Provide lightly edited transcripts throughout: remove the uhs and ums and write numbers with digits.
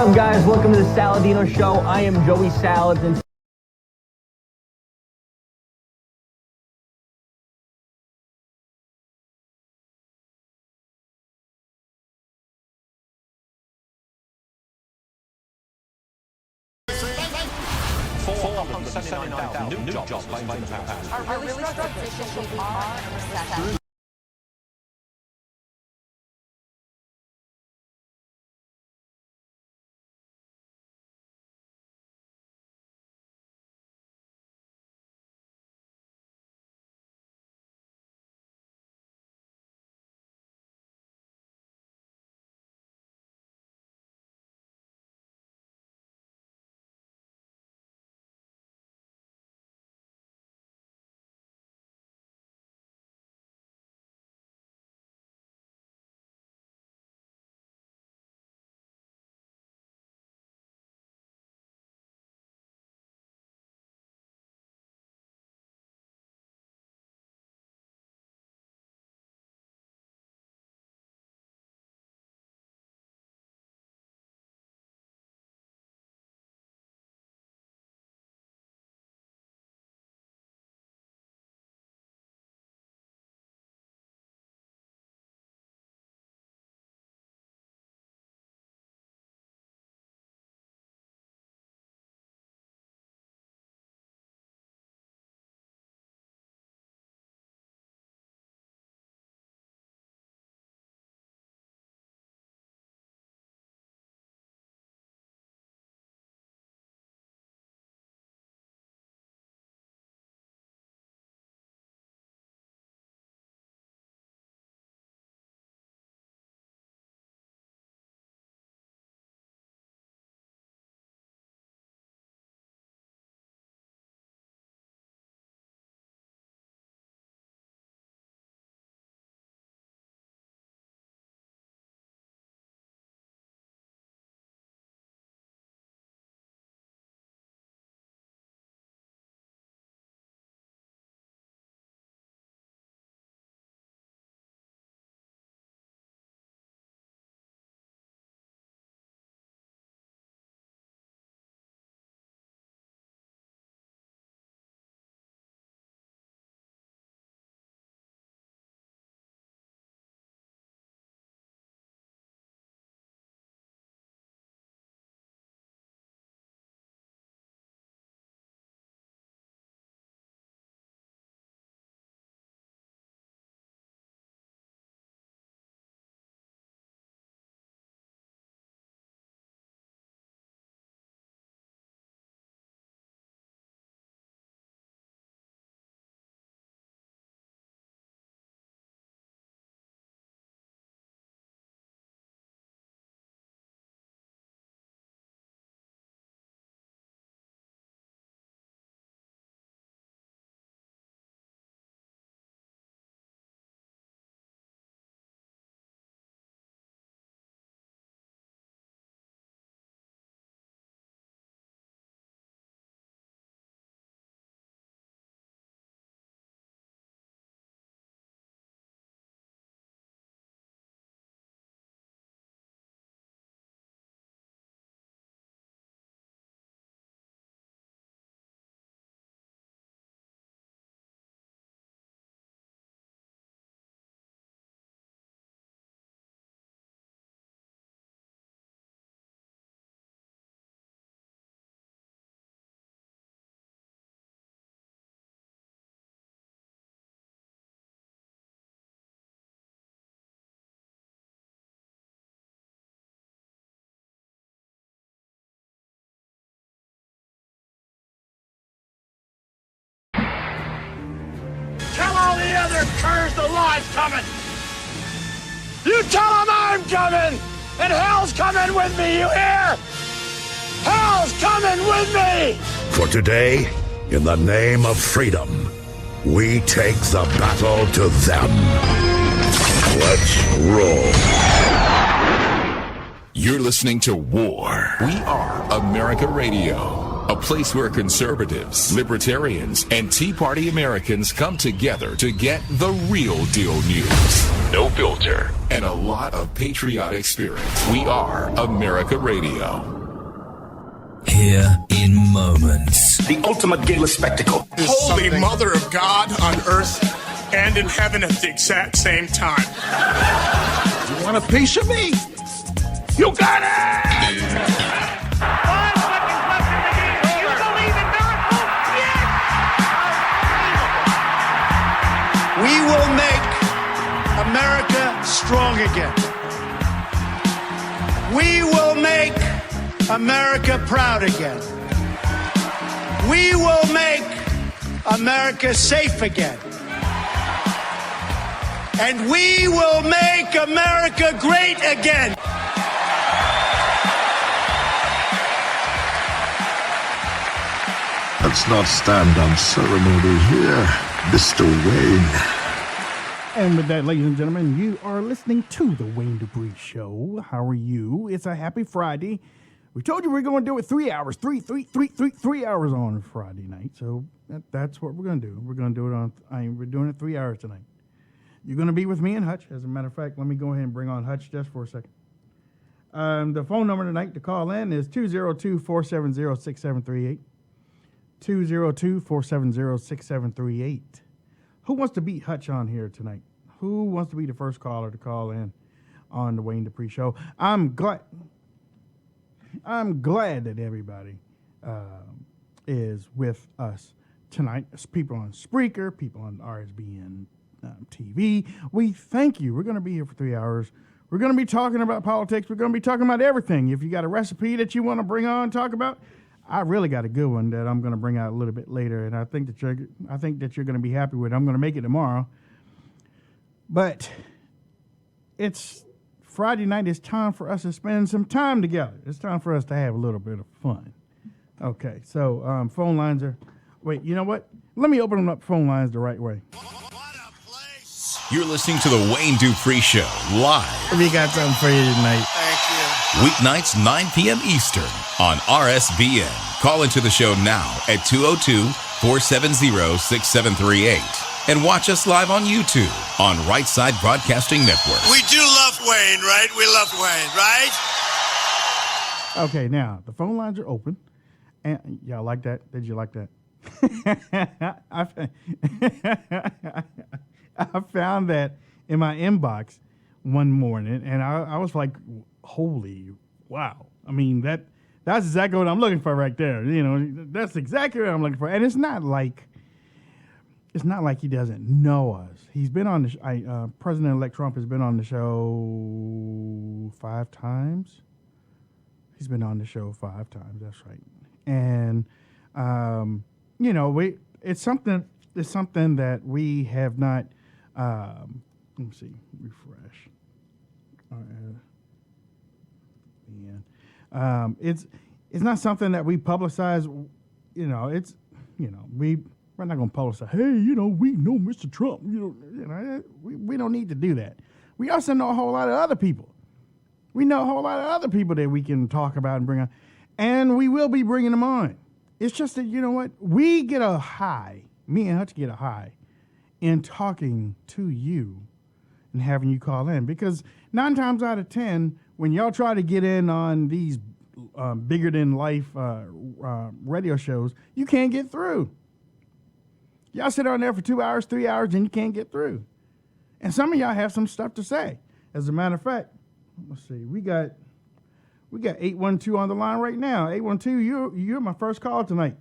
up, guys? Welcome to the Saladino Show. I am Joey Salads, and new jobs by the past. Are really struck position we are in a recession. Tell all the other curs the law's coming! You tell them I'm coming! And hell's coming with me, you hear? Hell's coming with me! For today, in the name of freedom, we take the battle to them. Let's roll. You're listening to War. We are America Radio. A place where conservatives, libertarians, and Tea Party Americans come together to get the real deal news. No filter, and a lot of patriotic spirit. We are America Radio. Here in moments. The ultimate gala spectacle. Holy Mother of God on earth and in heaven at the exact same time. You want a piece of me? You got it! 5 seconds left in the game. Do you believe in miracles? Yes! We will make America strong again. We will make America proud again. We will make America safe again. And we will make America great again. Let's not stand on ceremony here, Mr. Wayne. And with that, ladies and gentlemen, you are listening to the Wayne Dupree Show. How are you? It's a happy Friday. We told you we are going to do it 3 hours, 3 hours on Friday night. So that's what we're going to do. We're going to do it on. We're doing it 3 hours tonight. You're going to be with me and Hutch. As a matter of fact, let me go ahead and bring on Hutch just for a second. The phone number tonight to call in is 202-470-6738. 202-470-6738. Who wants to beat Hutch on here tonight? Who wants to be the first caller to call in on the Wayne Dupree Show? I'm glad that everybody is with us tonight. There's people on Spreaker, people on RSBN TV. We thank you. We're going to be here for 3 hours. We're going to be talking about politics. We're going to be talking about everything. If you got a recipe that you want to bring on, talk about, I really got a good one that I'm going to bring out a little bit later, and I think that you're going to be happy with it. I'm going to make it tomorrow. But it's Friday night. It's time for us to spend some time together. It's time for us to have a little bit of fun. Okay, so phone lines are... Wait, you know what? Let me open up phone lines the right way. You're listening to the Wayne Dupree Show live. We got something for you tonight. Thank you. Weeknights 9 p.m. Eastern on RSBN. Call into the show now at 202-470-6738. And watch us live on YouTube on Right Side Broadcasting Network. We do love Wayne, right? We love Wayne, right? Okay, now, the phone lines are open. And y'all like that? Did you like that? I found that in my inbox one morning, and I was like, holy wow. I mean, that's exactly what I'm looking for right there. You know, that's exactly what I'm looking for. And it's not like he doesn't know us. He's been on the President-elect Trump has been on the show 5 times. He's been on the show 5 times. That's right. And you know, it's something that we have not. Let me see. Refresh. It's not something that we publicize. You know, we're not going to publicize. Hey, you know, we know Mr. Trump. You know, we don't need to do that. We also know a whole lot of other people. We know a whole lot of other people that we can talk about and bring on, and we will be bringing them on. It's just that, you know what, we get a high. Me and Hutch get a high in talking to you and having you call in, because 9 times out of 10, when y'all try to get in on these bigger than life radio shows, you can't get through. Y'all sit on there for 2 hours, 3 hours, and you can't get through. And some of y'all have some stuff to say. As a matter of fact, let's see, we got 812 on the line right now. 812, you're my first call tonight.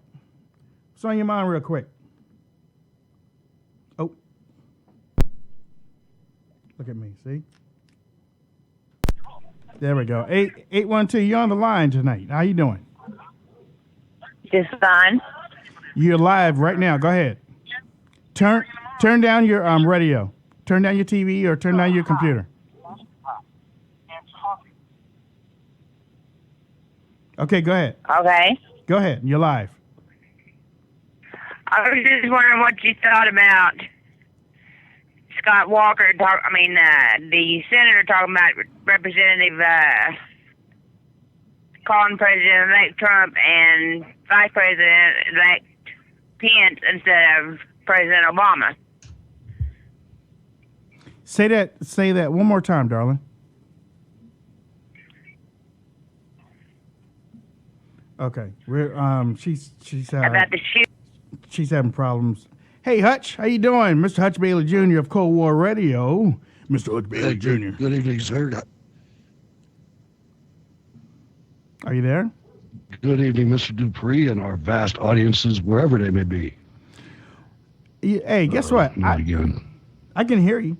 What's on your mind real quick? Oh. Look at me, see? There we go. 812, you're on the line tonight. How you doing? Just fine. You're live right now. Go ahead. Turn down your radio. Turn down your TV or turn down your computer. Okay, go ahead. Okay. Go ahead. You're live. I was just wondering what you thought about Scott Walker, the senator talking about Representative calling President-elect Trump and Vice President-elect Pence instead of President Obama. Say that one more time, darling. Okay. We're she's about the shoot. She's having problems. Hey, Hutch, how you doing? Mr. Hutch Bailey Jr. of Cold War Radio. Mr. Hutch Bailey Jr. Good evening, sir. Are you there? Good evening, Mr. Dupree, and our vast audiences, wherever they may be. Hey, guess what? Not again. I can hear you.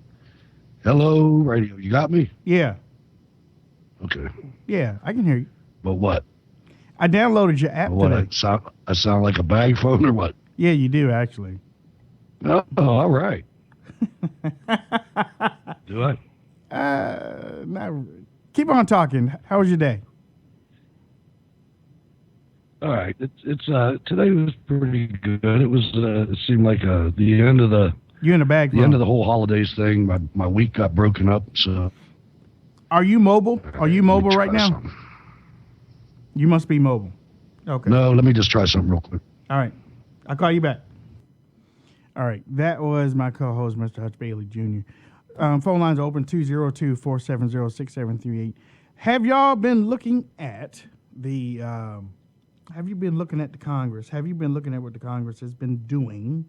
Hello, radio. You got me? Yeah. Okay. Yeah, I can hear you. But what? I downloaded your app today. I sound like a bag phone or what? Yeah, you do, actually. Oh, all right. Do I? Keep on talking. How was your day? All right. It's today was pretty good. It was it seemed like the end of the you in a bag. The end of the whole holidays thing. My week got broken up. So. Are you mobile? Are you mobile right now? Something. You must be mobile. Okay. No, let me just try something real quick. All right. I'll call you back. All right. That was my co-host, Mr. Hutch Bailey Jr. Phone lines open 202-470-6738. Have y'all been looking at the have you been looking at the Congress? Have you been looking at what the Congress has been doing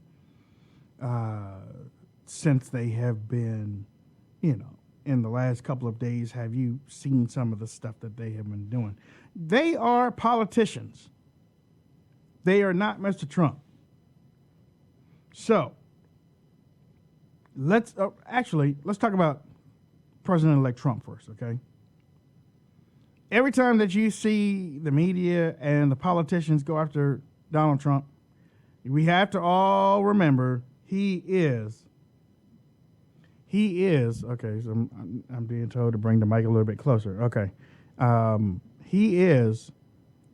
since they have been, in the last couple of days? Have you seen some of the stuff that they have been doing? They are politicians. They are not Mr. Trump. So, let's talk about President-elect Trump first, okay? Every time that you see the media and the politicians go after Donald Trump, we have to all remember he is, okay, so I'm being told to bring the mic a little bit closer. Okay. He is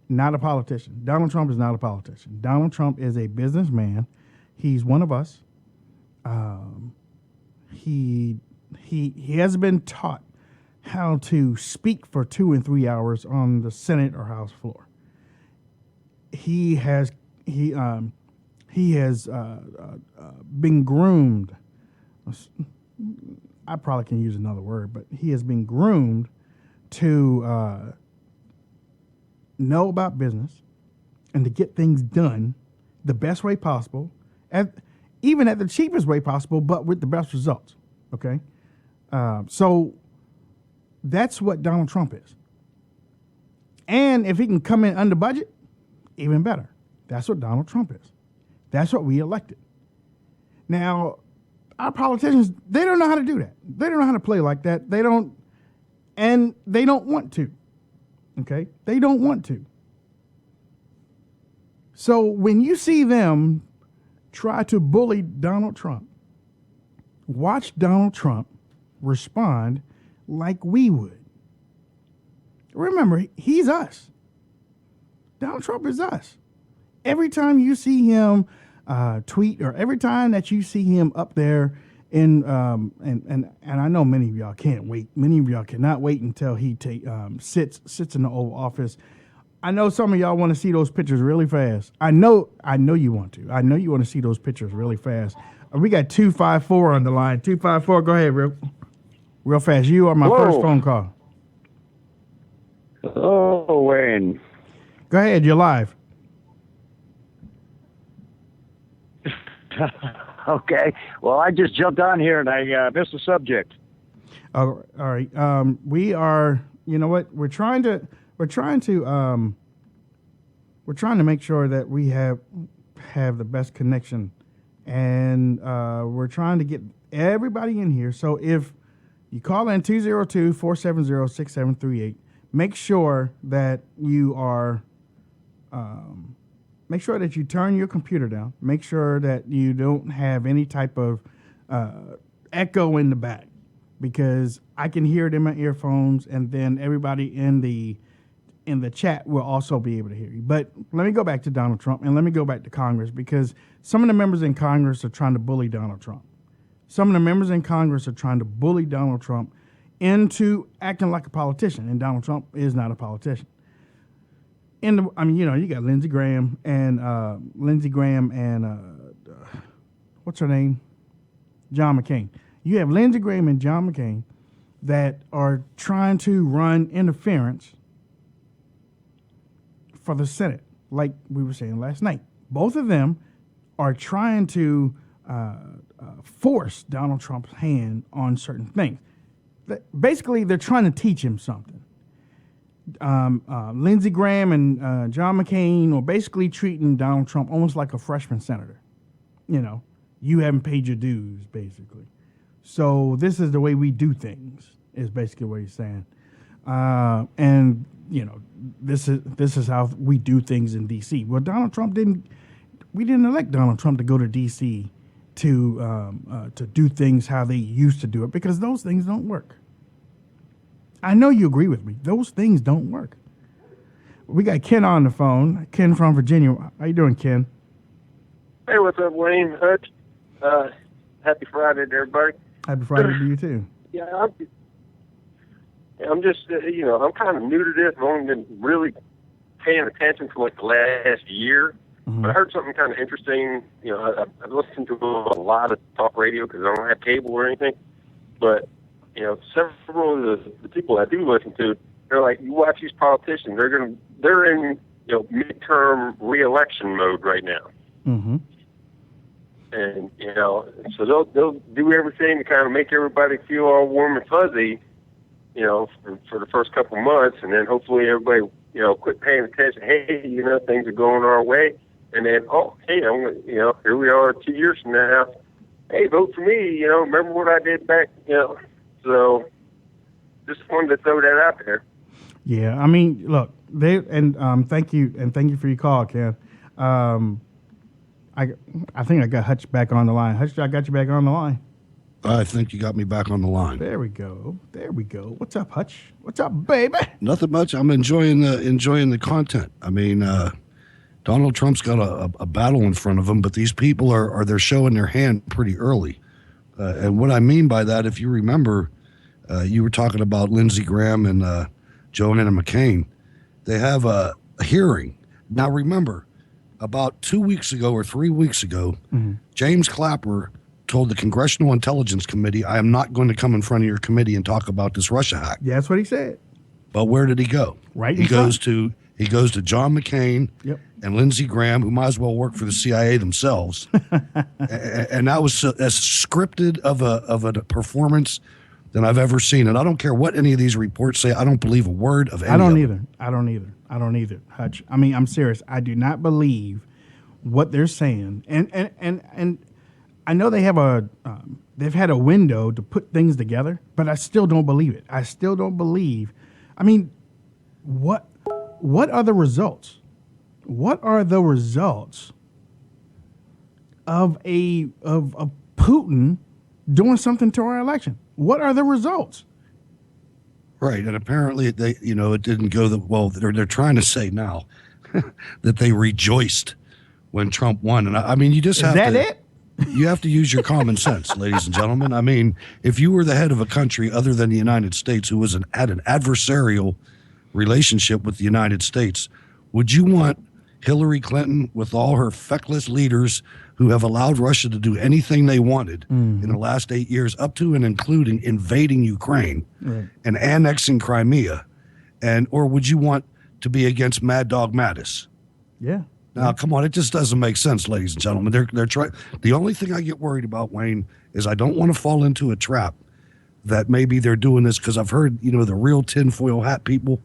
not a politician. Donald Trump is not a politician. Donald Trump is a businessman. He's one of us. He has been taught how to speak for 2 and 3 hours on the Senate or House floor. He has been groomed. I probably can use another word, but he has been groomed to know about business and to get things done the best way possible, even at the cheapest way possible, but with the best results. Okay, so that's what Donald Trump is. And if he can come in under budget, even better. That's what Donald Trump is. That's what we elected. Now, our politicians, they don't know how to do that. They don't know how to play like that. They don't want to. Okay? They don't want to. So when you see them try to bully Donald Trump, watch Donald Trump respond like we would. Remember, he's us. Donald Trump is us. Every time you see him tweet, or every time that you see him up there in and I know many of y'all can't wait. Many of y'all cannot wait until he sits in the Oval Office. I know some of y'all want to see those pictures really fast. I know you want to. I know you want to see those pictures really fast. We got 254 on the line. 254, go ahead, real fast. You are my first phone call. Oh, Wayne. Go ahead, you're live. Okay. Well, I just jumped on here and I missed the subject. All right. We are. You know what? We're trying to make sure that we have the best connection, and we're trying to get everybody in here. So if you call in 202-470-6738, make sure that you are. Make sure that you turn your computer down. Make sure that you don't have any type of echo in the back, because I can hear it in my earphones, and then everybody in the chat will also be able to hear you. But let me go back to Donald Trump, and let me go back to Congress, because some of the members in Congress are trying to bully Donald Trump. Some of the members in Congress are trying to bully Donald Trump into acting like a politician, and Donald Trump is not a politician. You got Lindsey Graham and what's her name? John McCain. You have Lindsey Graham and John McCain that are trying to run interference for the Senate, like we were saying last night. Both of them are trying to force Donald Trump's hand on certain things. Basically, they're trying to teach him something. Lindsey Graham and John McCain are basically treating Donald Trump almost like a freshman senator. You know, you haven't paid your dues, basically. So this is the way we do things, is basically what he's saying. And, you know, this is how we do things in D.C. Well, we didn't elect Donald Trump to go to D.C. to do things how they used to do it, because those things don't work. I know you agree with me. Those things don't work. We got Ken on the phone. Ken from Virginia. How you doing, Ken? Hey, what's up, Wayne? Hutch? Happy Friday to everybody. Happy Friday to you, too. Yeah, I'm just, I'm kind of new to this. I've only been really paying attention for like the last year. Mm-hmm. But I heard something kind of interesting. You know, I've listened to a lot of talk radio because I don't have cable or anything. But, you know, several of the people I do listen to, they're like, you watch these politicians, they're in, midterm re-election mode right now. Mm-hmm. And, so they'll do everything to kind of make everybody feel all warm and fuzzy, for the first couple months, and then hopefully everybody, quit paying attention. Hey, things are going our way. And then, here we are 2 years from now. Hey, vote for me, remember what I did back, So just wanted to throw that out there. Yeah, I mean, look, thank you for your call, Ken. I think I got Hutch back on the line. Hutch, I got you back on the line. I think you got me back on the line. There we go. What's up, Hutch? What's up, baby? Nothing much. I'm enjoying the content. I mean, Donald Trump's got a battle in front of him, but these people they're showing their hand pretty early. And what I mean by that, if you remember, you were talking about Lindsey Graham and Joanna McCain. They have a hearing. Now, remember, about 2 weeks ago or 3 weeks ago, mm-hmm. James Clapper told the Congressional Intelligence Committee, I am not going to come in front of your committee and talk about this Russia hack. Yeah, that's what he said. But where did he go? Right. He goes to John McCain yep. and Lindsey Graham, who might as well work for the CIA themselves. And that was as scripted of a performance than I've ever seen. And I don't care what any of these reports say. I don't believe a word of any of them. I don't either, Hutch. I mean, I'm serious. I do not believe what they're saying. And I know they have they've had a window to put things together, but I still don't believe it. I still don't believe. I mean, what are the results? What are the results of Putin doing something to our election? What are the results? Right, and apparently it didn't go well. They're trying to say now that they rejoiced when Trump won, and I mean, you just have to. Is that it? You have to use your common sense, ladies and gentlemen. I mean, if you were the head of a country other than the United States who had an adversarial relationship with the United States, would you want Hillary Clinton with all her feckless leaders who have allowed Russia to do anything they wanted in the last 8 years, up to and including invading Ukraine and annexing Crimea, or would you want to be against Mad Dog Mattis? Yeah. Now, come on, it just doesn't make sense, ladies and gentlemen. They're trying. The only thing I get worried about, Wayne, is I don't want to fall into a trap that maybe they're doing this because I've heard, the real tinfoil hat people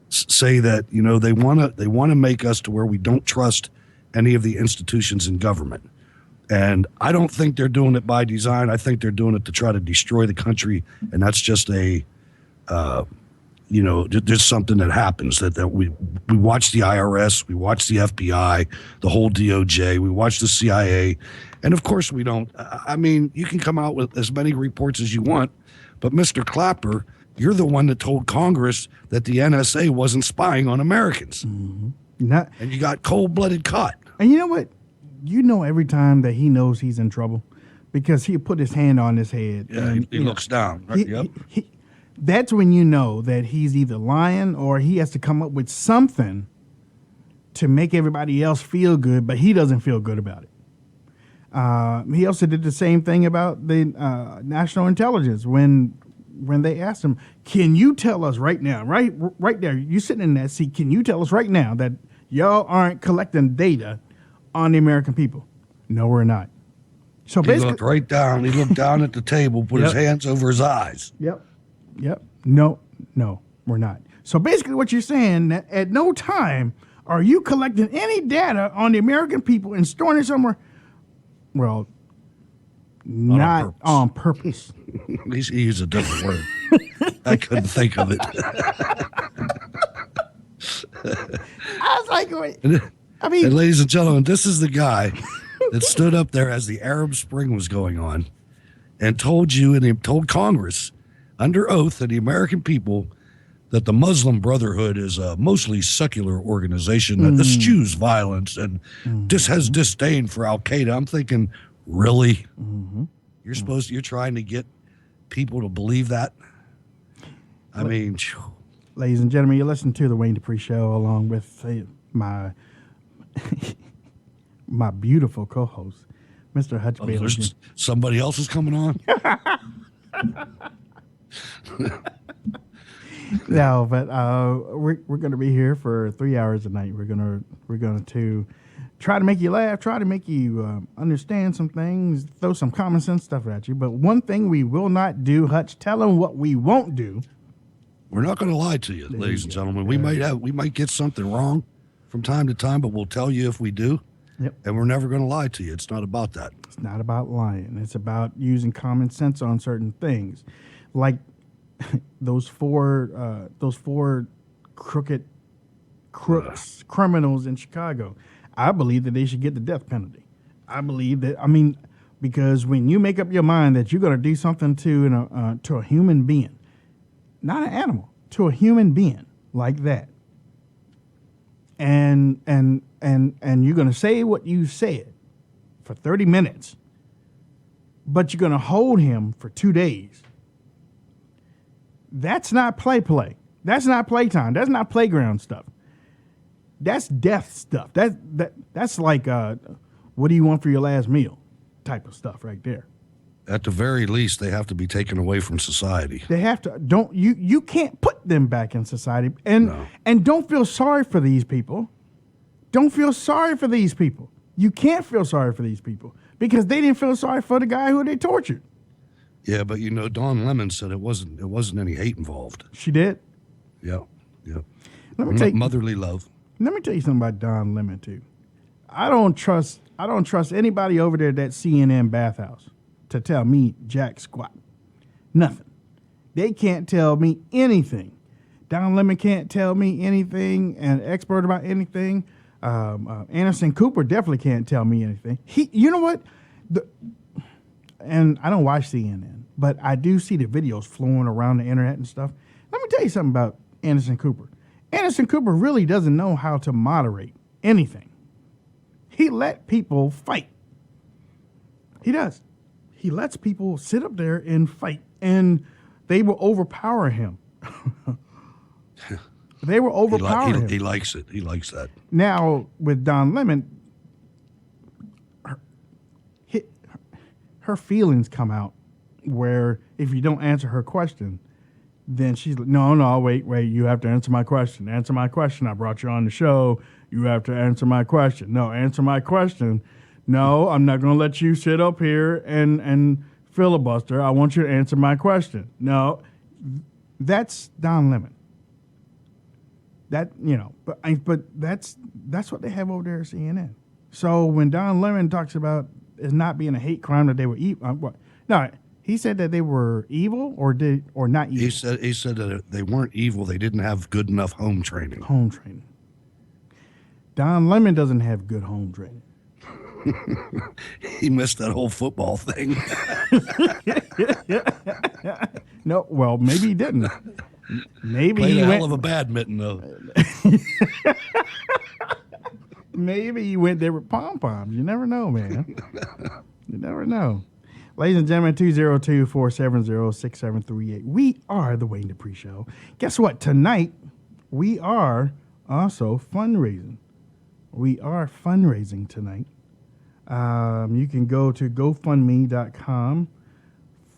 say that, they want to make us to where we don't trust any of the institutions in government. And I don't think they're doing it by design. I think they're doing it to try to destroy the country. And that's just there's something that happens that we watch the IRS, we watch the FBI, the whole DOJ, we watch the CIA, and of course we don't. I mean, you can come out with as many reports as you want, but Mr. Clapper, you're the one that told Congress that the NSA wasn't spying on Americans. Mm-hmm. And you got cold-blooded caught. And you know what? Every time that he knows he's in trouble because he put his hand on his head. Yeah, and he looks down. Right? That's when you know that he's either lying or he has to come up with something to make everybody else feel good, but he doesn't feel good about it. He also did the same thing about the national intelligence when they asked him, "Can you tell us right now, right there, you sitting in that seat? Can you tell us right now that y'all aren't collecting data on the American people?" No, we're not. So he looked right down. He looked down at the table, put his hands over his eyes. Yep. No, we're not. So basically, what you're saying that at no time are you collecting any data on the American people and storing it somewhere. Well, not on purpose. He used a different word. I couldn't think of it. I was like, and ladies and gentlemen, this is the guy that stood up there as the Arab Spring was going on and told you and he told Congress under oath and the American people that the Muslim Brotherhood is a mostly secular organization that eschews violence and has disdain for Al-Qaeda. I'm thinking, really? You're trying to get people to believe that? I mean, ladies and gentlemen, you're listening to the Wayne Dupree Show along with my my beautiful co-host, Mr. Hutch Bailey. Somebody else is coming on? No, but we're going to be here for 3 hours a night. We're going to try to make you laugh, try to make you understand some things, throw some common sense stuff at you. But one thing we will not do, Hutch, tell them what we won't do. We're not going to lie to you, ladies and gentlemen. We might get something wrong from time to time, but we'll tell you if we do. Yep. And we're never going to lie to you. It's not about that. It's not about lying. It's about using common sense on certain things, like those four crooks, criminals in Chicago. I believe that they should get the death penalty. I believe that. I mean, because when you make up your mind that you're going to do something to a human being, not an animal, to a human being like that, and you're going to say what you said for 30 minutes, but you're going to hold him for 2 days. That's not play. That's not playtime. That's not playground stuff. That's death stuff. That's like what do you want for your last meal type of stuff right there. At the very least, they have to be taken away from society. They have to. You can't put them back in society. And don't feel sorry for these people. Don't feel sorry for these people. You can't feel sorry for these people because they didn't feel sorry for the guy who they tortured. Yeah, but Dawn Lemon said it wasn't any hate involved. She did? Yeah. Let me motherly love. Let me tell you something about Dawn Lemon too. I don't trust anybody over there at that CNN bathhouse to tell me jack squat. Nothing. They can't tell me anything. Dawn Lemon can't tell me anything, an expert about anything. Anderson Cooper definitely can't tell me anything. You know what? And I don't watch CNN, but I do see the videos flowing around the internet and stuff. Let me tell you something about Anderson Cooper. Anderson Cooper really doesn't know how to moderate anything. He let people fight. He does. He lets people sit up there and fight, and they will overpower him. They will overpower him. He likes it. He likes that. Now, with Dawn Lemon, her feelings come out where if you don't answer her question, then she's like, no, wait, you have to answer my question. Answer my question. I brought you on the show. You have to answer my question. No, answer my question. No, I'm not going to let you sit up here and filibuster. I want you to answer my question. No, that's Dawn Lemon. But that's what they have over there at CNN. So when Dawn Lemon talks about it not being a hate crime that they were evil, no, he said that they were evil or not evil. He said that they weren't evil. They didn't have good enough home training. Home training. Dawn Lemon doesn't have good home training. He missed that whole football thing. No, well, maybe he didn't. Maybe played he a went hell of a badminton though. Maybe he went there with pom-poms. You never know, man. You never know. Ladies and gentlemen, 202-470-6738. We are the Wayne Dupree Show. Guess what? Tonight, we are also fundraising. We are fundraising tonight. You can go to GoFundMe.com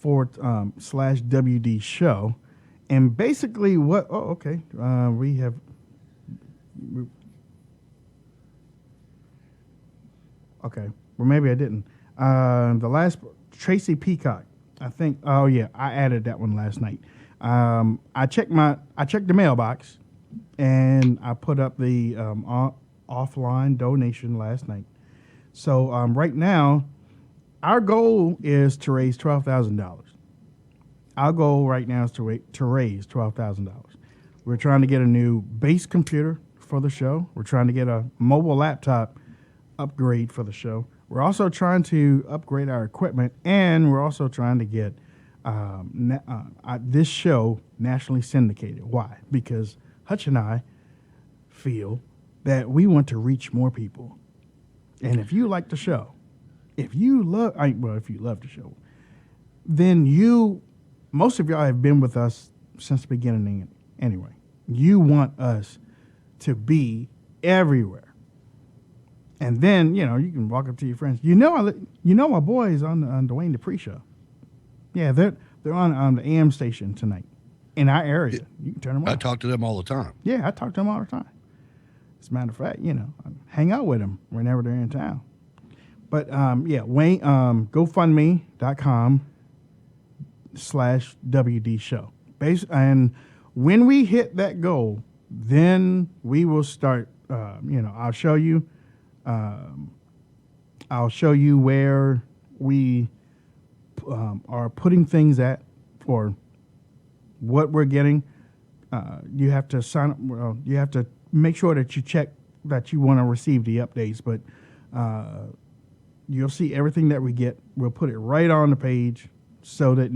/WD show. And basically we have... Okay. Well, maybe I didn't. The last... Tracy Peacock. I think... Oh, yeah. I added that one last night. I checked the mailbox, and I put up the offline donation last night. So right now, our goal is to raise $12,000. Our goal right now is to raise $12,000. We're trying to get a new base computer for the show. We're trying to get a mobile laptop upgrade for the show. We're also trying to upgrade our equipment, and we're also trying to get this show nationally syndicated. Why? Because Hutch and I feel that we want to reach more people. And if you like the show, if you love the show, then most of y'all have been with us since the beginning anyway. You want us to be everywhere. And then, you can walk up to your friends. My boys on the Dwayne Dupree show. Yeah, they're on the AM station tonight in our area. You can turn them on. I talk to them all the time. Yeah, I talk to them all the time. As a matter of fact, I hang out with them whenever they're in town. But Wayne, GoFundMe.com /WD show. And when we hit that goal, then we will start. I'll show you. I'll show you where we are putting things at for what we're getting. You have to sign up. Well, you have to make sure that you check that you want to receive the updates, but you'll see everything that we get. We'll put it right on the page so that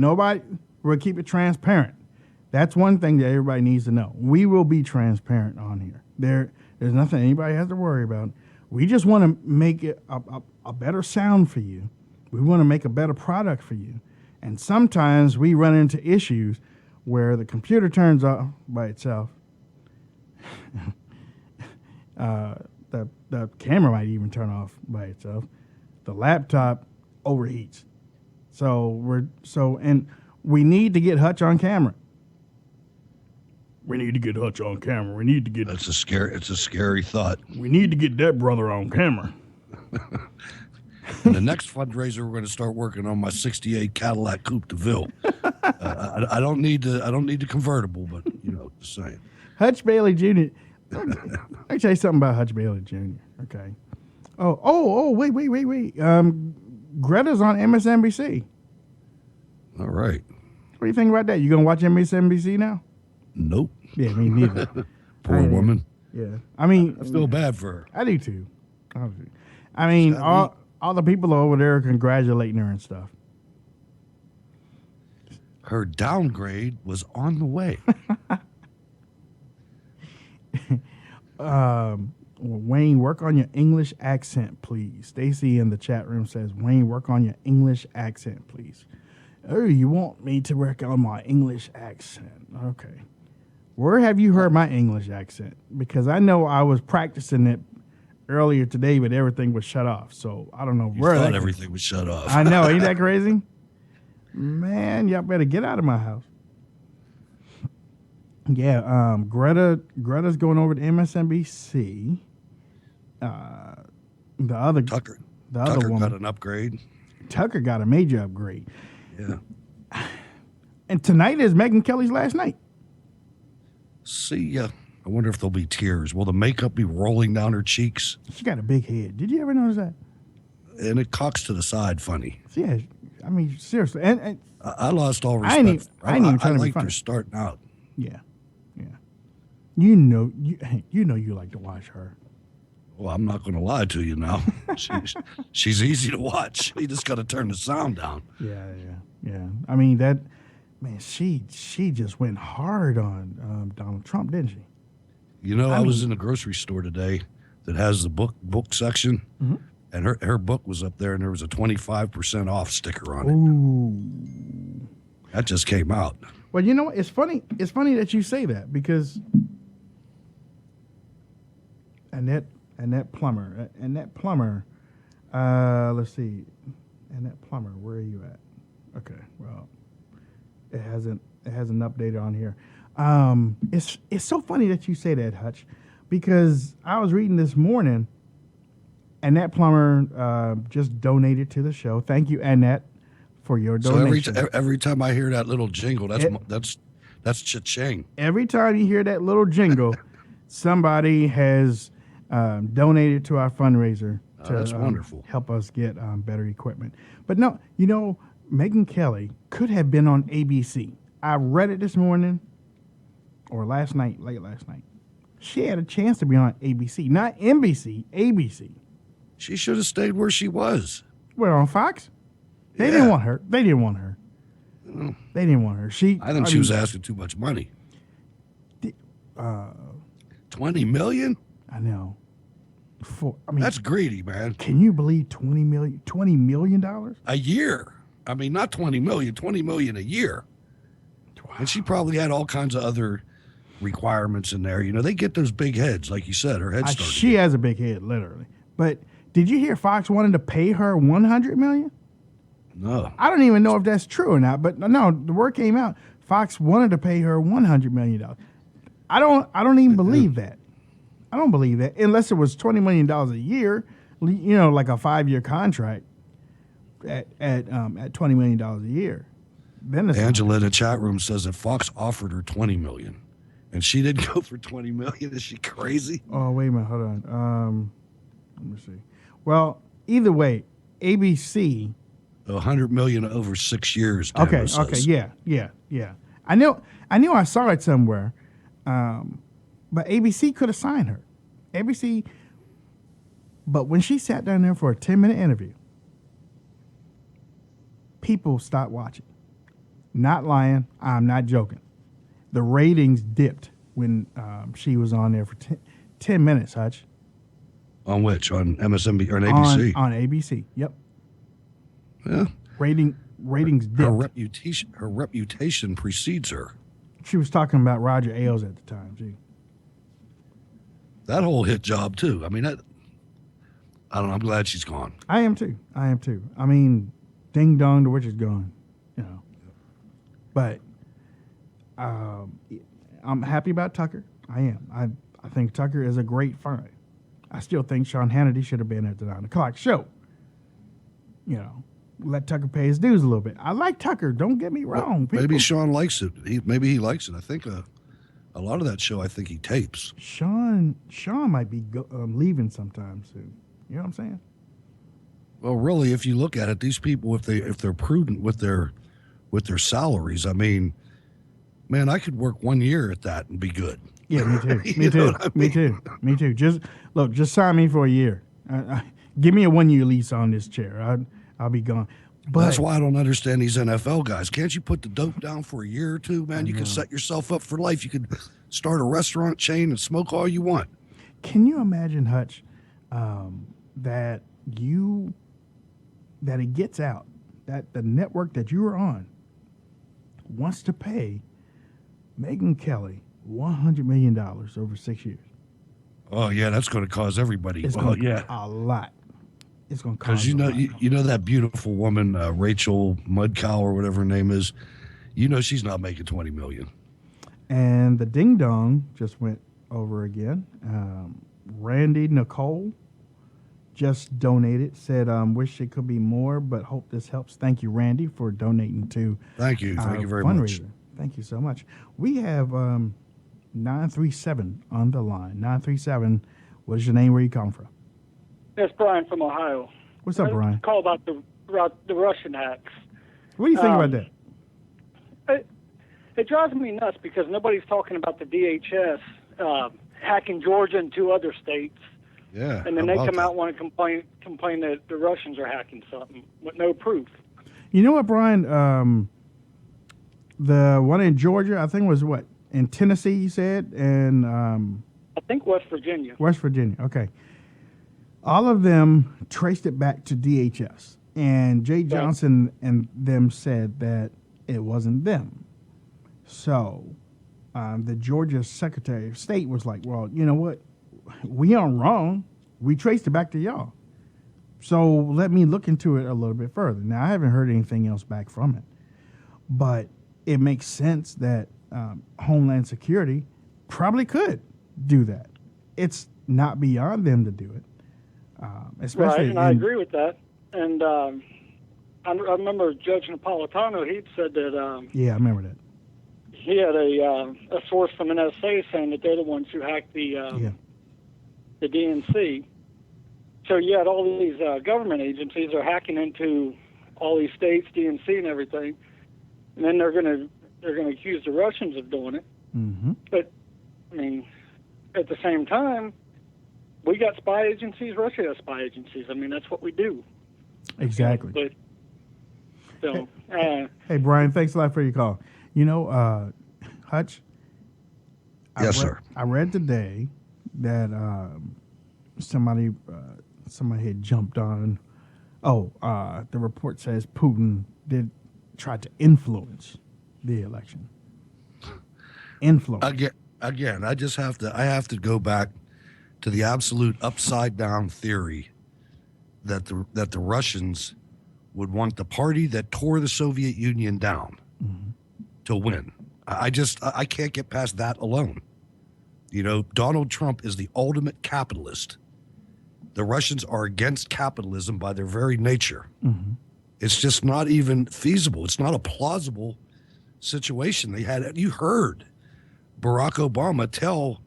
we'll keep it transparent. That's one thing that everybody needs to know. We will be transparent on here. There's nothing anybody has to worry about. We just want to make it a better sound for you. We want to make a better product for you. And sometimes we run into issues where the computer turns off by itself. The camera might even turn off by itself. The laptop overheats. And we need to get Hutch on camera. We need to get Hutch on camera. We need to get... It's a scary thought. We need to get that brother on camera. And the next fundraiser, we're going to start working on my '68 Cadillac Coupe de Ville. I don't need the convertible, but just saying. Hutch Bailey Jr. Let me tell you something about Hutch Bailey Jr. Okay. Wait. Greta's on MSNBC. All right. What do you think about that? You gonna watch MSNBC now? Nope. Yeah, me neither. Poor woman. Yeah, I feel bad for her. I do too. All the people over there are congratulating her and stuff. Her downgrade was on the way. Wayne, work on your English accent, please. Stacy in the chat room says, Wayne, work on your English accent, please. Oh, you want me to work on my English accent? Okay. Where have you heard my English accent? Because I know I was practicing it earlier today, but everything was shut off. So I don't know where thought everything was shut off. I know. Ain't that crazy? Man, y'all better get out of my house. Yeah, Greta's going over to MSNBC. The other Tucker woman got an upgrade. Tucker got a major upgrade. Yeah. And tonight is Megyn Kelly's last night. See, I wonder if there'll be tears. Will the makeup be rolling down her cheeks? She got a big head. Did you ever notice that? And it cocks to the side funny. Yeah, seriously. And I lost all respect. I ain't even trying to be liked funny. her starting out. Yeah. You know you like to watch her. Well, I'm not going to lie to you now. She's easy to watch. You just got to turn the sound down. Yeah. She just went hard on Donald Trump, didn't she? I was in the grocery store today that has the book section, and her book was up there, and there was a 25% off sticker on it. Ooh. That just came out. Well, you know what? It's funny. It's funny that you say that because Annette Plummer, Let's see. And that plumber, where are you at? Okay, well, it hasn't updated on here. It's so funny that you say that, Hutch, because I was reading this morning, and that plumber just donated to the show. Thank you, Annette, for your donation. So every time I hear that little jingle, that's cha-ching. Every time you hear that little jingle, somebody has donated to our fundraiser to that's wonderful. Help us get better equipment. But no, Megyn Kelly could have been on ABC. I read it this morning or late last night. She had a chance to be on ABC, not NBC, ABC. She should have stayed where she was. Where, on Fox? They didn't want her. They didn't want her. They didn't want her. I think she was asking too much money. $20 million? I know. That's greedy, man. Can you believe $20 million? A year. I mean, not $20 million, $20 million a year. Wow. And she probably had all kinds of other requirements in there. They get those big heads, like you said. Her head started. She has a big head, literally. But did you hear Fox wanted to pay her $100 million? No. I don't even know if that's true or not. But no, the word came out. Fox wanted to pay her $100 million. I don't even believe that. I don't believe that unless it was $20 million a year, like a 5-year contract at $20 million a year. Then Angela in the chat room says that Fox offered her $20 million, and she didn't go for $20 million. Is she crazy? Oh, wait a minute, hold on. Let me see. Well, either way, ABC. $100 million over 6 years. Okay, yeah. I knew I saw it somewhere. But ABC could have signed her. ABC, but when she sat down there for a 10-minute interview, people stopped watching. Not lying. I'm not joking. The ratings dipped when she was on there for 10 minutes, Hutch. On which? On MSNBC or on ABC? On ABC, yep. Yeah. Ratings dipped. Her reputation precedes her. She was talking about Roger Ailes at the time, too. That whole hit job, too. I mean, I don't know. I'm glad she's gone. I am, too. I mean, ding dong, the witch is gone. But I'm happy about Tucker. I am. I think Tucker is a great find. I still think Sean Hannity should have been at the 9 o'clock show. Let Tucker pay his dues a little bit. I like Tucker. Don't get me wrong. Well, maybe Sean likes it. Maybe he likes it. I think a lot of that show, I think he tapes. Sean might be leaving sometime soon. You know what I'm saying? Well, really, if you look at it, these people, if they're prudent with their salaries, I mean, man, I could work 1 year at that and be good. Yeah, me too. Me too. Just sign me for a year. Give me a 1 year lease on this chair. I'll be gone. But that's why I don't understand these NFL guys. Can't you put the dope down for a year or two, man? You can set yourself up for life. You could start a restaurant chain and smoke all you want. Can you imagine, Hutch, that it gets out that the network that you were on wants to pay Megyn Kelly $100 million over 6 years? Oh yeah, that's going to cause everybody. A lot. It's going to cause because you know that beautiful woman Rachel Mudcow or whatever her name is. She's not making $20 million. And the ding dong just went over again. Randy Nicole just donated. Said wish it could be more, but hope this helps. Thank you, Randy, for donating to. Thank you very much. Thank you so much. We have 937 on the line. 937. What is your name? Where you come from? It's Brian from Ohio. What's up, Brian? Call about the Russian hacks. What do you think about that? It drives me nuts because nobody's talking about the DHS hacking Georgia and 2 other states. Yeah. And then they come out and want to complain that the Russians are hacking something with no proof. You know what, Brian? The one in Georgia, I think was what? In Tennessee, you said? And I think West Virginia. West Virginia, okay. All of them traced it back to DHS. And Jay Johnson and them said that it wasn't them. So the Georgia Secretary of State was like, well, you know what? We aren't wrong. We traced it back to y'all. So let me look into it a little bit further. Now, I haven't heard anything else back from it, but it makes sense that Homeland Security probably could do that. It's not beyond them to do it. Especially right, and I agree with that. And I remember Judge Napolitano, he'd said that... yeah, I remember that. He had a source from NSA saying that they're the ones who hacked the DNC. So you had all these government agencies are hacking into all these states, DNC, and everything, and then they're gonna accuse the Russians of doing it. Mm-hmm. But I mean, at the same time, we got spy agencies. Russia has spy agencies. I mean, that's what we do. Exactly. But so, hey, Brian, thanks a lot for your call. You know, Hutch. Sir. I read today that somebody had jumped on. The report says Putin did try to influence the election. Influence. Again, I have to go back to the absolute upside down theory that the Russians would want the party that tore the Soviet Union down to win. I can't get past that alone. You know, Donald Trump is the ultimate capitalist. The Russians are against capitalism by their very nature. Mm-hmm. It's just not even feasible. It's not a plausible situation. You heard Barack Obama tell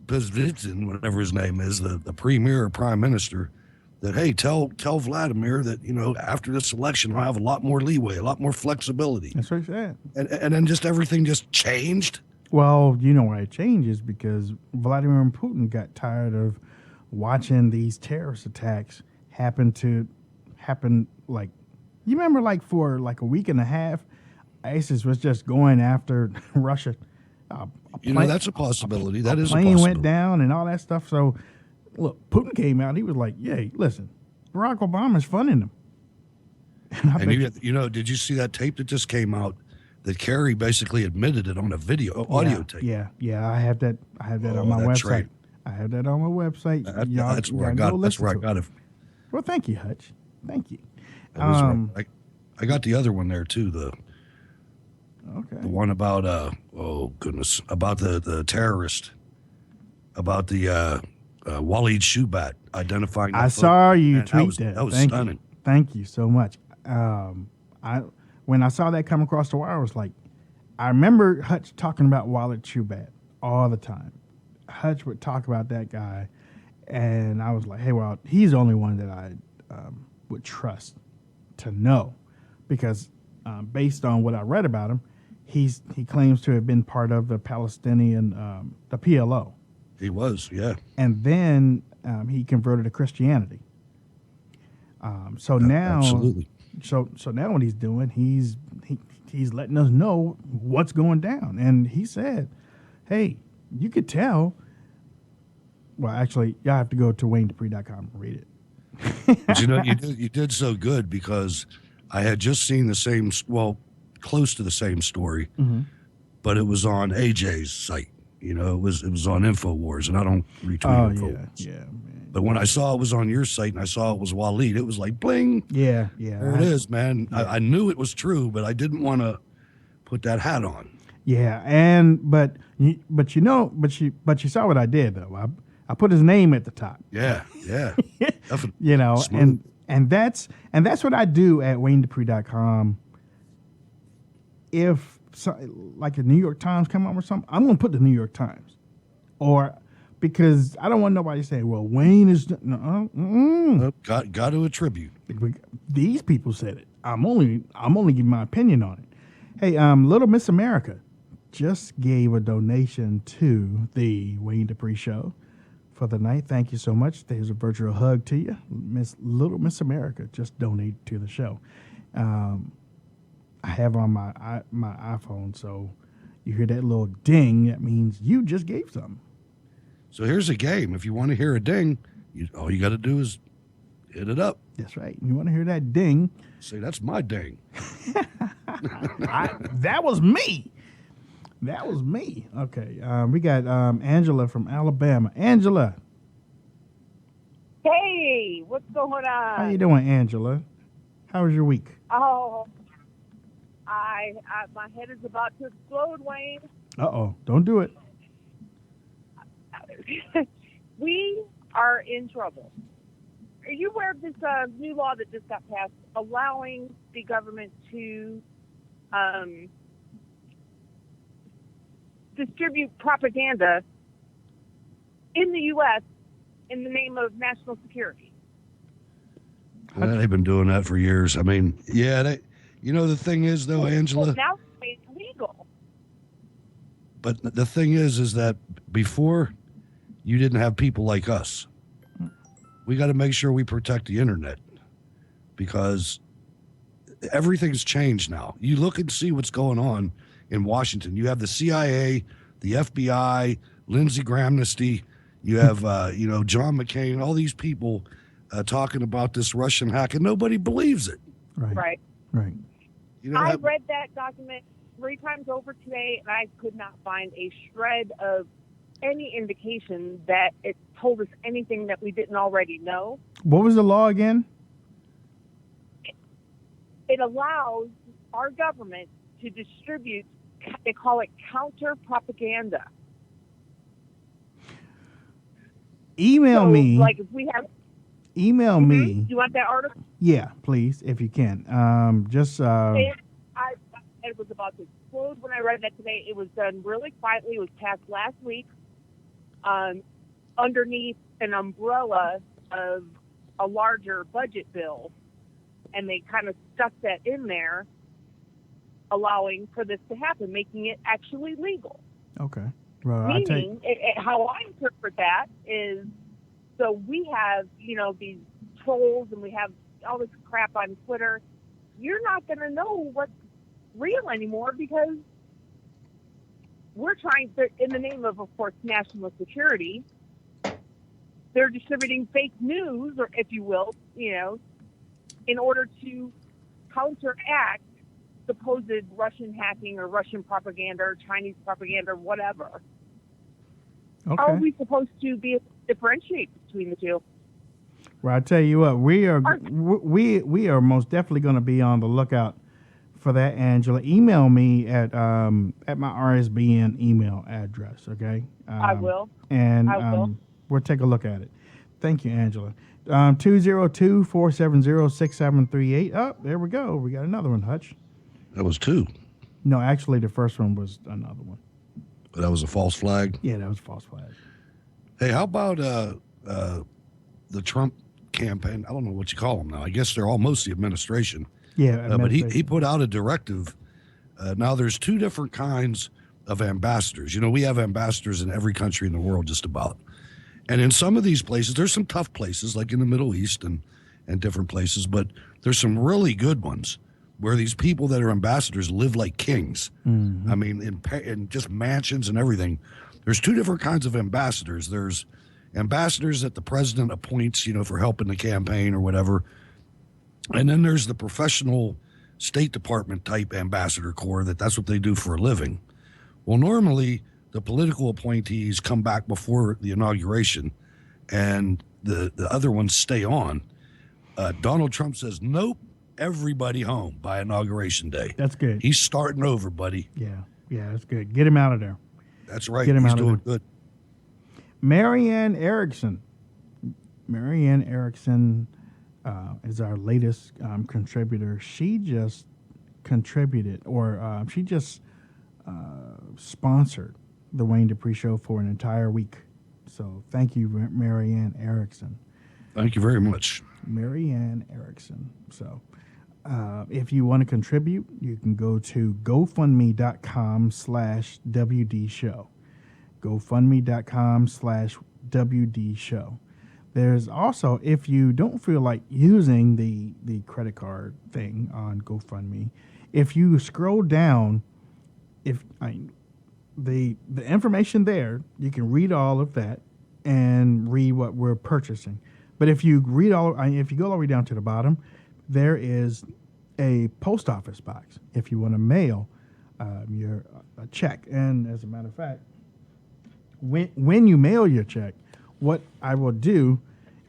Bezvizin, whatever his name is, the premier or prime minister, that, hey, tell Vladimir that, you know, after this election, I'll have a lot more leeway, a lot more flexibility. That's what he said. And then just everything just changed. Well, you know why it changes, because Vladimir Putin got tired of watching these terrorist attacks happen. Like, you remember, like, for like a week and a half, ISIS was just going after Russia. That's a possibility. That is a plane possibility. went down and all that stuff. So, look, Putin came out. He was like, "Yay, listen, Barack Obama's funding them." And did you see that tape that just came out? That Kerry basically admitted it on a audio tape. Yeah. I have that on my website. Right. I have that on my website. That's where I got it. That's where I got it. Well, thank you, Hutch. Thank you. I got the other one there too. The one about about the terrorist, about the Waleed Shubat identifying. I saw you tweet that. That was Thank stunning. You. Thank you so much. When I saw that come across the wire, I was like, I remember Hutch talking about Waleed Shubat all the time. Hutch would talk about that guy, and I was like, hey, well, he's the only one that I would trust to know, because based on what I read about him, he claims to have been part of the Palestinian, the PLO. He was, yeah. And then he converted to Christianity. Now, absolutely. So now what he's doing, he's letting us know what's going down. And he said, hey, you could tell. Well, actually, y'all have to go to WayneDupree.com and read it. But you did so good, because I had just seen the same, close to the same story, but it was on AJ's site. You know, it was on InfoWars, and I don't retweet InfoWars. Yeah, man. But when I saw it was on your site and I saw it was Waleed, it was like bling. Yeah. There it is, man. Yeah. I knew it was true, but I didn't want to put that hat on. Yeah, but you saw what I did though. I put his name at the top. Yeah. You know, smooth. and that's what I do at WayneDupree.com. If like the New York Times come up with something, I'm gonna put the New York Times, because I don't want nobody saying, well, Wayne is got to attribute. These people said it. I'm only giving my opinion on it. Hey, Little Miss America just gave a donation to the Wayne Dupree Show for the night. Thank you so much. There's a virtual hug to you. Little Miss America just donated to the show. I have on my iPhone, so you hear that little ding, that means you just gave something. So here's a game. If you want to hear a ding, all you got to do is hit it up. That's right. You want to hear that ding? Say, that's my ding. That was me. That was me. Okay. We got Angela from Alabama. Angela. Hey, Hey, what's going on? How you doing, Angela? How was your week? Oh, my head is about to explode, Wayne. Uh-oh. Don't do it. We are in trouble. Are you aware of this new law that just got passed allowing the government to distribute propaganda in the U.S. in the name of national security? They've been doing that for years. I mean, yeah, the thing is, though, Angela. Well, now it's legal. But the thing is that before, you didn't have people like us. We got to make sure we protect the internet because everything's changed now. You look and see what's going on in Washington. You have the CIA, the FBI, Lindsey Grahamnesty. You have, John McCain, all these people talking about this Russian hack, and nobody believes it. Right. You know, I read that document 3 times over today, and I could not find a shred of any indication that it told us anything that we didn't already know. What was the law again? It allows our government to distribute, they call it counter propaganda. Email me. Like if we have. Email me. Do you want that article? Yeah, please, if you can. It was about to explode when I read that today. It was done really quietly. It was passed last week underneath an umbrella of a larger budget bill, and they kind of stuck that in there, allowing for this to happen, making it actually legal. Okay. Well, Meaning, how I interpret that is, so we have, these trolls and we have all this crap on Twitter. You're not going to know what's real anymore because we're trying to, in the name of course, national security, they're distributing fake news, or if you will, in order to counteract supposed Russian hacking or Russian propaganda or Chinese propaganda or whatever. Okay. How are we supposed to differentiate between the two? Well, I tell you what, we are most definitely going to be on the lookout for that, Angela. Email me at my RSBN email address, okay? I will. And we'll take a look at it. Thank you, Angela. 202-470-6738. Oh, there we go. We got another one, Hutch. That was 2. No, actually, the first one was another one. But that was a false flag? Yeah, that was a false flag. Hey, how about the Trump campaign? I don't know what you call them now. I guess they're all mostly administration. Yeah, but he put out a directive. Now, there's 2 different kinds of ambassadors. We have ambassadors in every country in the world, just about. And in some of these places, there's some tough places, like in the Middle East and different places, but there's some really good ones where these people that are ambassadors live like kings. Mm-hmm. I mean, in just mansions and everything. There's 2 different kinds of ambassadors. There's ambassadors that the president appoints, for helping the campaign or whatever. And then there's the professional State Department type ambassador corps that's what they do for a living. Well, normally the political appointees come back before the inauguration and the other ones stay on. Donald Trump says, nope, everybody home by Inauguration Day. That's good. He's starting over, buddy. Yeah, that's good. Get him out of there. That's right. Get him He's out doing of there. good. Marianne Erickson is our latest contributor. She just contributed, or she just sponsored the Wayne Dupree Show for an entire week. So thank you, Marianne Erickson. Thank you very much. Marianne Erickson. So if you want to contribute, you can go to GoFundMe.com/WD Show. GoFundMe.com/WD Show. There's also, if you don't feel like using the credit card thing on GoFundMe, if you scroll down, the information there, you can read all of that and read what we're purchasing. But if you go all the way down to the bottom, there is a post office box if you want to mail your check. And as a matter of fact, when you mail your check, what I will do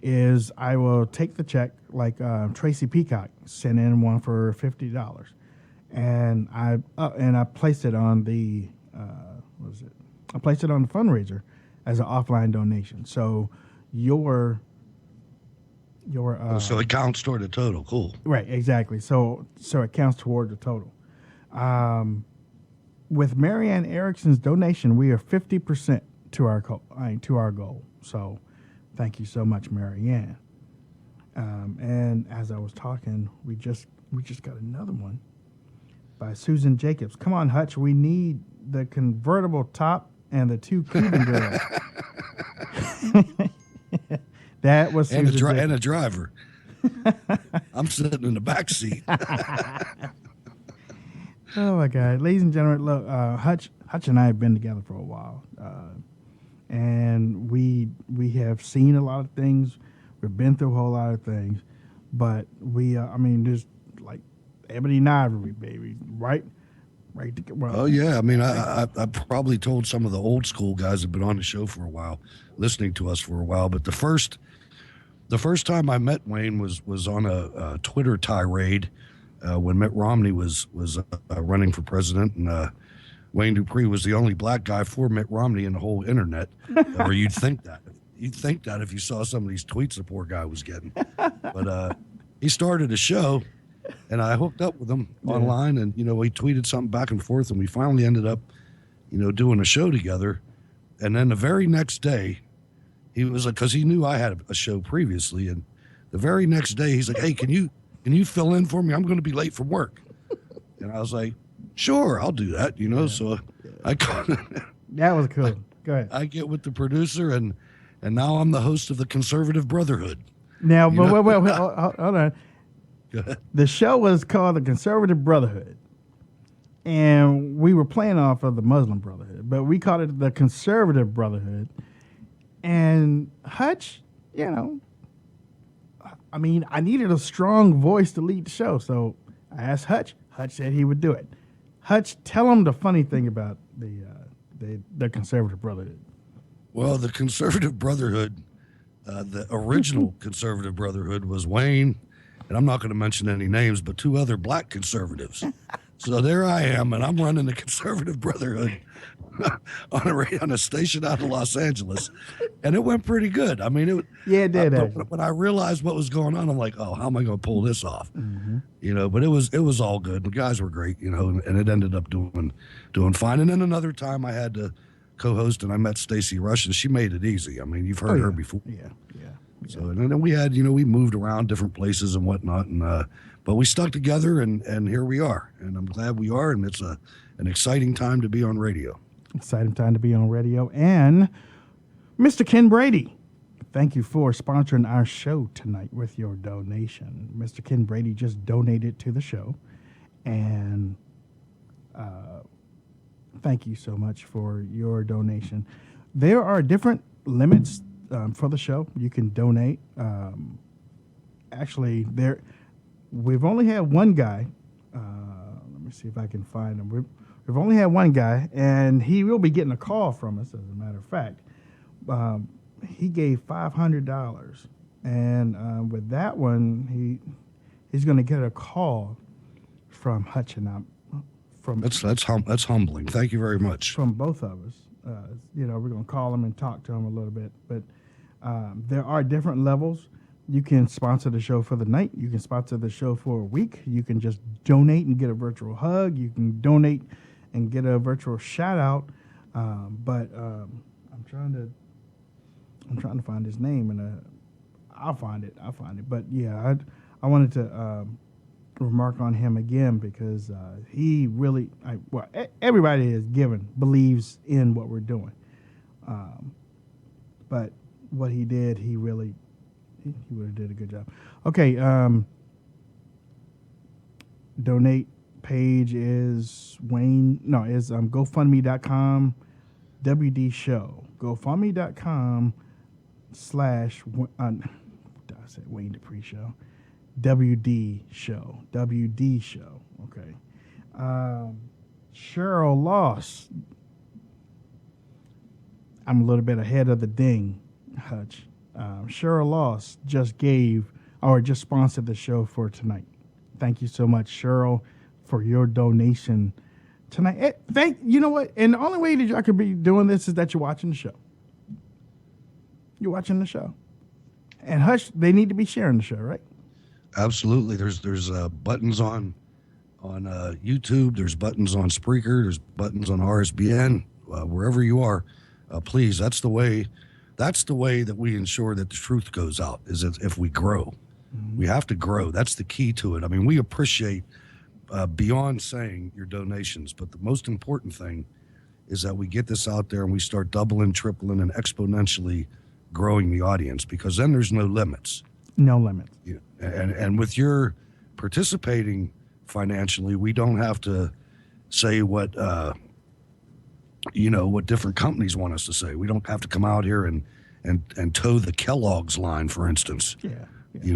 is I will take the check, like Tracy Peacock sent in one for $50, and I placed it on the I placed it on the fundraiser as an offline donation. So so it counts toward the total. Cool. Right, exactly. So it counts toward the total. With Marianne Erickson's donation, we are 50% to our goal. So, thank you so much, Marianne. And as I was talking, we just got another one by Susan Jacobs. Come on, Hutch, we need the convertible top and the 2 Cuban girls. That was Susan and a driver. I'm sitting in the back seat. Oh my God, ladies and gentlemen, look, Hutch and I have been together for a while, and we have seen a lot of things. We've been through a whole lot of things, but just like ebony and ivory, baby, right? Well, oh yeah, I mean, I probably told some of the old school guys that have been on the show for a while, listening to us for a while, but the first time I met Wayne was on a Twitter tirade. When Mitt Romney was running for president, and Wayne Dupree was the only black guy for Mitt Romney in the whole internet. Or you'd think that if you saw some of these tweets the poor guy was getting. But he started a show, and I hooked up with him online, and we tweeted something back and forth, and we finally ended up, doing a show together. And then the very next day, he was like, because he knew I had a show previously, and the very next day he's like, "Hey, can you fill in for me? I'm going to be late from work." And I was like, "Sure, I'll do that." So I that was cool. Go ahead. I get with the producer, and now I'm the host of the Conservative Brotherhood. Now, wait, hold on. Go ahead. The show was called the Conservative Brotherhood, and we were playing off of the Muslim Brotherhood, but we called it the Conservative Brotherhood. And Hutch, I needed a strong voice to lead the show, so I asked Hutch. Hutch said he would do it. Hutch, tell him the funny thing about the Conservative Brotherhood. Well, the Conservative Brotherhood, the original Conservative Brotherhood was Wayne, and I'm not going to mention any names, but 2 other black conservatives. So there I am, and I'm running the Conservative Brotherhood on a station out of Los Angeles, and it went pretty good. I mean, it did. When I realized what was going on, I'm like, "Oh, how am I going to pull this off?" Mm-hmm. But it was all good. The guys were great, and it ended up doing fine. And then another time, I had to co-host, and I met Stacey Rush, and she made it easy. I mean, you've heard her before. Yeah. So and then we had, we moved around different places and whatnot, and but we stuck together, and here we are, and I'm glad we are, and it's an exciting time to be on radio. Exciting time to be on radio. And Mr. Ken Brady, thank you for sponsoring our show tonight with your donation. Mr. Ken Brady just donated to the show, and thank you so much for your donation. There are different limits for the show. You can donate. Actually, we've only had one guy. Let me see if I can find him. We've only had one guy, and he will be getting a call from us, as a matter of fact. He gave $500, and with that one, he's going to get a call from Hutch and I. That's humbling. Thank you very much. From both of us. We're going to call him and talk to him a little bit. But there are different levels. You can sponsor the show for the night. You can sponsor the show for a week. You can just donate and get a virtual hug. You can donate and get a virtual shout out. But I'm trying to find his name, and I'll find it. But yeah, I wanted to remark on him again because he really, everybody is believes in what we're doing. But what he did, he really did a good job. Okay, donate page is GoFundMe.com WD Show. GoFundMe.com / I said Wayne Dupree Show. WD Show. Okay. Cheryl Loss. I'm a little bit ahead of the ding, Hutch. Cheryl Loss just sponsored the show for tonight. Thank you so much, Cheryl, for your donation tonight. You know what? And the only way that I could be doing this is that you're watching the show. You're watching the show. And Hush, they need to be sharing the show, right? Absolutely. There's buttons on YouTube. There's buttons on Spreaker. There's buttons on RSBN. Wherever you are, please. That's the way that we ensure that the truth goes out. Is if we grow, we have to grow. That's the key to it. I mean, we appreciate beyond saying your donations, but the most important thing is that we get this out there and we start doubling, tripling, and exponentially growing the audience, because then there's no limits. No limits. Yeah. And with your participating financially, we don't have to say what different companies want us to say. We don't have to come out here and toe the Kellogg's line, for instance. Yeah.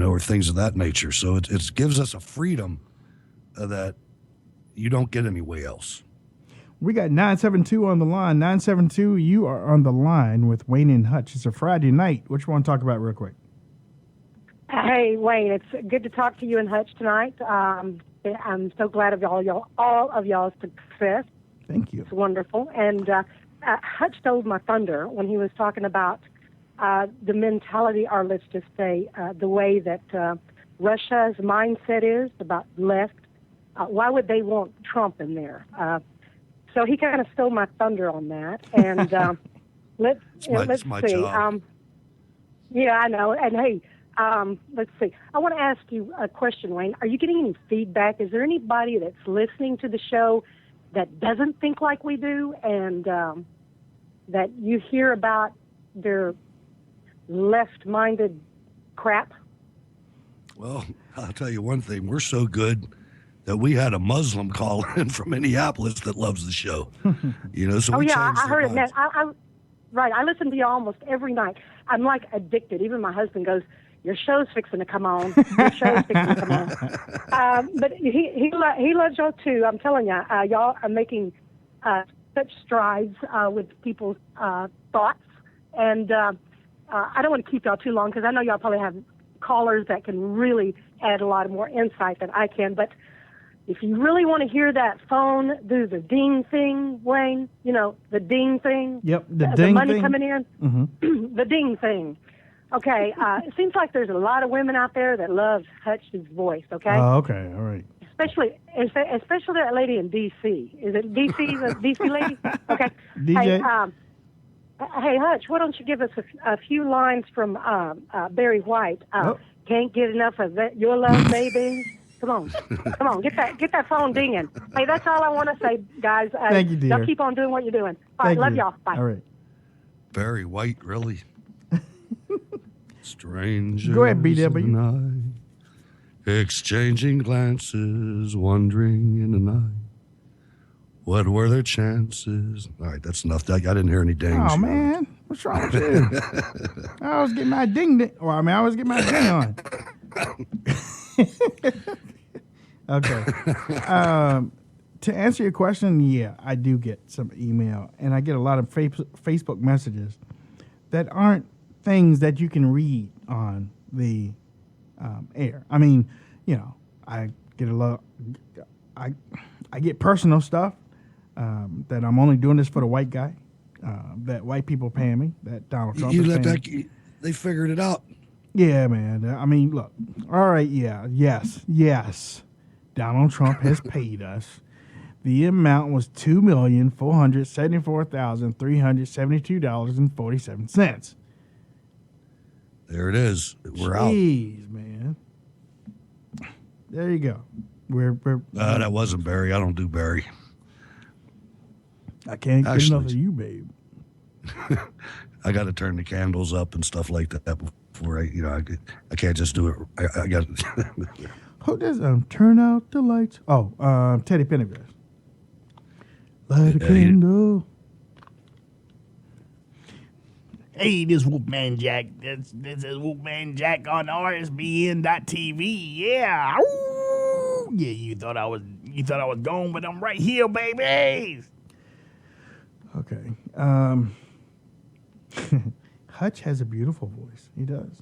Or things of that nature. So it gives us a freedom that you don't get anywhere else. We got 972 on the line. 972, you are on the line with Wayne and Hutch. It's a Friday night. What you want to talk about real quick? Hey, Wayne, it's good to talk to you and Hutch tonight. I'm so glad of all of y'all's success. Thank you. It's wonderful. And Hutch stole my thunder when he was talking about the mentality, or let's just say the way that Russia's mindset is about left. Why would they want Trump in there? So he kind of stole my thunder on that. And let's see. Job. Yeah, I know. And hey, let's see. I want to ask you a question, Wayne. Are you getting any feedback? Is there anybody that's listening to the show that doesn't think like we do, and that you hear about their left-minded crap? Well, I'll tell you one thing. We're so good that we had a Muslim call in from Minneapolis that loves the show. So we I changed heard their it, man. minds. Right, I listen to you almost every night. I'm like addicted. Even my husband goes, "Your show's fixing to come on. Your show's fixing to come on." But he loves y'all too. I'm telling you, y'all are making such strides with people's thoughts. And I don't want to keep y'all too long, because I know y'all probably have callers that can really add a lot more insight than I can. But if you really want to hear that phone do the ding thing, Wayne, the ding thing. Yep, the money thing. coming in. Mm-hmm. The ding thing. Okay, it seems like there's a lot of women out there that love Hutch's voice, okay? Oh, okay, all right. Especially that lady in D.C. Is it D.C., the D.C. lady? Okay. DJ? Hey, Hutch, why don't you give us a few lines from Barry White? Can't get enough of that, your love, baby. Come on, get that phone dinging. Hey, that's all I want to say, guys. Thank you, dear. Y'all keep on doing what you're doing. All right, love y'all. Bye. All right. Barry White, really? Strangers. Go ahead, BW. and I, exchanging glances, wandering in the night. What were their chances? All right, that's enough. I didn't hear any dings. Oh, man. What's wrong with you? I was getting my ding. I was getting my ding on. Okay. To answer your question, yeah, I do get some email, and I get a lot of Facebook messages that aren't things that you can read on the air. I mean, I get a lot. I get personal stuff that I'm only doing this for the white guy. That white people paying me. That Donald Trump. They figured it out. Yeah, man. I mean, look. All right. Yeah. Yes. Donald Trump has paid us. The amount was $2,474,372.47. There it is. We're out. Jeez, man. There you go. We're that wasn't Barry. I don't do Barry. I can't get enough of you, babe. I got to turn the candles up and stuff like that before I can't just do it. I got. Who does turn out the lights? Oh, Teddy Pendergrass. Light a candle. Hey, this Wolfman Jack. This is Wolfman Jack on RSBN.TV. Yeah. Ooh. Yeah, you thought I was gone, but I'm right here, baby. Okay. Hutch has a beautiful voice. He does.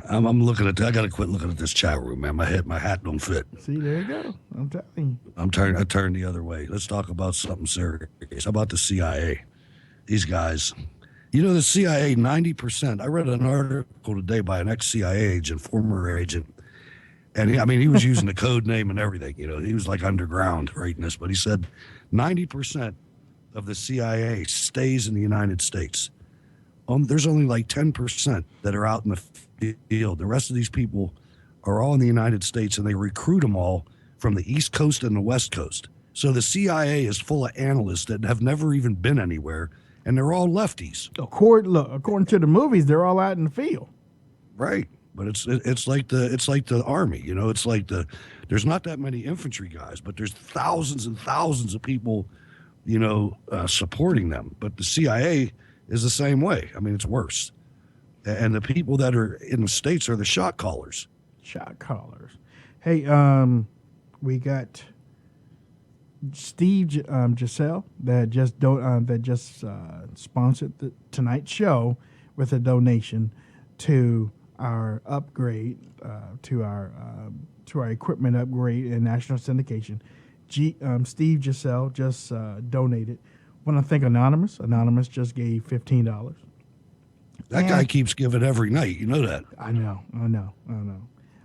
I'm looking at. I got to quit looking at this chat room, man. My hat don't fit. See, there you go. I'm telling you. I turned the other way. Let's talk about something serious. How about the CIA? These guys. You know, the CIA, 90%. I read an article today by an ex-CIA agent, former agent, and he was using the code name and everything. You know, he was like underground writing this, but he said 90% of the CIA stays in the United States. There's only like 10% that are out in the field. The rest of these people are all in the United States, and they recruit them all from the East Coast and the West Coast. So the CIA is full of analysts that have never even been anywhere, and they're all lefties. According to the movies, they're all out in the field. Right, but it's like the Army. You know, it's like there's not that many infantry guys, but there's thousands and thousands of people, you know, supporting them. But the CIA is the same way. I mean, it's worse. And the people that are in the States are the shot callers. Shot callers. Hey, we got Steve Giselle that just sponsored the tonight's show with a donation to our upgrade, to our equipment upgrade and national syndication. Steve Giselle just donated. Want to thank Anonymous. Anonymous just gave $15. That guy keeps giving every night. You know that. I know.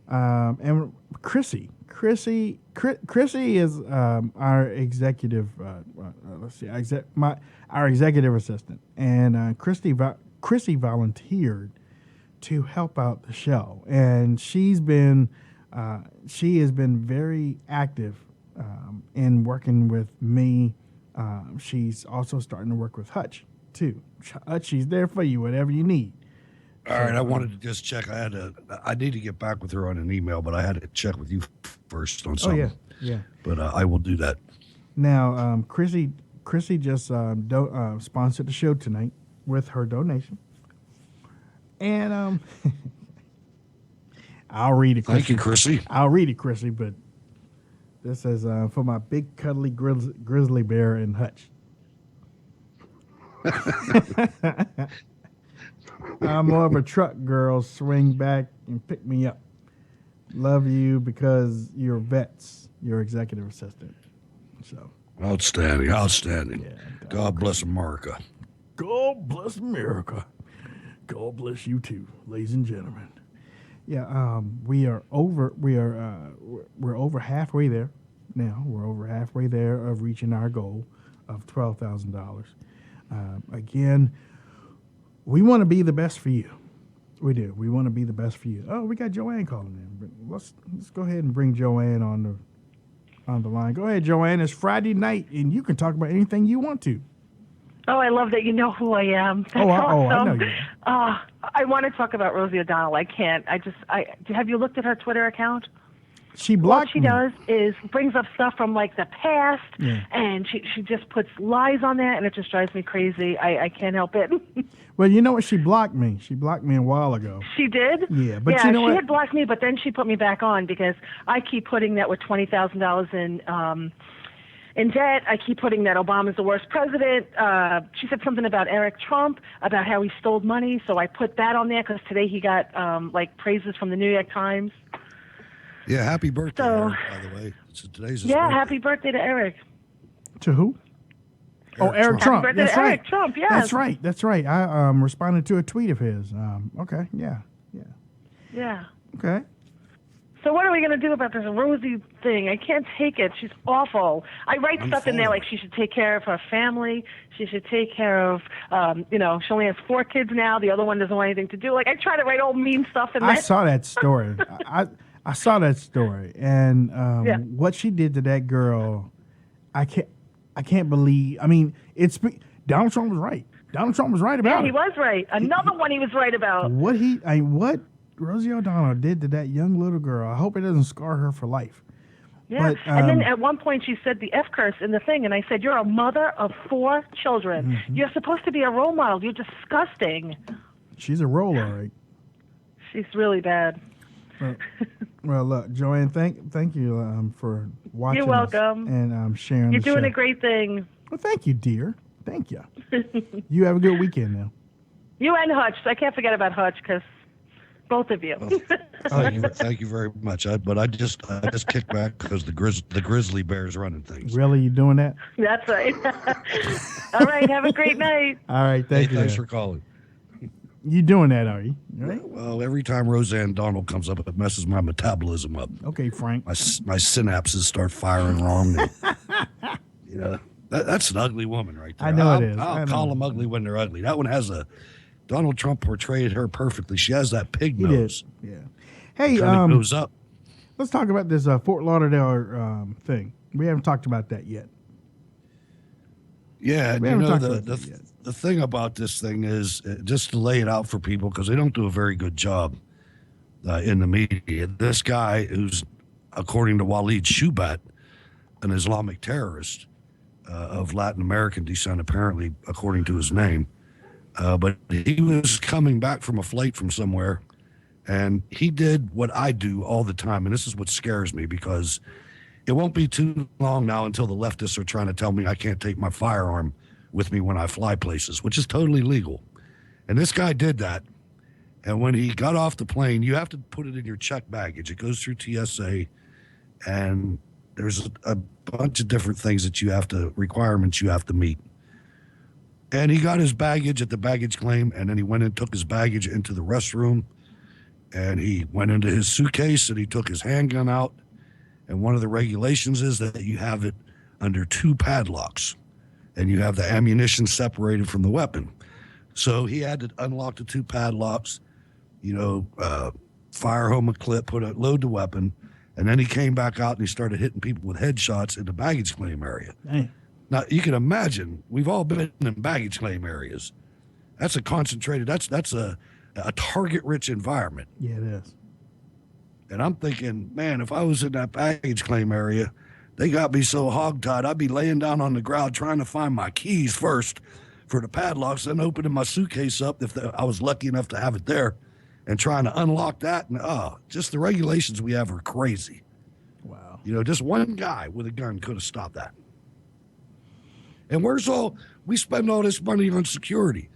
And Chrissy is our executive. Our executive assistant, and Chrissy volunteered to help out the show, and she has been very active in working with me. She's also starting to work with Hutch too. Hutch, she's there for you, whatever you need. All right, I wanted to just check. I need to get back with her on an email, but I had to check with you first on something. Oh yeah. But I will do that. Now, Chrissy just sponsored the show tonight with her donation, and I'll read it. Thank you, Chrissy. I'll read it, Chrissy, but. This is for my big cuddly grizzly bear and Hutch. I'm more of a truck girl. Swing back and pick me up. Love you because you're vets. Your executive assistant. So outstanding. Yeah, God bless America. God bless America. God bless you too, ladies and gentlemen. Yeah, we're over halfway there now. We're over halfway there of reaching our goal of $12,000. Again, we want to be the best for you. We do. We want to be the best for you. Oh, we got Joanne calling in. Let's go ahead and bring Joanne on the line. Go ahead, Joanne. It's Friday night, and you can talk about anything you want to. Oh, I love that you know who I am. That's awesome. I know you. I want to talk about Rosie O'Donnell. I can't. Have you looked at her Twitter account? She blocked me. What she does is brings up stuff from like the past, and she just puts lies on that, and it just drives me crazy. I can't help it. Well, you know what? She blocked me. She blocked me a while ago. She did? Yeah, but you know what? She had blocked me, but then she put me back on because I keep putting that with $20,000 in debt. I keep putting that Obama's the worst president. She said something about Eric Trump, about how he stole money, so I put that on there because today he got praises from the New York Times. Yeah, happy birthday, Eric, by the way. Today's his birthday. Happy birthday to Eric. To who? Eric Trump. Happy birthday That's to right. Eric Trump, yes. That's right. I responded to a tweet of his. Okay, yeah. Okay. So what are we going to do about this Rosie thing? I can't take it. She's awful. I write stuff in there like she should take care of her family. She should take care of, she only has 4 kids now. The other one doesn't want anything to do. Like, I try to write all mean stuff in there. I saw that story. I saw that story. And what she did to that girl, I can't believe. I mean, Donald Trump was right. Donald Trump was right about it. Yeah, he was right. Another one he was right about. What Rosie O'Donnell did to that young little girl, I hope it doesn't scar her for life. Yeah, but, and then at one point she said the F curse in the thing, and I said, you're a mother of 4 children. Mm-hmm. You're supposed to be a role model. You're disgusting. She's a role, all right. She's really bad. Well, look, Joanne, thank you for watching. You're welcome. And sharing. You're doing show. a great thing. Well, thank you, dear. Thank you. You have a good weekend now. You and Hutch. I can't forget about Hutch because both of you. Thank you very much. But I just kicked back because the grizzly bear's running things. Really, you doing that? That's right. All right. Have a great night. All right. Thank you. Thanks for calling. You doing that, are you? Right? Well, every time Roseanne Donald comes up, it messes my metabolism up. Okay, Frank. My synapses start firing wrong. And, that's an ugly woman right there. I know it is. I'll call them ugly when they're ugly. That one has Donald Trump portrayed her perfectly. She has that pig nose. Did. Yeah. Hey, goes up. Let's talk about this Fort Lauderdale thing. We haven't talked about that yet. Yeah, the thing about this thing is, just to lay it out for people, because they don't do a very good job in the media. This guy, who's, according to Walid Shubat, an Islamic terrorist of Latin American descent, apparently, according to his name, but he was coming back from a flight from somewhere, and he did what I do all the time, and this is what scares me, because it won't be too long now until the leftists are trying to tell me I can't take my firearm with me when I fly places, which is totally legal. And this guy did that. And when he got off the plane, you have to put it in your checked baggage. It goes through TSA, and there's a bunch of different things that requirements you have to meet. And he got his baggage at the baggage claim, and then he went and took his baggage into the restroom, and he went into his suitcase, and he took his handgun out. And one of the regulations is that you have it under 2 padlocks, and you have the ammunition separated from the weapon. So he had to unlock the 2 padlocks, fire home a clip, load the weapon, and then he came back out and he started hitting people with headshots in the baggage claim area. Dang. Now, you can imagine, we've all been in baggage claim areas. That's a concentrated, that's a target-rich environment. Yeah, it is. And I'm thinking, man, if I was in that baggage claim area, they got me so hogtied, I'd be laying down on the ground trying to find my keys first for the padlocks, then opening my suitcase up if I was lucky enough to have it there, and trying to unlock that. And just the regulations we have are crazy. Wow. Just one guy with a gun could have stopped that. And we spend all this money on security,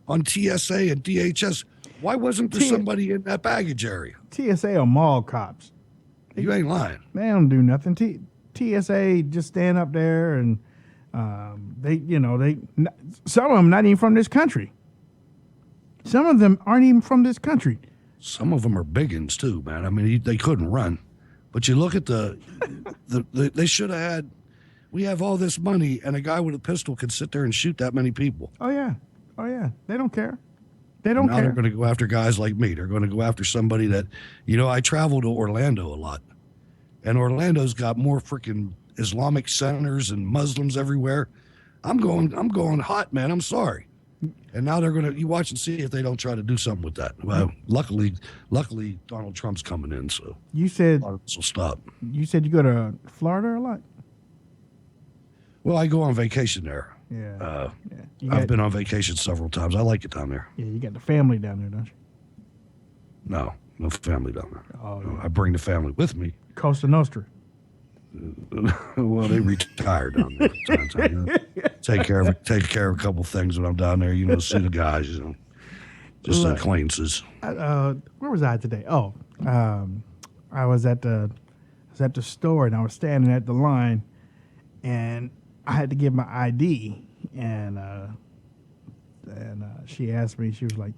on TSA and DHS. Why wasn't there somebody in that baggage area? TSA are mall cops. You ain't lying. They don't do nothing. TSA just stand up there and some of them not even from this country. Some of them aren't even from this country. Some of them are biggins too, man. I mean, they couldn't run. But you look at they should have had. We have all this money, and a guy with a pistol could sit there and shoot that many people. Oh yeah. They don't care. They don't care. They're going to go after guys like me. They're going to go after somebody that, I travel to Orlando a lot, and Orlando's got more freaking Islamic centers and Muslims everywhere. I'm going hot, man. I'm sorry. And now you watch and see if they don't try to do something with that. Well, luckily Donald Trump's coming in, so you said this will stop. You said you go to Florida a lot. Well, I go on vacation there. Yeah. I've been on vacation several times. I like it down there. Yeah, you got the family down there, don't you? No family down there. Oh, no, I bring the family with me. Costa Nostra. Well, they retire down there from time to time. Take care of a couple things when I'm down there. See the guys. Just acquaintances. Where was I today? Oh, I was at the store and I was standing at the line, and I had to give my ID, and she asked me. She was like,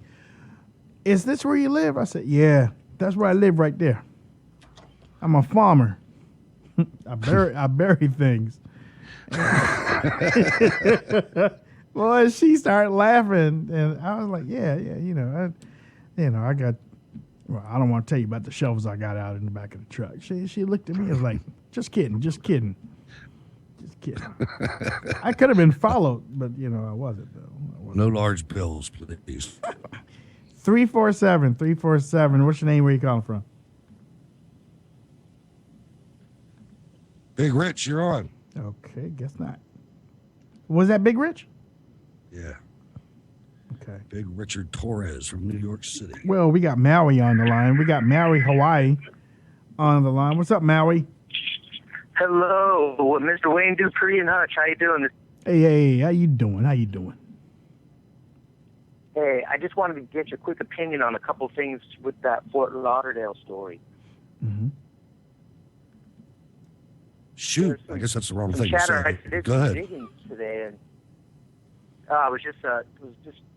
"Is this where you live?" I said, "Yeah, that's where I live right there. I'm a farmer. I bury things." Well, she started laughing, and I was like, "Yeah, I got. Well, I don't want to tell you about the shovels I got out in the back of the truck." She looked at me and was like, "Just kidding. I could have been followed, but I wasn't though. No large bills, please. 347. What's your name? Where you calling from? Big Rich, you're on. Okay, guess not. Was that Big Rich? Yeah. Okay. Big Richard Torres from New York City. Well, we got Maui on the line. We got Maui, Hawaii on the line. What's up, Maui? Hello, Mr. Wayne Dupree and Hutch. How you doing? Hey, how you doing? Well, Hey, I just wanted to get your quick opinion on a couple things with that Fort Lauderdale story. Mm-hmm. Shoot, I guess that's the wrong thing to Chatter, say. I did Go some ahead. digging today, and I was just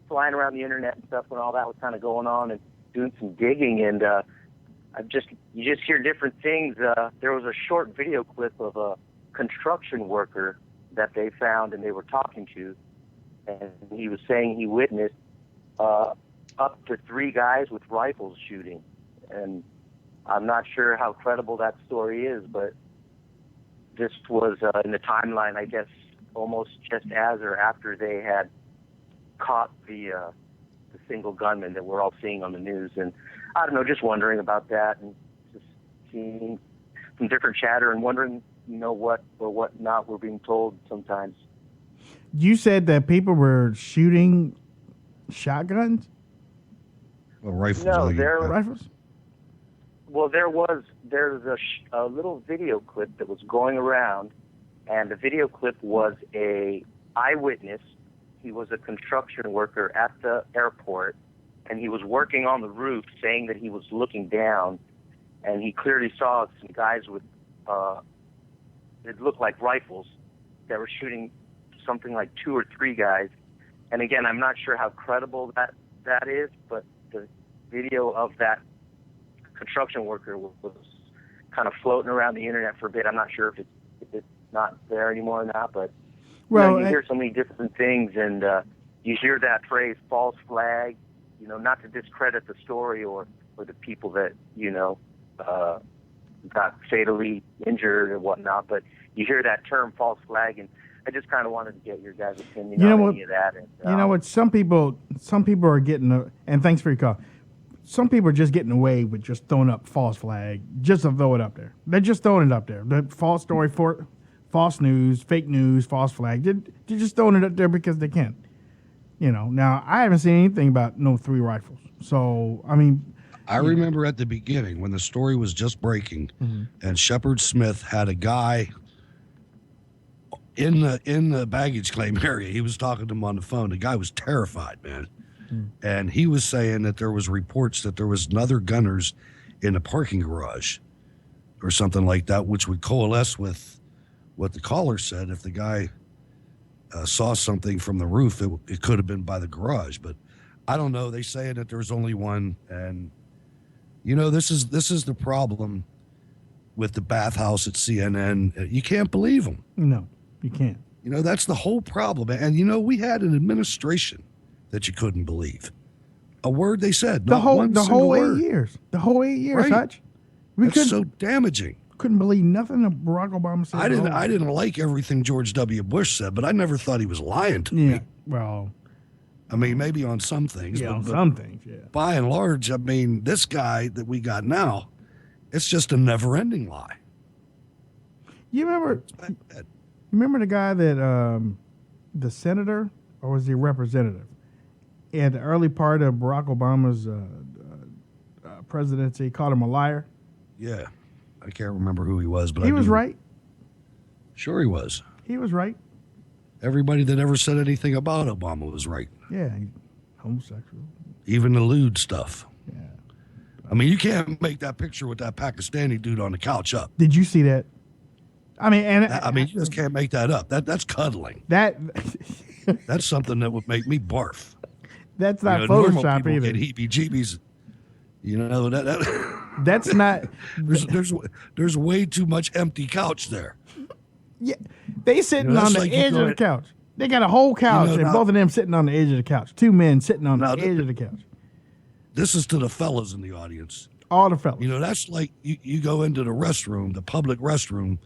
flying around the internet and stuff when all that was kind of going on, and doing some digging, and you just hear different things. There was a short video clip of a construction worker that they found and they were talking to, and he was saying he witnessed up to 3 guys with rifles shooting, and I'm not sure how credible that story is, but this was in the timeline, I guess, almost just as or after they had caught the single gunman that we're all seeing on the news. And I don't know, just wondering about that and just seeing some different chatter and wondering, what or what not we're being told sometimes. You said that people were shooting shotguns? Well, rifles. No, rifles? Well, there's a little video clip that was going around, and the video clip was a eyewitness. He was a construction worker at the airport, and he was working on the roof, saying that he was looking down, and he clearly saw some guys with it looked like rifles that were shooting something like 2 or 3 guys. And again, I'm not sure how credible that is, but the video of that construction worker was kind of floating around the internet for a bit. I'm not sure if it's not there anymore or not, but you hear so many different things, and you hear that phrase "false flag." Not to discredit the story or the people that got fatally injured or whatnot, but you hear that term "false flag," and I just kind of wanted to get your guys' opinion on any of that. And, you know what? Some people are getting and thanks for your call. Some people are just getting away with just throwing up false flag, just to throw it up there. They're just throwing it up there. The false story, false news, fake news, false flag. They're just throwing it up there because they can. Now I haven't seen anything about no 3 rifles. So I mean, I remember at the beginning when the story was just breaking, and Shepard Smith had a guy in the baggage claim area. He was talking to him on the phone. The guy was terrified, man. And he was saying that there was reports that there was another gunners in a parking garage or something like that, which would coalesce with what the caller said. If the guy saw something from the roof, it could have been by the garage. But I don't know. They say that there's only one. And, this is the problem with the bathhouse at CNN. You can't believe them. No, you can't. That's the whole problem. And, we had an administration that you couldn't believe. A word they said. The whole 8 word. years. The whole 8 years, Right. Hutch. That's so damaging. Couldn't believe nothing that Barack Obama said. I didn't like everything George W. Bush said, but I never thought he was lying to me. Well, I mean, maybe on some things. Yeah, but, on some things, yeah. By and large, I mean, this guy that we got now, it's just a never-ending lie. You remember the guy that the senator, or was he a representative? In the early part of Barack Obama's presidency, called him a liar. Yeah. I can't remember who he was, but he was right. Sure he was. He was right. Everybody that ever said anything about Obama was right. Yeah, he's homosexual. Even the lewd stuff. Yeah. I mean, you can't make that picture with that Pakistani dude on the couch up. Did you see that? I mean, you just can't make that up. That's cuddling. That's something that would make me barf. That's not Photoshop either. Get heebie-jeebies. That's not. There's way too much empty couch there. Yeah, they sitting on the edge of the couch. They got a whole couch, and both of them sitting on the edge of the couch. 2 men sitting on the edge of the couch. This is to the fellas in the audience. All the fellas. That's like you go into the restroom, the public restroom,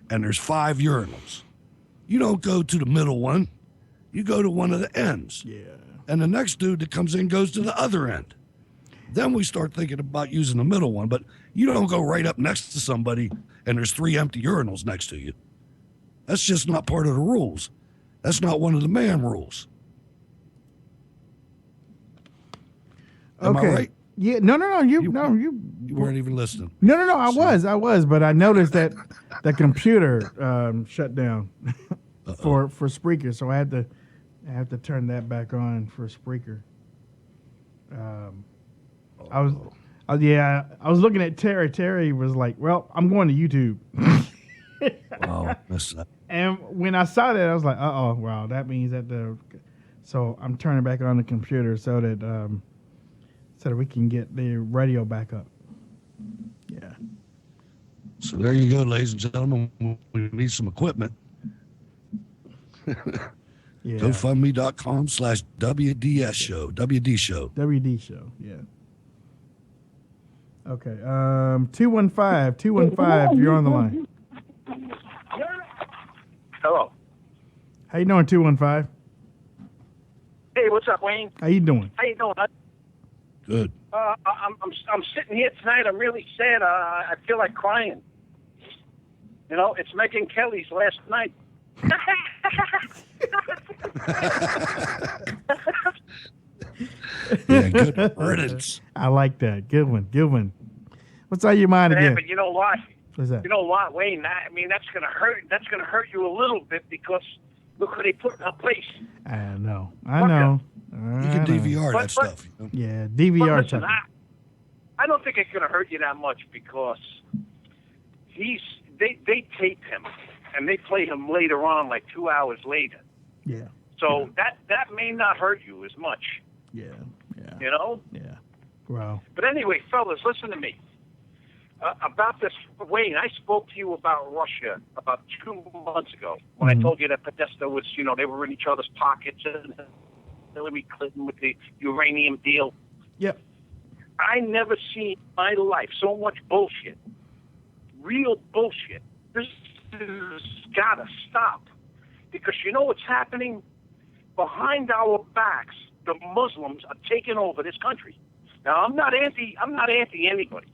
and there's 5 urinals. You don't go to the middle one. You go to one of the ends. Yeah. And the next dude that comes in goes to the other end. Then we start thinking about using the middle one, but you don't go right up next to somebody and there's 3 empty urinals next to you. That's just not part of the rules. That's not one of the man rules. Am I right? Yeah, no. You weren't even listening. No. I was, but I noticed that the computer shut down for Spreaker, so I had to turn that back on for Spreaker. I was looking at Terry. Terry was like, "Well, I'm going to YouTube." Wow, that's that. And when I saw that, I was like, "Uh-oh, wow, that means that So I'm turning back on the computer so that we can get the radio back up. Yeah. So there you go, ladies and gentlemen. We need some equipment. Yeah. GoFundMe.com/WDS show. WD show. WD show. Yeah. Okay. 215. You're on the line. Hello. How you doing, 215? Hey, what's up, Wayne? How you doing? How you doing? Good. I'm sitting here tonight. I'm really sad. I feel like crying. You know, it's Megyn Kelly's last night. Yeah, good riddance. I like that. Good one. What's on your mind again? But you know what? What's that? You know what, Wayne? I mean, that's gonna hurt. That's gonna hurt you a little bit because look what they put in her place. I know. You can DVR that stuff. You know? Yeah, DVR. But listen, I don't think it's gonna hurt you that much because they tape him and they play him later on, like 2 hours later. Yeah. So that may not hurt you as much. Yeah. You know? Yeah. Wow. But anyway, fellas, listen to me. About this, Wayne, I spoke to you about Russia about 2 months ago when I told you that Podesta was, they were in each other's pockets and Hillary Clinton with the uranium deal. Yep. I never seen in my life so much bullshit. Real bullshit. This has got to stop. Because you know what's happening? Behind our backs, the Muslims are taking over this country. Now, I'm not anti anybody.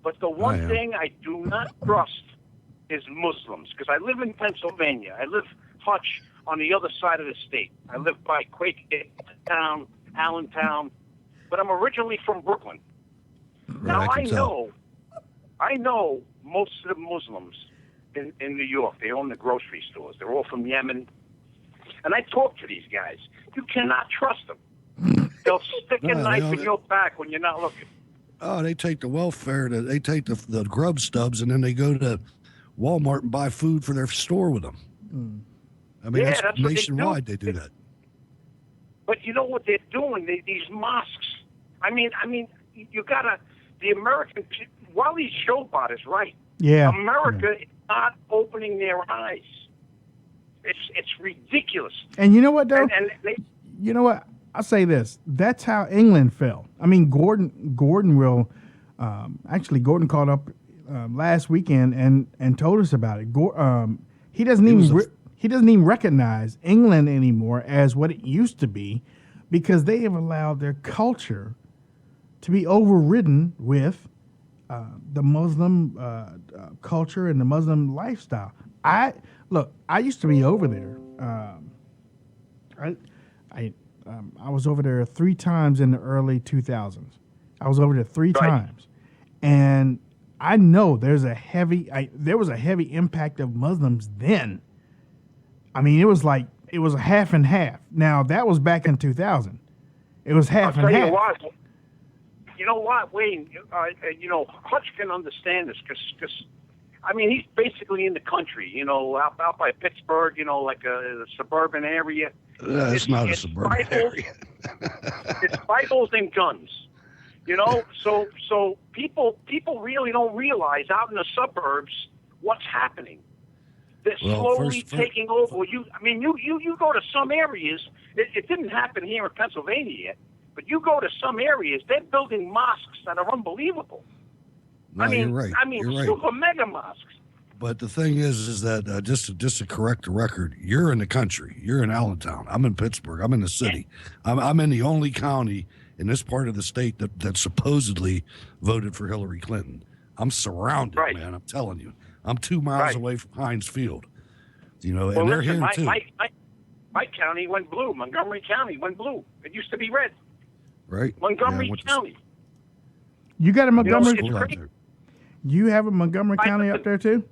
But the one thing I do not trust is Muslims. Because I live in Pennsylvania. I live Hutch on the other side of the state. I live by Quakertown, Allentown. But I'm originally from Brooklyn. Now, I know most of the Muslims in New York. They own the grocery stores. They're all from Yemen. And I talk to these guys. You cannot trust them. They'll stick a knife in your back when you're not looking. Oh, they take the welfare, they take the grub stubs, and then they go to Walmart and buy food for their store with them. I mean, that's nationwide they do that. But you know what they're doing? These mosques. I mean, you gotta, the American, Wally Showbot is right. Yeah. America is not opening their eyes. It's ridiculous. And you know what, though? You know what? I'll say this. That's how England fell. I mean, Gordon called up last weekend and told us about it. He doesn't even recognize England anymore as what it used to be because they have allowed their culture to be overridden with the Muslim culture and the Muslim lifestyle. I used to be over there. I was over there 3 times in the early 2000s. I was over there 3 times, and I know there was a heavy impact of Muslims then. I mean, it was a half and half. Now that was back in 2000. It was half and half. You know what, Wayne? Hutch can understand this because I mean, he's basically in the country, out by Pittsburgh, like a suburban area. It's not a suburban area. It's Bibles and guns, So people really don't realize out in the suburbs what's happening. They're slowly taking over. You go to some areas. It didn't happen here in Pennsylvania yet, but you go to some areas. They're building mosques that are unbelievable. No, you're right. You're right. Super mega mosques. But the thing is that just to correct the record, you're in the country. You're in Allentown. I'm in Pittsburgh. I'm in the city. I'm in the only county in this part of the state that supposedly voted for Hillary Clinton. I'm surrounded, man. I'm telling you. I'm 2 miles away from Heinz Field. And they're here too. My county went blue. Montgomery County went blue. It used to be red. Right. Montgomery County. You got a Montgomery County? You have a Montgomery County up there too?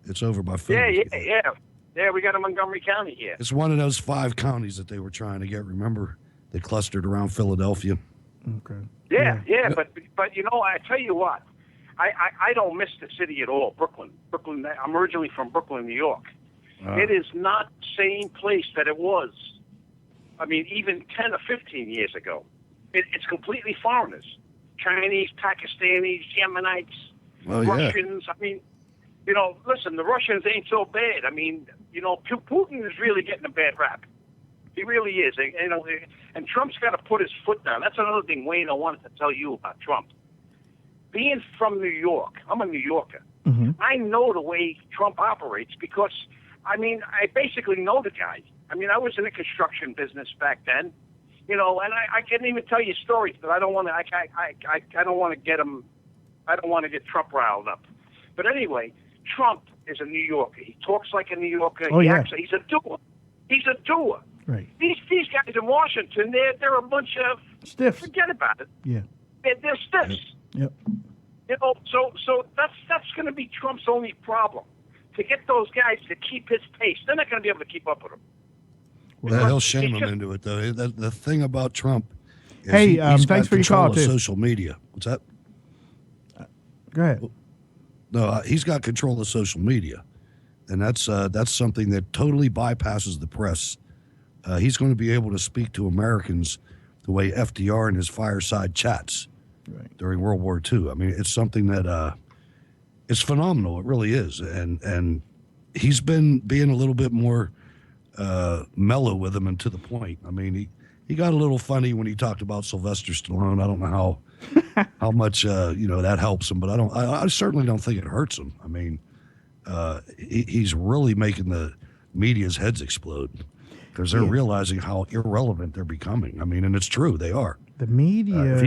It's over by Philly. Yeah, we got a Montgomery County here. It's one of those 5 counties that they were trying to get. Remember, they clustered around Philadelphia. Okay. Yeah. But you know, I tell you what, I don't miss the city at all. Brooklyn. I'm originally from Brooklyn, New York. It is not the same place that it was. I mean, even 10 or 15 years ago. It's completely foreigners. Chinese, Pakistanis, Yemenites, Russians. I mean, you know, listen, the Russians ain't so bad. I mean, you know, Putin is really getting a bad rap. He really is. You know, and Trump's got to put his foot down. That's another thing, Wayne, I wanted to tell you about Trump. Being from New York, I'm a New Yorker. Mm-hmm. I know the way Trump operates because, I mean, I basically know the guy. I mean, I was in the construction business back then, you know, and I can't even tell you stories, but I don't want to. I don't want to get him. I don't want to get Trump riled up. But anyway, Trump is a New Yorker. He talks like a New Yorker. Oh, yeah. He's a doer. He's a doer. Right. These guys in Washington, they're a bunch of stiffs. Forget about it. Yeah. They're stiffs. Yep. You know, so that's going to be Trump's only problem. To get those guys to keep his pace, they're not going to be able to keep up with him. Well, he'll shame him into it, though. The thing about Trump is he's thanks for your call, too. Social media. What's that? Go ahead. No, he's got control of social media, and that's something that totally bypasses the press. He's going to be able to speak to Americans the way FDR and his fireside chats during World War II. I mean, it's something that it's phenomenal. It really is, and he's been being a little bit more mellow with him and to the point. I mean, he got a little funny when he talked about Sylvester Stallone. I don't know how much that helps him, but I certainly don't think it hurts him. I mean, he's really making the media's heads explode because they're realizing how irrelevant they're becoming. I mean, and it's true, they are. The media. If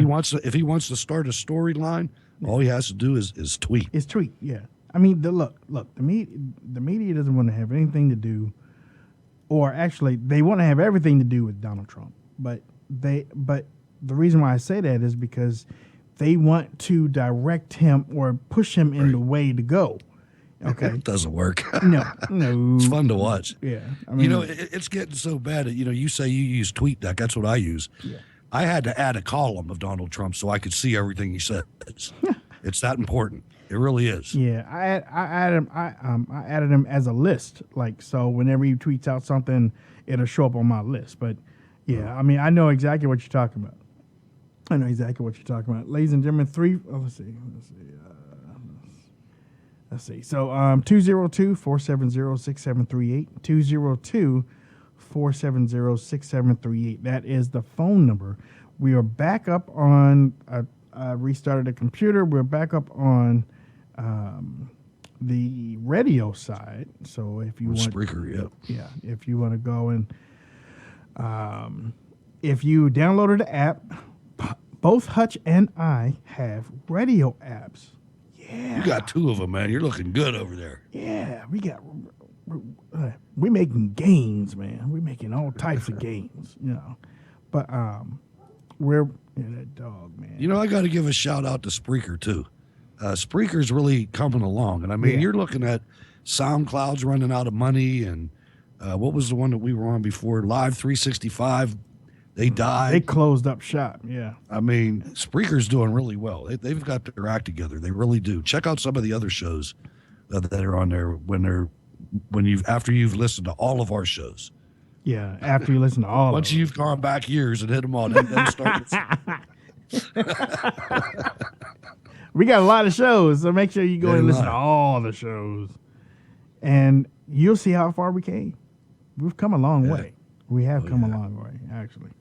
he wants to start a storyline, all he has to do is tweet. Is tweet, yeah. I mean, look. The media doesn't want to have anything to do, or actually, they want to have everything to do with Donald Trump. But the reason why I say that is because they want to direct him or push him in the way to go. Okay, it doesn't work. No, it's fun to watch. Yeah, I mean, it's getting so bad that you say you use TweetDeck. That's what I use. Yeah. I had to add a column of Donald Trump so I could see everything he says. It's that important. It really is. Yeah, I added him as a list. Like, so whenever he tweets out something, it'll show up on my list. But yeah, I mean, I know exactly what you're talking about. Ladies and gentlemen, let's see. So 202-470-6738. 202-470-6738. That is the phone number. We are back up on. I restarted the computer. We're back up on the radio side. So if you want Spreaker, if you want to go and if you downloaded the app, both Hutch and I have radio apps. Yeah, you got two of them, man. You're looking good over there. Yeah, we're making games, man. We're making all types of games, But that dog, man. I got to give a shout out to Spreaker too. Spreaker's really coming along, and I mean, you're looking at SoundCloud's running out of money, and what was the one that we were on before? Live 365. They died. They closed up shop. Yeah. I mean, Spreaker's doing really well. They've got their act together. They really do. Check out some of the other shows that are on there after you've listened to all of our shows. Yeah, after you listen to all Once you've gone back years and hit them all, then start. We got a lot of shows, so make sure you go and listen to all the shows. And you'll see how far we came. We've come a long way. We have come a long way, actually.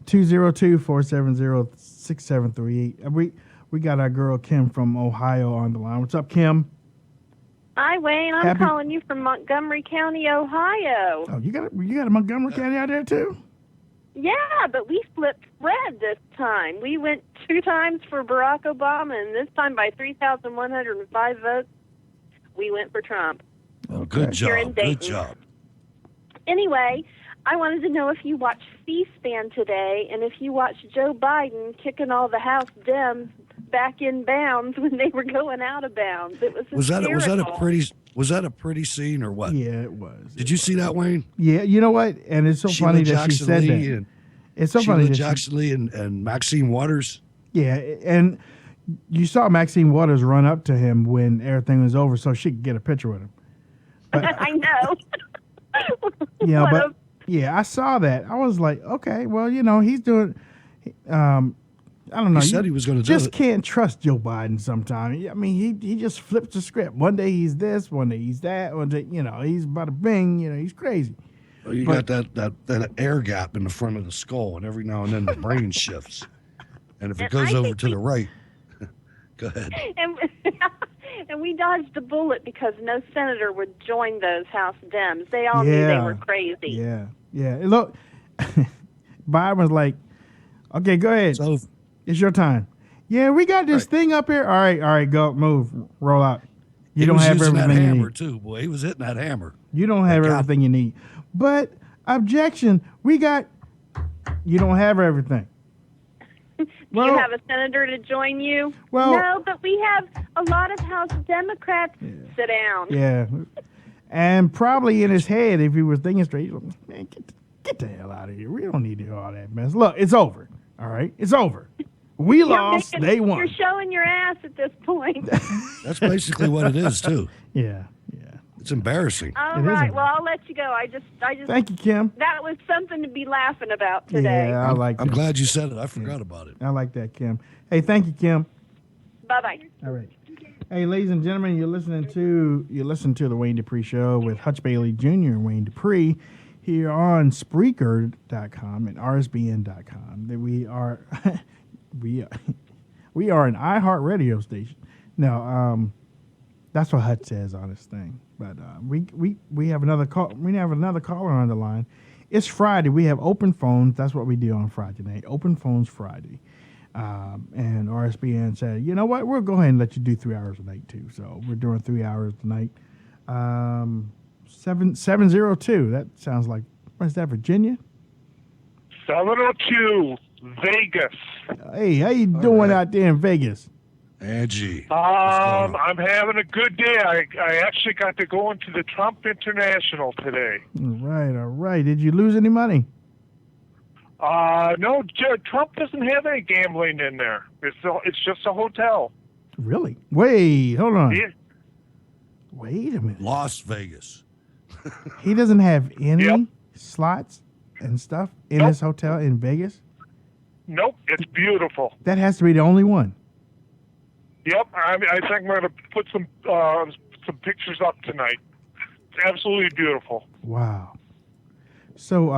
202-470-6738. We got our girl Kim from Ohio on the line. What's up, Kim? Hi, Wayne. I'm calling you from Montgomery County, Ohio. Oh, you got a Montgomery County out there too? Yeah, but we flipped red this time. We went 2 times for Barack Obama, and this time by 3,105 votes, we went for Trump. Oh, good job. Good job. Anyway, I wanted to know if you watched C-SPAN today, and if you watched Joe Biden kicking all the House Dems back in bounds when they were going out of bounds. It was was that a pretty scene or what? Yeah, it was. Did you see that, Wayne? Yeah, you know what? And it's so Sheila funny that Jackson she said Lee that. It's so Sheila funny. Jackson Lee and Maxine Waters. Yeah, and you saw Maxine Waters run up to him when everything was over so she could get a picture with him. But, I know. yeah, but yeah, I saw that. I was like, okay, well, he's doing. I don't know. He said he was going to do just it. can't trust Joe Biden sometimes. I mean, he just flips the script. One day he's this, one day he's that. One day, he's bada bing. He's crazy. Well, you got that air gap in the front of the skull, and every now and then the brain shifts. And if it goes over to the right, go ahead. And we dodged a bullet because no senator would join those House Dems. They all knew they were crazy. Yeah. Look, Biden was like, okay, go ahead. So, it's your time. Yeah, we got this thing up here. All right, go, move, roll out. You don't have everything that you hammer need. too, boy. He was hitting that hammer. You don't have everything you need. But objection, you don't have everything. Do you have a senator to join you? Well, no, but we have a lot of House Democrats. Sit down. Yeah. And probably in his head, if he was thinking straight, he's like, man, get the hell out of here. We don't need to do all that mess. Look, it's over. All right? It's over. We lost. They won. You're showing your ass at this point. That's basically what it is, too. Yeah. It's embarrassing. All right. Well, I'll let you go. I just. Thank you, Kim. That was something to be laughing about today. Yeah, I like that. I'm glad you said it. I forgot about it. I like that, Kim. Hey, thank you, Kim. Bye-bye. All right. Hey, ladies and gentlemen, you listen to the Wayne Dupree Show with Hutch Bailey Jr. and Wayne Dupree here on Spreaker.com and RSBN.com. That we are we are an iHeart radio station. Now, that's what Hutch says on his thing. But we have another call. We have another caller on the line. It's Friday. We have open phones. That's what we do on Friday night. Open phones Friday. And RSBN said, you know what? We'll go ahead and let you do 3 hours a night too. So we're doing 3 hours tonight. 702. That sounds like, what's that, Virginia? 702, Vegas. Hey, how you doing out there in Vegas? Angie. I'm having a good day. I actually got to go into the Trump International today. All right. Did you lose any money? No, Trump doesn't have any gambling in there. It's just a hotel. Really? Wait, hold on. Yeah. Wait a minute. Las Vegas. He doesn't have any slots and stuff in his hotel in Vegas? Nope, it's beautiful. That has to be the only one. Yep, I think I'm going to put some pictures up tonight. It's absolutely beautiful. Wow. So,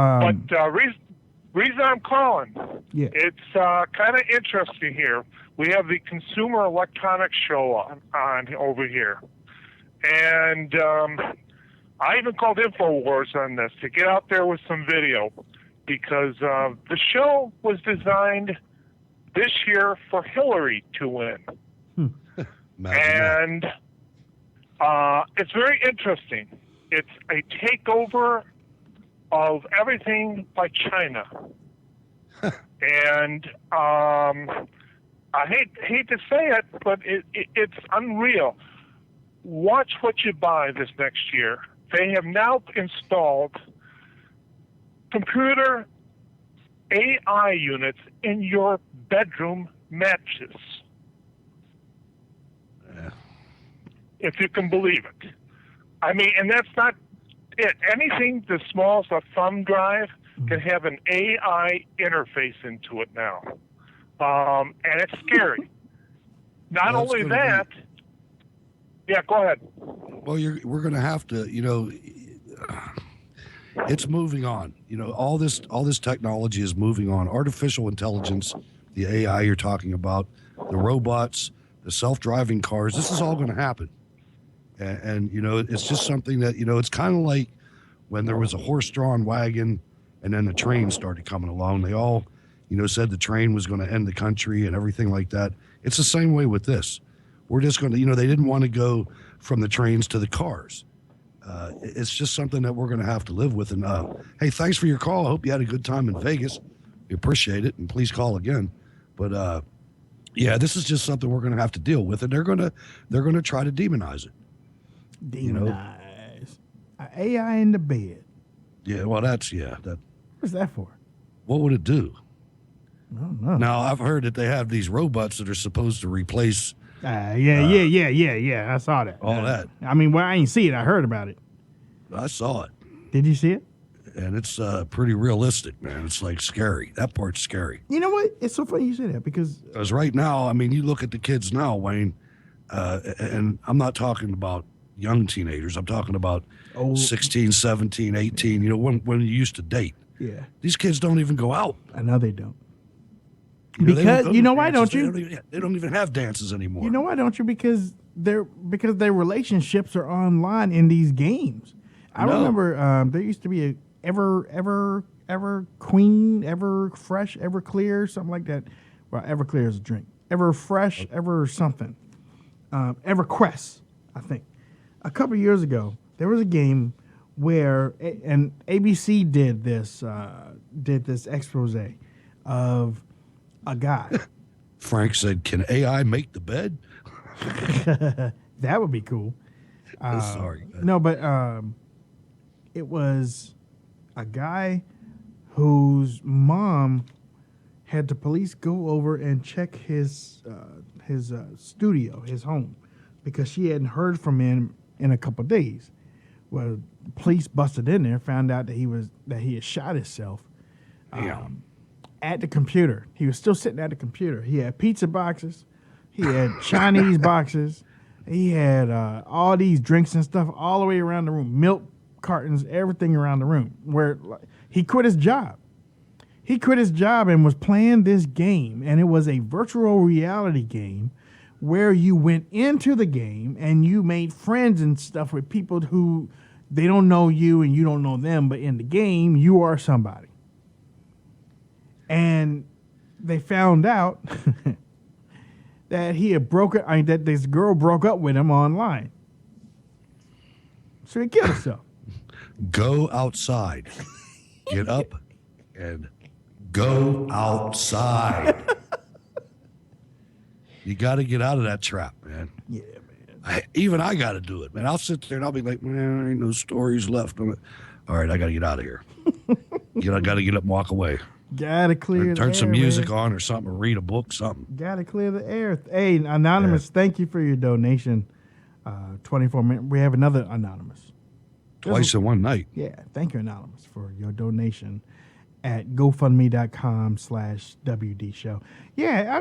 reason I'm calling, it's kind of interesting here. We have the Consumer Electronics Show on over here. And I even called InfoWars on this to get out there with some video because the show was designed this year for Hillary to win. And it's very interesting. It's a takeover of everything by China. And I hate to say it, but it's unreal. Watch what you buy this next year. They have now installed computer AI units in your bedroom mattress. If you can believe it. I mean, and that's not it. Anything as small as a thumb drive can have an AI interface into it now. And it's scary. Not only that, yeah, go ahead. Well, we're going to have to, it's moving on. All this technology is moving on. Artificial intelligence, the AI you're talking about, the robots, the self-driving cars, this is all going to happen. And it's just something that, it's kind of like when there was a horse-drawn wagon and then the train started coming along. They all, said the train was going to end the country and everything like that. It's the same way with this. We're just going to, they didn't want to go from the trains to the cars. It's just something that we're going to have to live with. And hey, thanks for your call. I hope you had a good time in Vegas. We appreciate it, and please call again. But yeah, this is just something we're going to have to deal with, and they're going to try to demonize it. Demonize AI in the bed. Yeah, well, that. What's that for? what would it do? I don't know. Now, I've heard that they have these robots that are supposed to replace. Yeah. I saw that. All that. I mean, well, I ain't see it. I heard about it. I saw it. Did you see it? And it's pretty realistic, man. It's like scary. That part's scary. You know what? It's so funny you say that because right now, I mean, you look at the kids now, Wayne, and I'm not talking about young teenagers. I'm talking about 16, 17, 18, you know, when you used to date. Yeah. These kids don't even go out. I know they don't. Because, you know why don't you? They don't even have dances anymore. You know why don't you? Because their relationships are online in these games. I remember there used to be a Ever Queen, Ever Fresh, Ever Clear, something like that. Well, Everclear is a drink. Ever Fresh, Ever something. EverQuest, I think. A couple of years ago, there was a game where, and ABC did this expose of a guy. Frank said, "Can AI make the bed?" That would be cool. Sorry. No, but it was a guy whose mom had the police go over and check his studio, his home, because she hadn't heard from him in a couple of days. Well, the police busted in there, found out that he had shot himself at the computer. He was still sitting at the computer. He had pizza boxes, he had Chinese boxes, he had all these drinks and stuff all the way around the room, milk cartons, everything around the room. Where he quit his job. He quit his job and was playing this game, and it was a virtual reality game where you went into the game and you made friends and stuff with people who they don't know you and you don't know them, but in the game you are somebody. And they found out that he had that this girl broke up with him online. So he killed himself. Go outside. Get up and go outside. You got to get out of that trap, man. Yeah, man. Even I got to do it, man. I'll sit there and I'll be like, man, there ain't no stories left. All right, I got to get out of here. I got to get up and walk away. Gotta clear turn the some air, music man. on or something, or read a book, something. Gotta clear the air. Hey, Anonymous, thank you for your donation. 24 minutes. We have another Anonymous. Twice in one night. Yeah, thank you, Anonymous, for your donation at GoFundMe.com/WD Show. Yeah,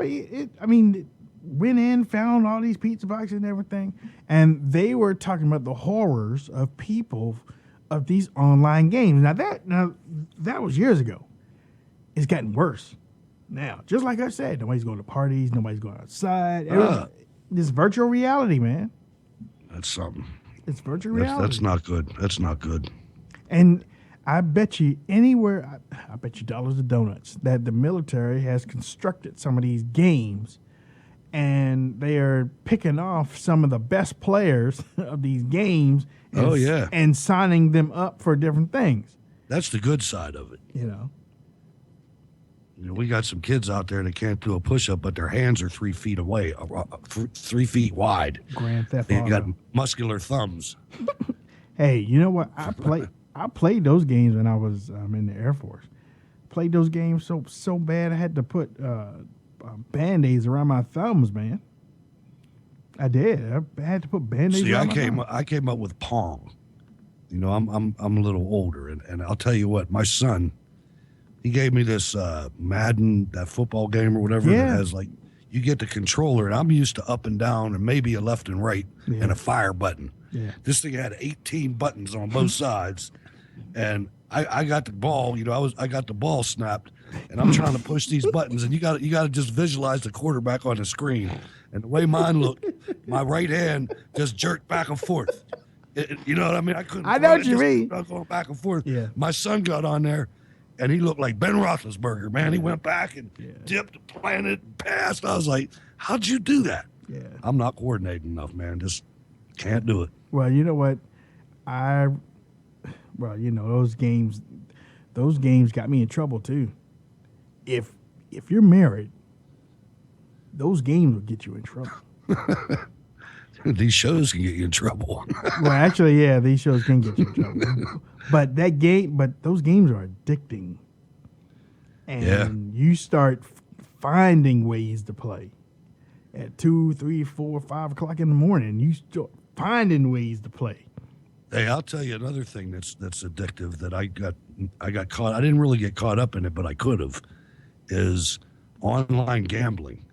I mean, went in, found all these pizza boxes and everything, and they were talking about the horrors of people of these online games. Now that was years ago. It's gotten worse now. Just like I said, nobody's going to parties, nobody's going outside. This virtual reality, man. That's something. It's virtual reality. That's not good. That's not good. And I bet you anywhere, I bet you dollars of donuts that the military has constructed some of these games, and they are picking off some of the best players of these games. And, and signing them up for different things. That's the good side of it. You know, we got some kids out there that can't do a push-up, but their hands are 3 feet away, 3 feet wide. Grand Theft They Auto. got muscular thumbs. Hey, you know what? I played those games when I was in the Air Force. Played those games so bad I had to put Band-Aids around my thumbs, man. I did. I had to put Band-Aids around my thumbs. I came up with Pong. You know, I'm a little older, and I'll tell you what, my son, he gave me this Madden, that football game or whatever that has you get the controller, and I'm used to up and down and maybe a left and right and a fire button. Yeah. This thing had 18 buttons on both sides, and I got the ball. You know, I got the ball snapped, and I'm trying to push these buttons, and you got to just visualize the quarterback on the screen, and the way mine looked, my right hand just jerked back and forth. You know what I mean? I couldn't. I know what you mean. Going back and forth. Yeah. My son got on there. And he looked like Ben Roethlisberger, man. He went back and dipped, planted, passed. I was like, how'd you do that? Yeah. I'm not coordinating enough, man. Just can't do it. Well, you know what? Those games got me in trouble too. If you're married, those games will get you in trouble. These shows can get you in trouble. Well, actually, yeah, these shows can get you in trouble. But those games are addicting. And you start finding ways to play at 2, 3, 4, 5 o'clock in the morning. You start finding ways to play. Hey, I'll tell you another thing that's addictive that I got caught. I didn't really get caught up in it, but I could have. Is online gambling.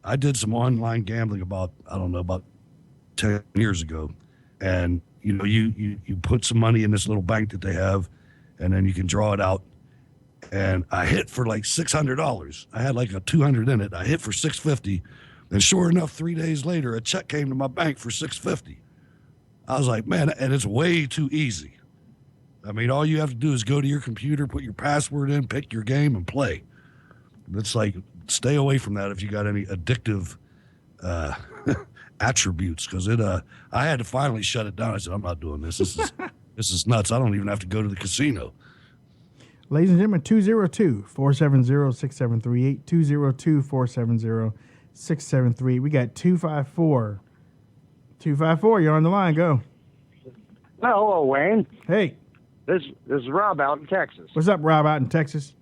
I did some online gambling about 10 years ago, and you put some money in this little bank that they have, and then you can draw it out. And I hit for like $600. I had like a $200 in it. I hit for $650, and sure enough, 3 days later, a check came to my bank for $650. I was like, man, and it's way too easy. I mean, all you have to do is go to your computer, put your password in, pick your game, and play. It's like, stay away from that if you got any addictive attributes, because I had to finally shut it down. I said, I'm not doing this. This is nuts. I don't even have to go to the casino. Ladies and gentlemen, 202-470-6738, 202-470-6738. We got 254. 254, you're on the line. Go. Hello, Wayne. Hey. This is Rob out in Texas. What's up, Rob, out in Texas?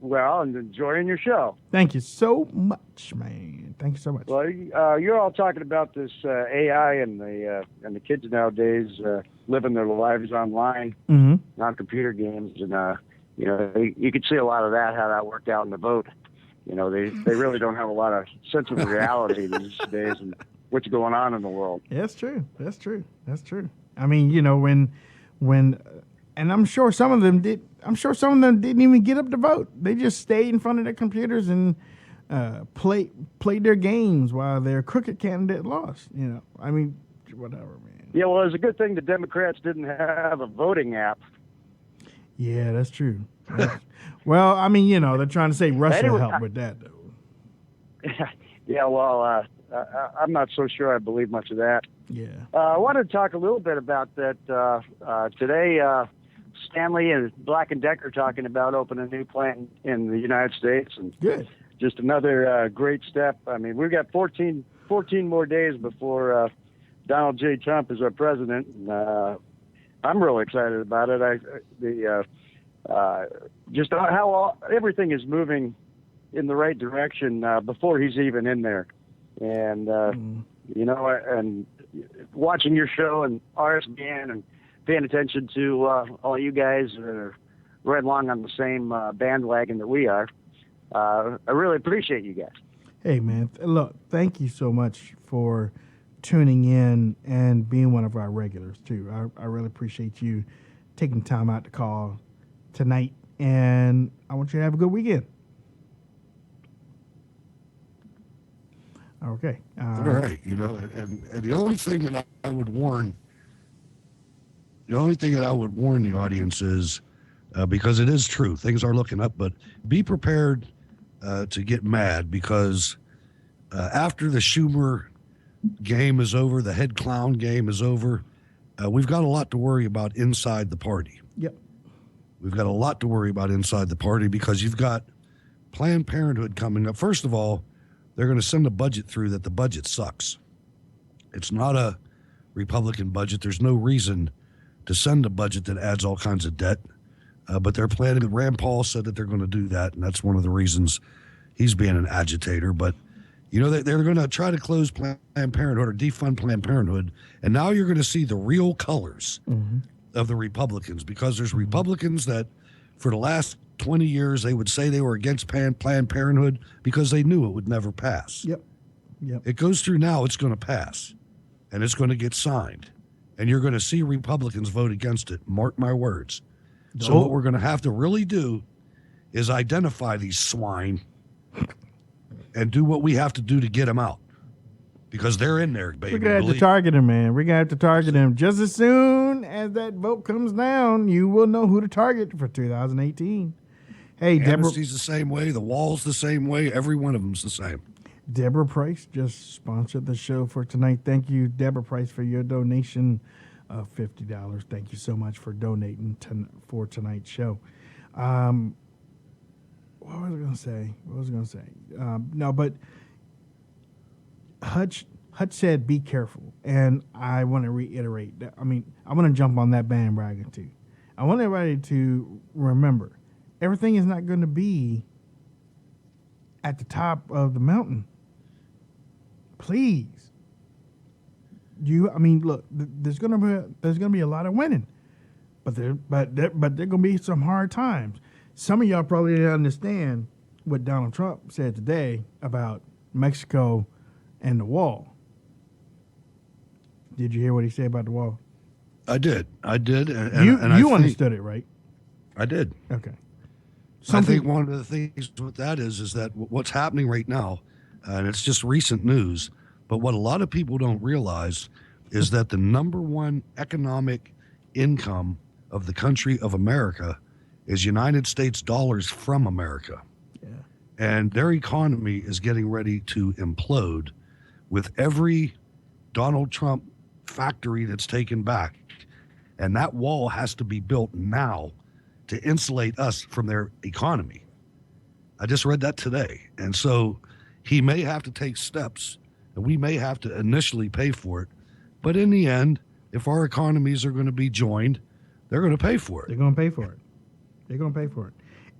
I'm enjoying your show. Thank you so much, man. Thank you so much. Well, you're all talking about this AI and the kids nowadays living their lives online, on computer games, and you could see a lot of that, how that worked out in the vote. They really don't have a lot of sense of reality these days and what's going on in the world. Yeah, that's true. I mean, when and I'm sure some of them did. I'm sure some of them didn't even get up to vote. They just stayed in front of their computers and played their games while their crooked candidate lost. I mean, whatever, man. Yeah, well, it's a good thing the Democrats didn't have a voting app. Yeah, that's true. Well, I mean, they're trying to say Russia helped with that, though. Yeah, well, I'm not so sure I believe much of that. Yeah. I wanted to talk a little bit about that today. Stanley and Black & Decker talking about opening a new plant in the United States, and good. Just another great step. I mean, we've got 14 more days before Donald J. Trump is our president. And, I'm really excited about it. Just how everything is moving in the right direction before he's even in there, and and watching your show and RSBN and paying attention to all you guys that are right along on the same bandwagon that we are. I really appreciate you guys. Hey, man. Look, thank you so much for tuning in and being one of our regulars, too. I really appreciate you taking time out to call tonight, and I want you to have a good weekend. Okay. All right. And the only thing that I would warn the audience is, because it is true, things are looking up, but be prepared to get mad, because after the Schumer game is over, the head clown game is over, we've got a lot to worry about inside the party. Yep. We've got a lot to worry about inside the party, because you've got Planned Parenthood coming up. First of all, they're going to send a budget through that the budget sucks. It's not a Republican budget. There's no reason to send a budget that adds all kinds of debt. But they're planning. Rand Paul said that they're going to do that, and that's one of the reasons he's being an agitator. But, they're going to try to close Planned Parenthood or defund Planned Parenthood, and now you're going to see the real colors of the Republicans, because there's Republicans that for the last 20 years they would say they were against Planned Parenthood because they knew it would never pass. Yep. It goes through now, it's going to pass, and it's going to get signed, and you're going to see Republicans vote against it. Mark my words. So what we're going to have to really do is identify these swine and do what we have to do to get them out, because they're in there, baby. We're going to have to target them, man. We're going to have to target them. Just as soon as that vote comes down, you will know who to target for 2018. Hey, Deborah. Amnesty's the same way. The Wall's the same way. Every one of them's the same. Deborah Price just sponsored the show for tonight. Thank you, Deborah Price, for your donation of $50. Thank you so much for donating for tonight's show. What was I going to say? No, but Hutch said be careful, and I want to reiterate that. I mean, I want to jump on that bandwagon too. I want everybody to remember, everything is not going to be at the top of the mountain. Please. Look, there's gonna be a lot of winning, but there gonna be some hard times. Some of y'all probably didn't understand what Donald Trump said today about Mexico and the wall. Did you hear what he said about the wall? I did. And you understood it, right? I did. Okay. I think one of the things with that is that what's happening right now, and it's just recent news, but what a lot of people don't realize is that the number one economic income of the country of America is United States dollars from America. Yeah. And their economy is getting ready to implode with every Donald Trump factory that's taken back. And that wall has to be built now to insulate us from their economy. I just read that today. And so he may have to take steps, and we may have to initially pay for it. But in the end, if our economies are going to be joined, they're going to pay for it. They're going to pay for it. They're going to pay for it.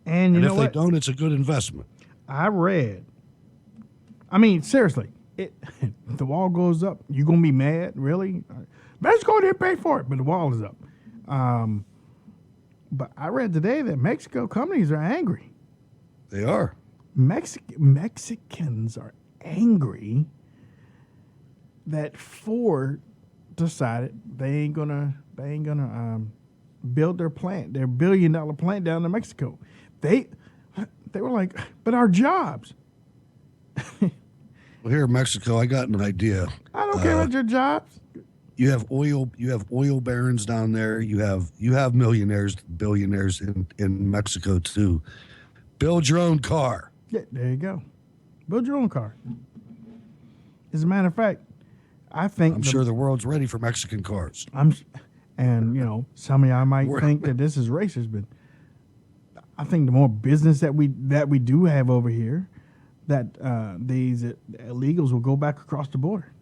And if they don't, it's a good investment. I read. Seriously, the wall goes up. You going to be mad? Really? Let's go there and pay for it. But the wall is up. But I read today that Mexico companies are angry. They are. Mexicans are angry that Ford decided they ain't gonna build their plant, their $1 billion plant down in Mexico. They were like, but our jobs. Well, here in Mexico, I got an idea. I don't care about your jobs. You have oil barons down there. You have millionaires, billionaires in Mexico too. Build your own car. Yeah, there you go. Build your own car. As a matter of fact, I'm sure the world's ready for Mexican cars. Some of y'all might think that this is racist, but I think the more business that we do have over here, that these illegals will go back across the border,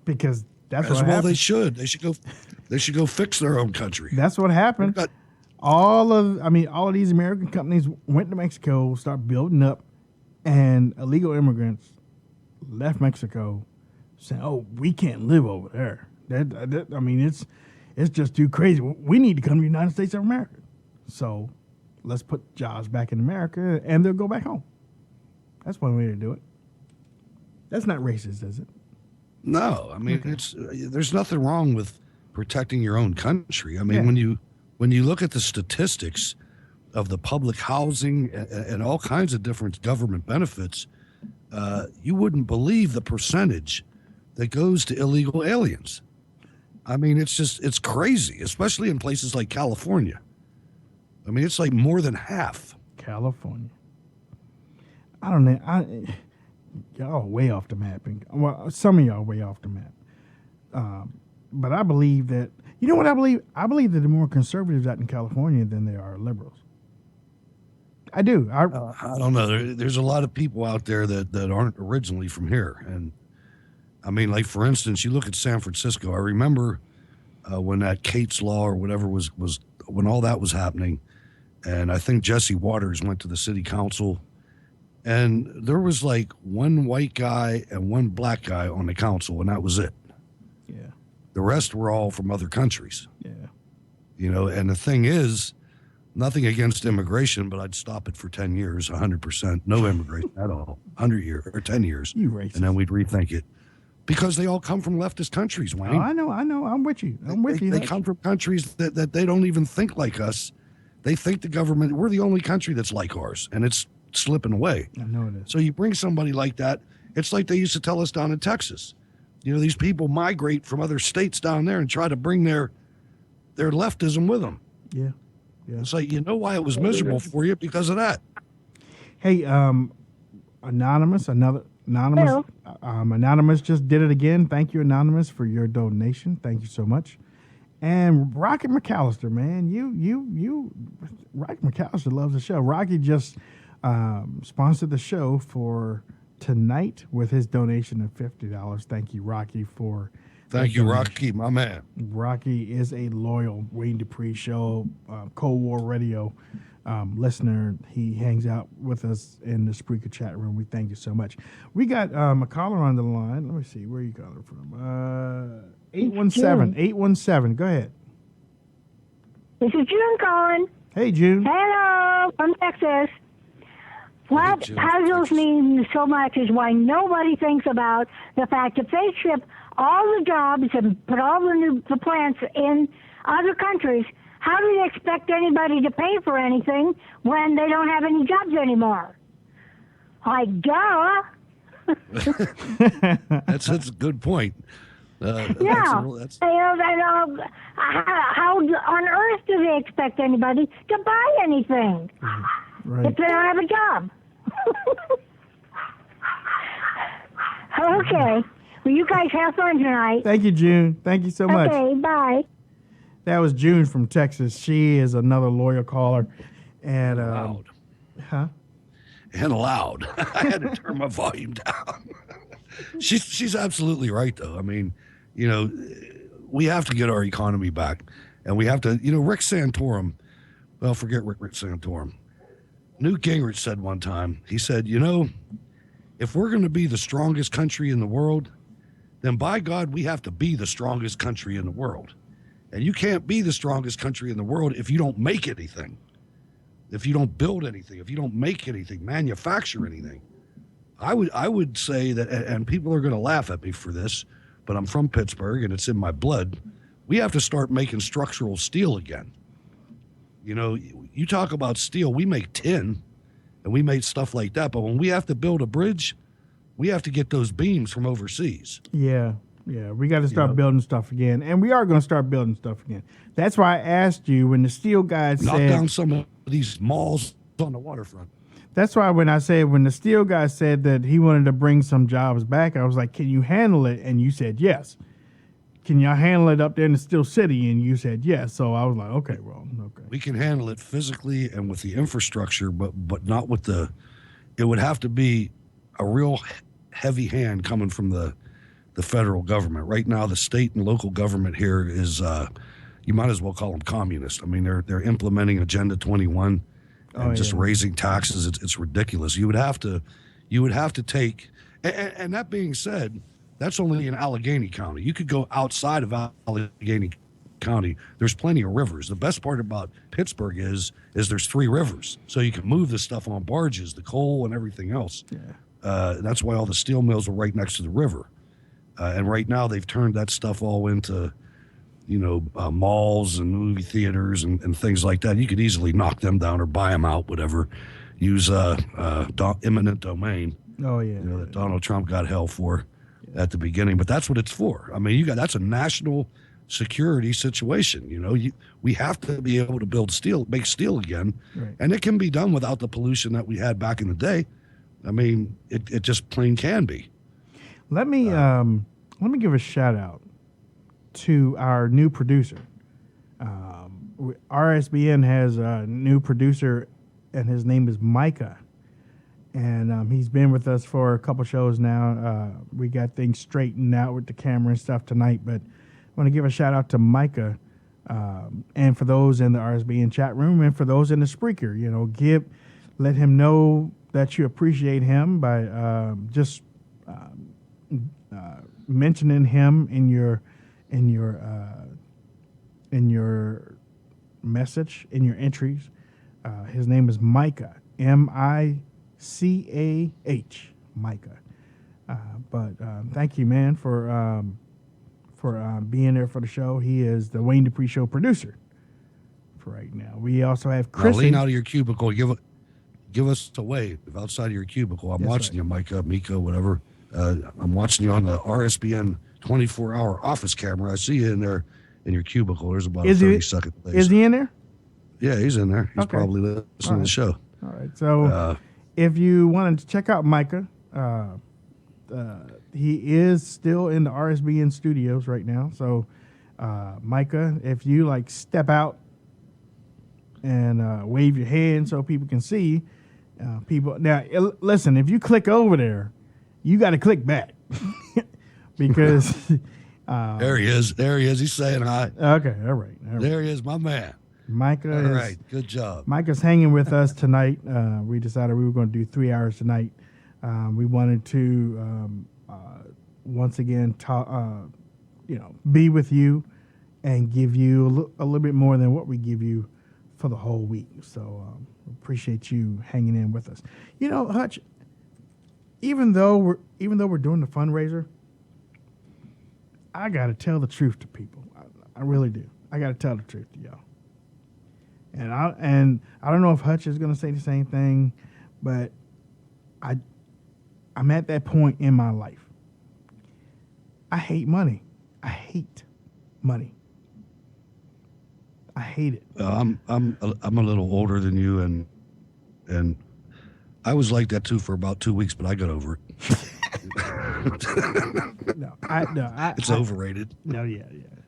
because that's what happened. They should. They should go fix their own country. That's what happened. All of these American companies went to Mexico, start building up, and illegal immigrants left Mexico, saying, "Oh, we can't live over there." It's just too crazy. We need to come to the United States of America. So let's put jobs back in America, and they'll go back home. That's one way to do it. That's not racist, is it? No, there's nothing wrong with protecting your own country. When you look at the statistics of the public housing and all kinds of different government benefits, you wouldn't believe the percentage that goes to illegal aliens. It's crazy, especially in places like California. It's like more than half. California. I don't know. Y'all are way off the map. Well, some of y'all are way off the map. But I believe that, you know what I believe? I believe that there are more conservatives out in California than there are liberals. I do. I don't know. There's a lot of people out there that aren't originally from here. And like, for instance, you look at San Francisco. I remember when that Cates Law or whatever was when all that was happening. And I think Jesse Waters went to the city council, and there was like one white guy and one black guy on the council, and that was it. Yeah. The rest were all from other countries. Yeah. And the thing is, nothing against immigration, but I'd stop it for 10 years, 100%. No immigration at all. 100 years or 10 years. You racist. And then we'd rethink it. Because they all come from leftist countries, Wayne. Oh, I know. I'm with you. They come from countries that they don't even think like us. They think the government, we're the only country that's like ours, and it's slipping away. I know it is. So you bring somebody like that, it's like they used to tell us down in Texas. These people migrate from other states down there and try to bring their leftism with them. Yeah. It's like, why it was miserable for you? Because of that. Hey, Anonymous just did it again. Thank you, Anonymous, for your donation. Thank you so much. And Rocky McAllister, man, Rocky McAllister loves the show. Rocky just sponsored the show for tonight with his donation of $50. Thank you, Rocky, for Thank you, Rocky, my man. Rocky is a loyal Wayne Dupree show, Cold War Radio listener. He hangs out with us in the Spreaker chat room. We thank you so much. We got a caller on the line. Let me see. Where are you calling from? 817. 817. Go ahead. This is June calling. Hey, June. Hello, from Texas. What puzzles me so much is why nobody thinks about the fact if they ship all the jobs and put all the plants in other countries, how do they expect anybody to pay for anything when they don't have any jobs anymore? Like, duh. That's a good point. How on earth do they expect anybody to buy anything if they don't have a job? Okay. Well, you guys have fun tonight. Thank you, June. Thank you so much. Okay, bye. That was June from Texas. She is another loyal caller. And loud. Huh? And loud. I had to turn my volume down. She's absolutely right, though. I mean, we have to get our economy back. And we have to, Rick Santorum, well, forget Rick Santorum. Newt Gingrich said one time, he said, if we're going to be the strongest country in the world, then by God, we have to be the strongest country in the world. And you can't be the strongest country in the world if you don't make anything, if you don't build anything, if you don't make anything, manufacture anything. I would say that, and people are going to laugh at me for this, but I'm from Pittsburgh and it's in my blood. We have to start making structural steel again. You talk about steel, we make tin and we make stuff like that, but when we have to build a bridge, we have to get those beams from overseas. Yeah, we got to start building stuff again, and we are going to start building stuff again. That's why I asked you when the steel guy said... Knock down some of these malls on the waterfront. That's why when the steel guy said that he wanted to bring some jobs back, I was like, can you handle it? And you said yes. Can y'all handle it up there in the Steel City? And you said yes. So I was like, okay. We can handle it physically and with the infrastructure, but not with it would have to be a real heavy hand coming from the federal government. Right now, the state and local government here is, you might as well call them communist. I mean, they're implementing Agenda 21 and just raising taxes. It's ridiculous. You would have to take, and that being said, that's only in Allegheny County. You could go outside of Allegheny County. There's plenty of rivers. The best part about Pittsburgh is there's 3 rivers, so you can move this stuff on barges, the coal and everything else. Yeah. That's why all the steel mills are right next to the river. And right now they've turned that stuff all into, malls and movie theaters and things like that. You could easily knock them down or buy them out, whatever. Use eminent domain. Oh yeah. That Donald Trump got hell for at the beginning, but that's what it's for. I mean, that's a national security situation. We have to be able to make steel again, and it can be done without the pollution that we had back in the day. I mean, it just plain can be. Let me give a shout out to our new producer. RSBN has a new producer, and his name is Micah. And he's been with us for a couple shows now. We got things straightened out with the camera and stuff tonight. But I want to give a shout out to Micah, and for those in the RSBN chat room, and for those in the Spreaker. Let him know that you appreciate him by just mentioning him in your message, in your entries. His name is Micah, MICAH, Micah. But thank you, man, for being there for the show. He is the Wayne Dupree Show producer for right now. We also have Chris. Lean out of your cubicle. Give us a wave outside of your cubicle. I'm watching you, Micah, Mika, whatever. I'm watching you on the RSBN 24-hour office camera. I see you in there in your cubicle. There's about a 30-second delay. Is he in there? Yeah, he's in there. He's probably listening to the show. All right. So if you wanted to check out Micah, he is still in the RSBN studios right now. So, Micah, if you step out and wave your hand so people can see people. Now, listen, if you click over there, you got to click back because there he is. He's saying hi. Okay, all right. There he is, my man. Micah All right, good job. Micah's hanging with us tonight. We decided we were going to do 3 hours tonight. We wanted to once again talk, be with you and give you a little bit more than what we give you for the whole week. So appreciate you hanging in with us. You know, Hutch, even though we're doing the fundraiser, I gotta tell the truth to people. I really do. I gotta tell the truth to y'all. And I don't know if Hutch is gonna say the same thing, but I'm at that point in my life. I hate money. I hate money. I hate it. I'm a little older than you, and I was like that too for about 2 weeks, but I got over it. It's overrated. No, yeah.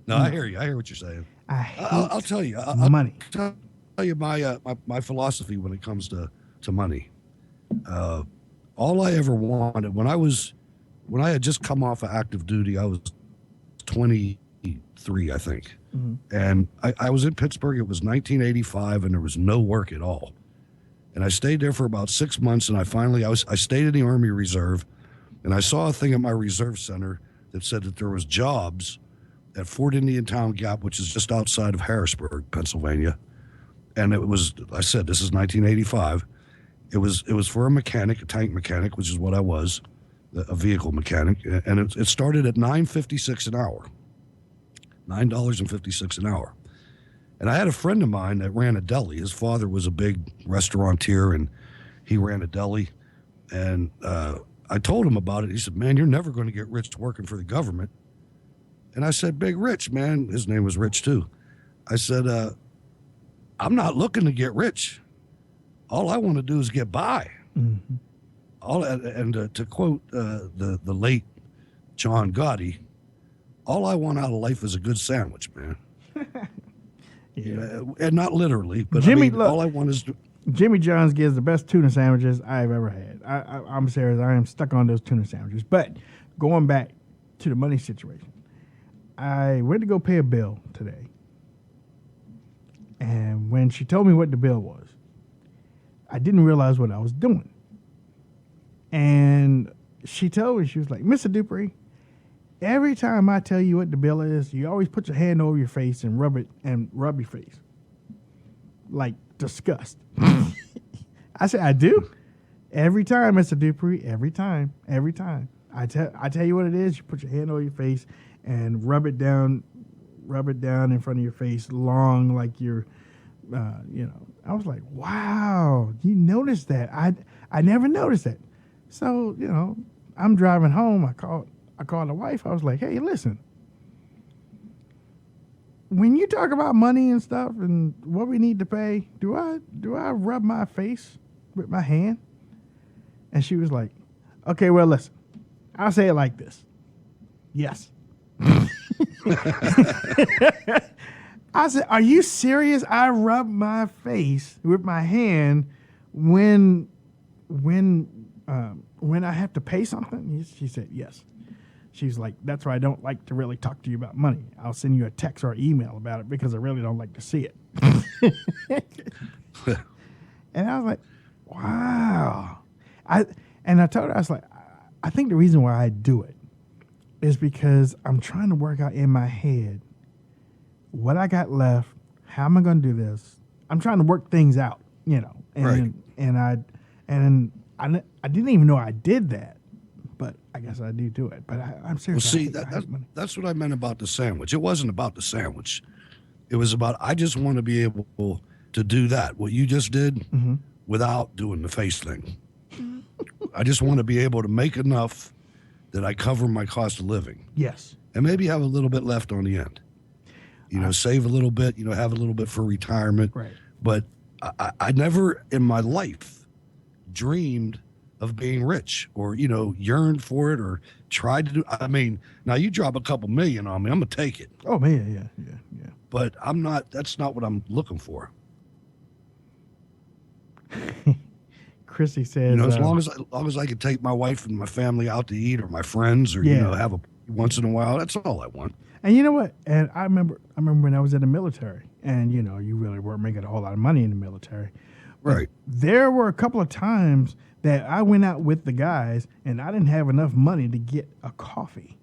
No, I hear you. I hear what you're saying. I'll tell you. Money. I'll tell you my philosophy when it comes to money. All I ever wanted when I had just come off of active duty, I was 23, I think. Mm-hmm. And I was in Pittsburgh. It was 1985, and there was no work at all. And I stayed there for about 6 months, and I stayed in the Army Reserve, and I saw a thing at my reserve center that said that there was jobs at Fort Indian Town Gap, which is just outside of Harrisburg, Pennsylvania. And it was, I said, this is 1985. It was for a mechanic, a tank mechanic, which is what I was, a vehicle mechanic, and it started at $9.56 an hour. $9.56 an hour. And I had a friend of mine that ran a deli. His father was a big restaurateur, and he ran a deli. And I told him about it. He said, man, you're never going to get rich working for the government. And I said, Big Rich, man. His name was Rich, too. I said, I'm not looking to get rich. All I want to do is get by. Mm-hmm. To quote the late John Gotti, all I want out of life is a good sandwich, man. Yeah. And not literally, but all I want is... Jimmy John's gives the best tuna sandwiches I've ever had. I'm serious. I am stuck on those tuna sandwiches. But going back to the money situation, I went to go pay a bill today. And when she told me what the bill was, I didn't realize what I was doing. And she told me, she was like, Mr. Dupree, every time I tell you what the bill is, you always put your hand over your face and rub your face. Like disgust. I said, I do? Every time, Mr. Dupree, every time. I tell you what it is, you put your hand over your face and rub it down in front of your face long like you're, I was like, wow, you noticed that. I never noticed that. So, I'm driving home. I called the wife. I was like, hey, listen, when you talk about money and stuff and what we need to pay, do I rub my face with my hand? And she was like, okay, well, listen, I'll say it like this. Yes. I said, are you serious? I rub my face with my hand when I have to pay something? She said, yes. She's like, that's why I don't like to really talk to you about money. I'll send you a text or email about it because I really don't like to see it. And I was like, wow. I told her, I was like, I think the reason why I do it is because I'm trying to work out in my head what I got left, how am I going to do this? I'm trying to work things out, and right. And I didn't even know I did that, but I guess I do it. But I'm serious. Well, see, that's what I meant about the sandwich. It wasn't about the sandwich. It was about, I just want to be able to do that, what you just did, mm-hmm. without doing the face thing. I just want to be able to make enough that I cover my cost of living. Yes. And maybe have a little bit left on the end. Save a little bit, have a little bit for retirement. Right. But I never in my life dreamed of being rich or, yearned for it or tried to do. I mean, now you drop a couple million on me, I'm going to take it. Oh, man, yeah. But that's not what I'm looking for. Chrissy says, as long as I can take my wife and my family out to eat or my friends or, have a once in a while, that's all I want. And you know what? And I remember when I was in the military, and you know, you really weren't making a whole lot of money in the military. Right. There were a couple of times that I went out with the guys, and I didn't have enough money to get a coffee.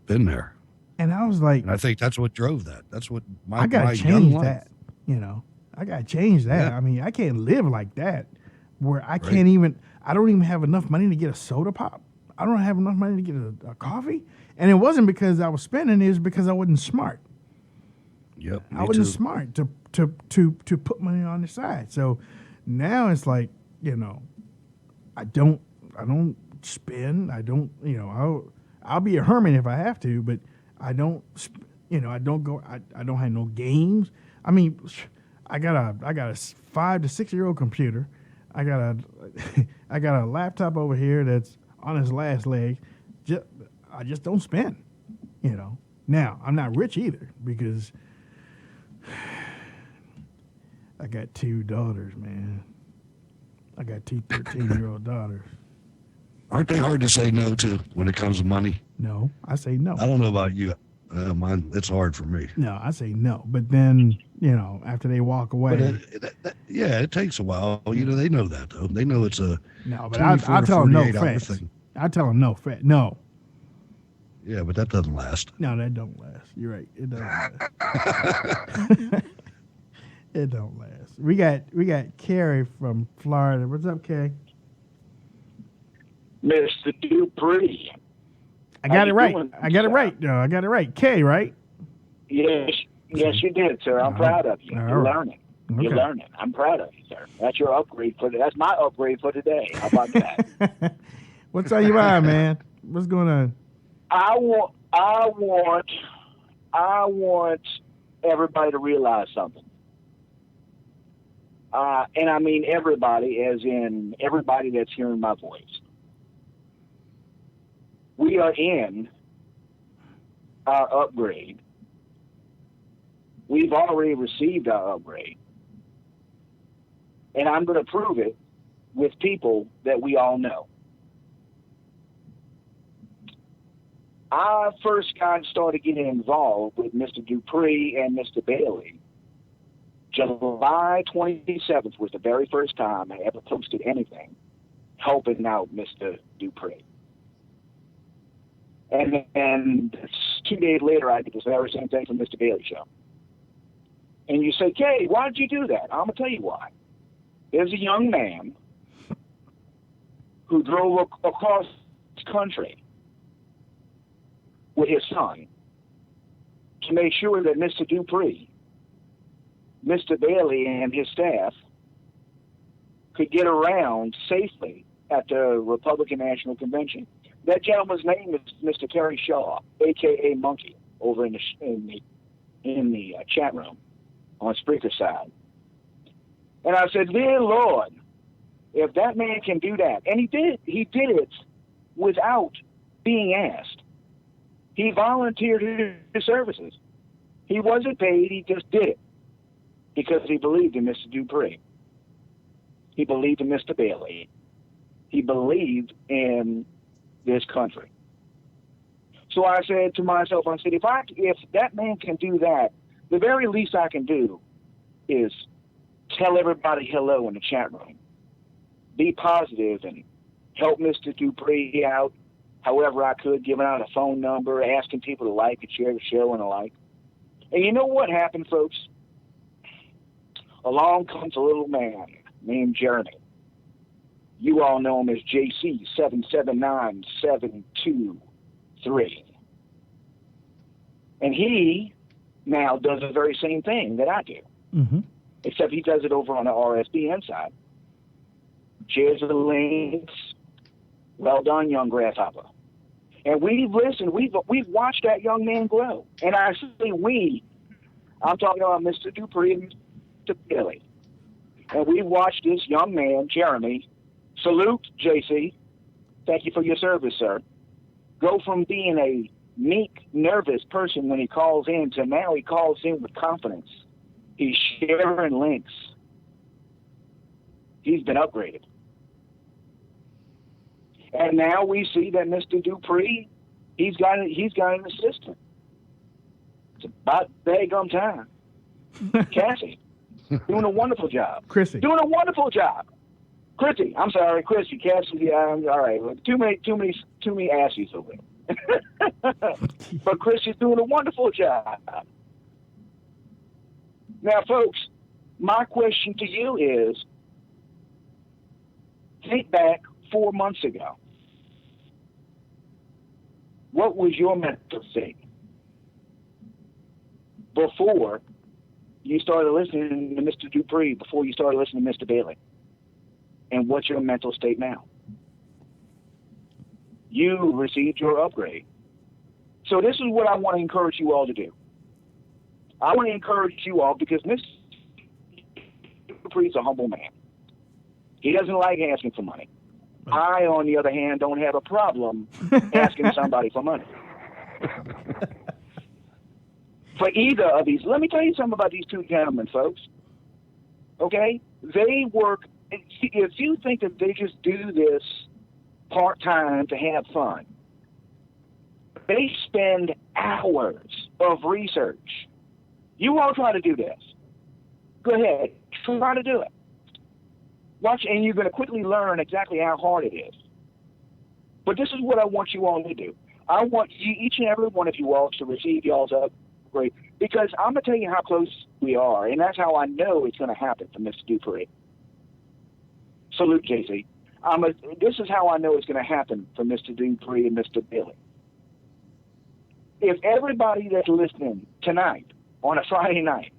Been there. And I was like, and I think that's what drove that. That's what I gotta change that. You know, I gotta change that. Yeah. I mean, I can't live like that, where I can't even. I don't even have enough money to get a soda pop. I don't have enough money to get a coffee. And it wasn't because I was spending; it was because I wasn't smart. Yep, I wasn't smart to put money on the side. So now it's like, you know, I don't spend. I don't, you know, I'll be a hermit if I have to, but I don't, you know, I don't go. I don't have no games. I mean, I got a 5 to 6 year old computer. I got a laptop over here that's on its last leg. I just don't spend, you know. Now I'm not rich either because I got 2 daughters, man. I got 2 13-year-old daughters. Aren't they hard to say no to when it comes to money? No, I say no. I don't know about you. Mine, it's hard for me. No, I say no. But then, you know, after they walk away. But it takes a while. You know, they know that, though. They know it's a no, but I tell them no facts. I tell them no facts. No. Yeah, but that doesn't last. No, that don't last. You're right. It doesn't last. It don't last. We got Carrie from Florida. What's up, Carrie? Mr. Dupree. I got it right. I got it right. No, I got it right. K, right? Yes, you did, sir. I'm proud of you. You're learning. Okay. You're learning. I'm proud of you, sir. That's your upgrade that's my upgrade for today. How about that? What's on your mind, man? What's going on? I want everybody to realize something. And I mean everybody, as in everybody that's hearing my voice. We are in our upgrade. We've already received our upgrade. And I'm going to prove it with people that we all know. I first started getting involved with Mr. Dupree and Mr. Bailey. July 27th was the very first time I ever posted anything helping out Mr. Dupree. And 2 days later, I did the very same thing for Mr. Bailey show. And you say, Kay, why did you do that? I'm going to tell you why. There's a young man who drove across the country with his son to make sure that Mr. Dupree, Mr. Bailey, and his staff could get around safely at the Republican National Convention. That gentleman's name is Mr. Terry Shaw, a.k.a. Monkey, over in the chat room on Spreaker side. And I said, dear Lord, if that man can do that, and he did it without being asked. He volunteered his services. He wasn't paid, he just did it because he believed in Mr. Dupree. He believed in Mr. Bailey. He believed in this country. So I said to myself, I said, if that man can do that, the very least I can do is tell everybody hello in the chat room. Be positive and help Mr. Dupree out however I could, giving out a phone number, asking people to like and share the show and the like. And you know what happened, folks? Along comes a little man named Jeremy. You all know him as JC779723. And he now does the very same thing that I do. Mm-hmm. Except he does it over on the RSBN side. Shares the links. Well done, young grasshopper. And we've listened. We've watched that young man grow. And I say I'm talking about Mr. Dupree and Mr. Bailey. And we watched this young man, Jeremy, salute, JC. Thank you for your service, sir. Go from being a meek, nervous person when he calls in to now he calls in with confidence. He's sharing links. He's been upgraded. And now we see that Mr. Dupree, he's got an assistant. It's about daggum time. Cassie, doing a wonderful job. Chrissy. Doing a wonderful job. Chrissy, I'm sorry, Chrissy. Cassie, all right. Too many assies over there. But Chrissy's doing a wonderful job. Now, folks, my question to you is, think back 4 months ago. What was your mental state before you started listening to Mr. Dupree, before you started listening to Mr. Bailey? And what's your mental state now? You received your upgrade. So this is what I want to encourage you all to do. I want to encourage you all because Mr. Dupree's a humble man. He doesn't like asking for money. I, on the other hand, don't have a problem asking somebody for money. For either of these, let me tell you something about these two gentlemen, folks. Okay? They work, if you think that they just do this part-time to have fun, they spend hours of research. You all try to do this. Go ahead. Try to do it. Watch, and you're going to quickly learn exactly how hard it is. But this is what I want you all to do. I want you, each and every one of you all, to receive y'all's upgrade, because I'm going to tell you how close we are, and that's how I know it's going to happen for Mr. Dupree. Salute, JC. This is how I know it's going to happen for Mr. Dupree and Mr. Bailey. If everybody that's listening tonight on a Friday night,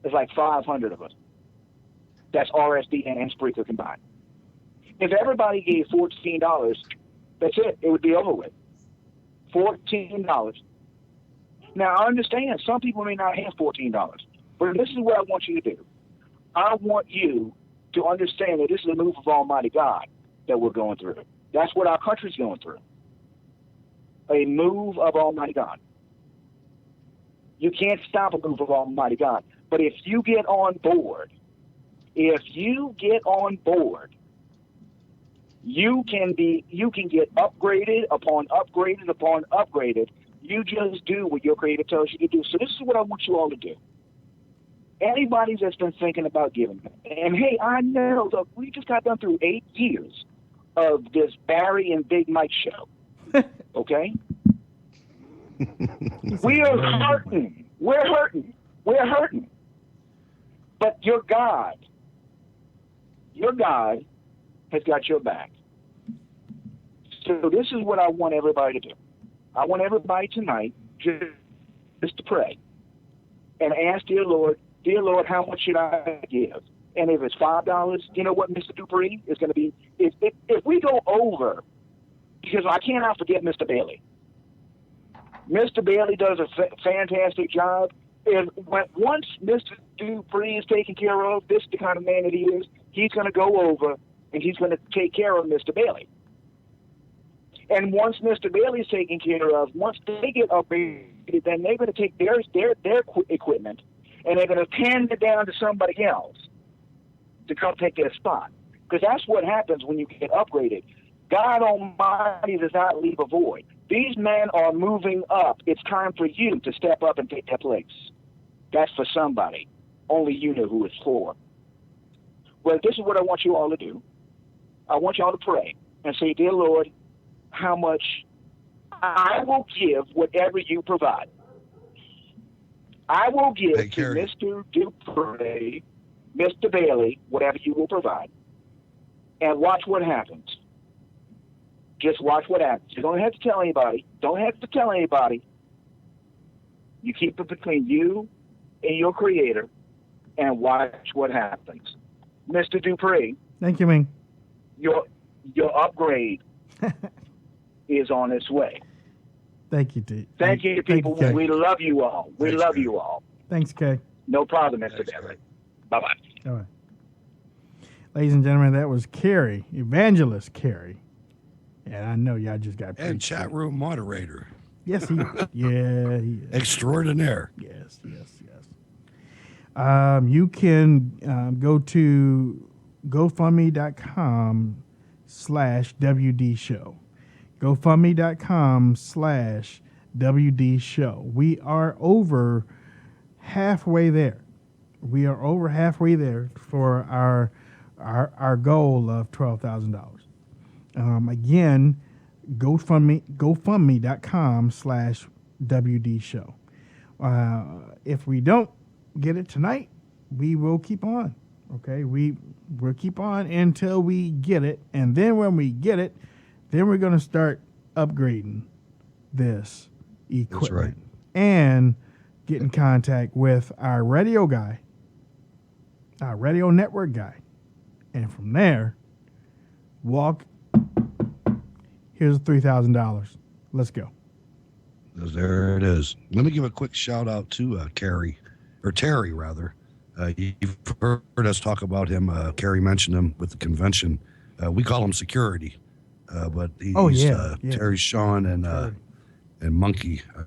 there's like 500 of us. That's RSD and Spreaker combined. If everybody gave $14, that's it. It would be over with. $14. Now, I understand some people may not have $14, but this is what I want you to do. I want you to understand that this is a move of Almighty God that we're going through. That's what our country's going through. A move of Almighty God. You can't stop a move of Almighty God. But if you get on board, you can get upgraded upon upgraded upon upgraded. You just do what your Creator tells you to do. So this is what I want you all to do. Anybody that's been thinking about giving, and hey, I know, look, we just got done through 8 years of this Barry and Big Mike show. Okay? We are hurting. We're hurting. We're hurting. But your God has got your back. So this is what I want everybody to do. I want everybody tonight just to pray and ask, dear Lord, how much should I give? And if it's $5, you know what, Mr. Dupree is going to be? If we go over, because I cannot forget Mr. Bailey. Mr. Bailey does a fantastic job. Once Mr. Dupree is taken care of, this is the kind of man that he is, he's going to go over and he's going to take care of Mr. Bailey. And once Mr. Bailey is taken care of, once they get upgraded, then they're going to take their equipment and they're going to hand it down to somebody else to come take their spot. Because that's what happens when you get upgraded. God Almighty does not leave a void. These men are moving up. It's time for you to step up and take their place. That's for somebody. Only you know who it's for. Well, this is what I want you all to do. I want you all to pray and say, dear Lord, how much I will give whatever you provide. I will give to Mr. Dupree, Mr. Bailey, whatever you will provide. And watch what happens. Just watch what happens. You don't have to tell anybody. You keep it between you and your Creator and watch what happens. Mr. Dupree. Thank you, Ming. Your upgrade is on its way. Thank you, D. Thank you, people. Thank you, we love you all. We love you all. Thanks, Kay. No problem, Mr. Bailey. Bye-bye. All right. Ladies and gentlemen, that was Carrie, Evangelist Carrie. And I know y'all just got and chat room moderator. Yes, he is. Extraordinaire. Yes. You can go to GoFundMe.com/WD Show. GoFundMe.com/ WD Show. We are over halfway there. We are over halfway there for our goal of $12,000. Again, GoFundMe.com/WD Show. If we don't get it tonight, we will keep on. Okay, we'll keep on until we get it, and then when we get it, then we're going to start upgrading this equipment. That's right. And get in contact with our radio guy, our radio network guy, and from there, here's $3,000. Let's go. There it is. Let me give a quick shout out to Terry. You've heard us talk about him. Carrie mentioned him with the convention. We call him security, but he's Terry, Sean, and Monkey, I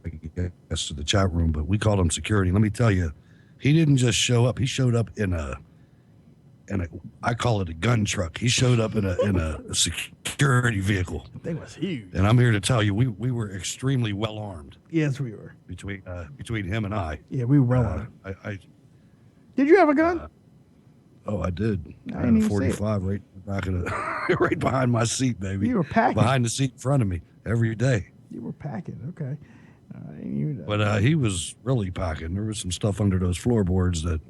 guess, to the chat room. But we call him security. Let me tell you, he didn't just show up. He showed up in a I call it a gun truck. He showed up in a security vehicle. The thing was huge. And I'm here to tell you, we were extremely well armed. Yes, we were. Between him and I. Yeah, we were well armed. Did you have a gun? I did. I had a 45 right back of right behind my seat, baby. You were packing. Behind the seat in front of me every day. You were packing, okay. But he was really packing. There was some stuff under those floorboards that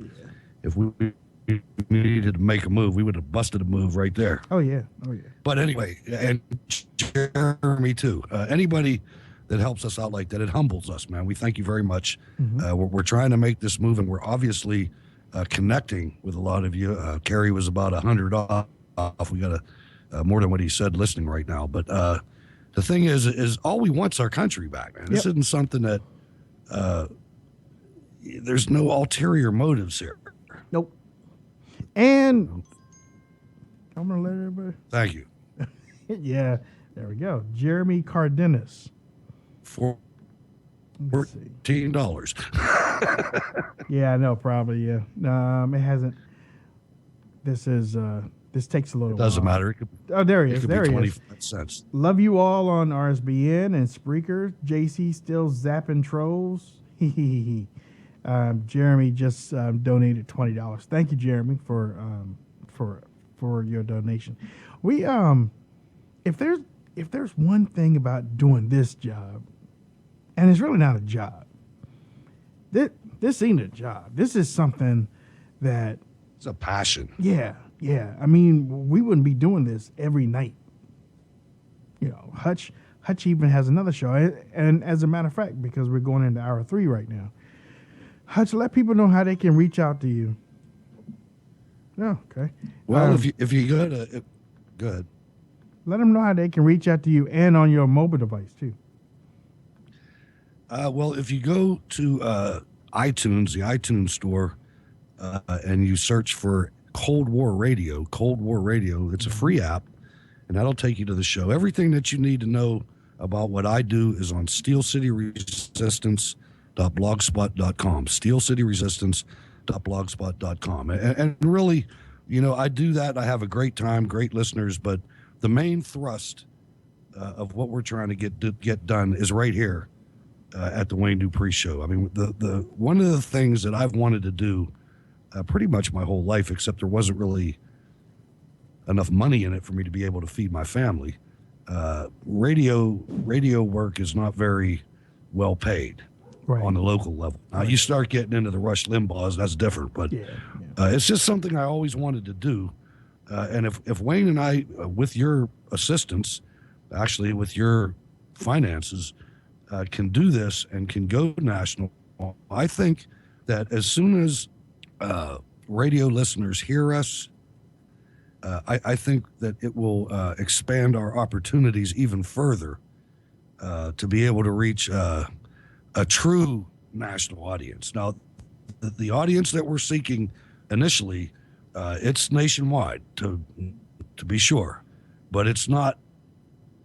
if we needed to make a move, we would have busted a move right there. Oh, yeah. But anyway, and Jeremy, too. Anybody that helps us out like that, it humbles us, man. We thank you very much. Mm-hmm. We're trying to make this move, and we're obviously connecting with a lot of you. Kerry was about 100 off. We got more than what he said listening right now. But the thing is all we want's our country back, man. This isn't something that there's no ulterior motives here. Nope. And I'm going to let everybody. Thank you. Yeah, there we go. Jeremy Cardenas. $14. Yeah, I know, probably, yeah. It hasn't. This takes a little while. It doesn't matter. There he is. There he is. 25 cents. Love you all on RSBN and Spreaker. JC still zapping trolls. Jeremy just donated $20. Thank you, Jeremy, for your donation. We if there's one thing about doing this job, and it's really not a job. This ain't a job. This is something that it's a passion. Yeah. I mean, we wouldn't be doing this every night. You know, Hutch even has another show, and as a matter of fact, because we're going into hour 3 right now. Hutch, let people know how they can reach out to you. Oh, okay. Well, if you go to go ahead. Let them know how they can reach out to you and on your mobile device too. Well, if you go to iTunes, the iTunes store, and you search for Cold War Radio, it's a free app, and that'll take you to the show. Everything that you need to know about what I do is on steelcityresistance.blogspot.com, steelcityresistance.blogspot.com. And really, you know, I do that. I have a great time, great listeners, but the main thrust of what we're trying to get done is right here at the Wayne Dupree Show. I mean, the one of the things that I've wanted to do pretty much my whole life, except there wasn't really enough money in it for me to be able to feed my family. Radio work is not very well paid on the local level. Now, you start getting into the Rush Limbaughs, that's different, but it's just something I always wanted to do. And if Wayne and I, with your assistance, actually with your finances, can do this and can go national, I think that as soon as radio listeners hear us, I think that it will expand our opportunities even further to be able to reach a true national audience. Now, the audience that we're seeking initially, it's nationwide to be sure, but it's not,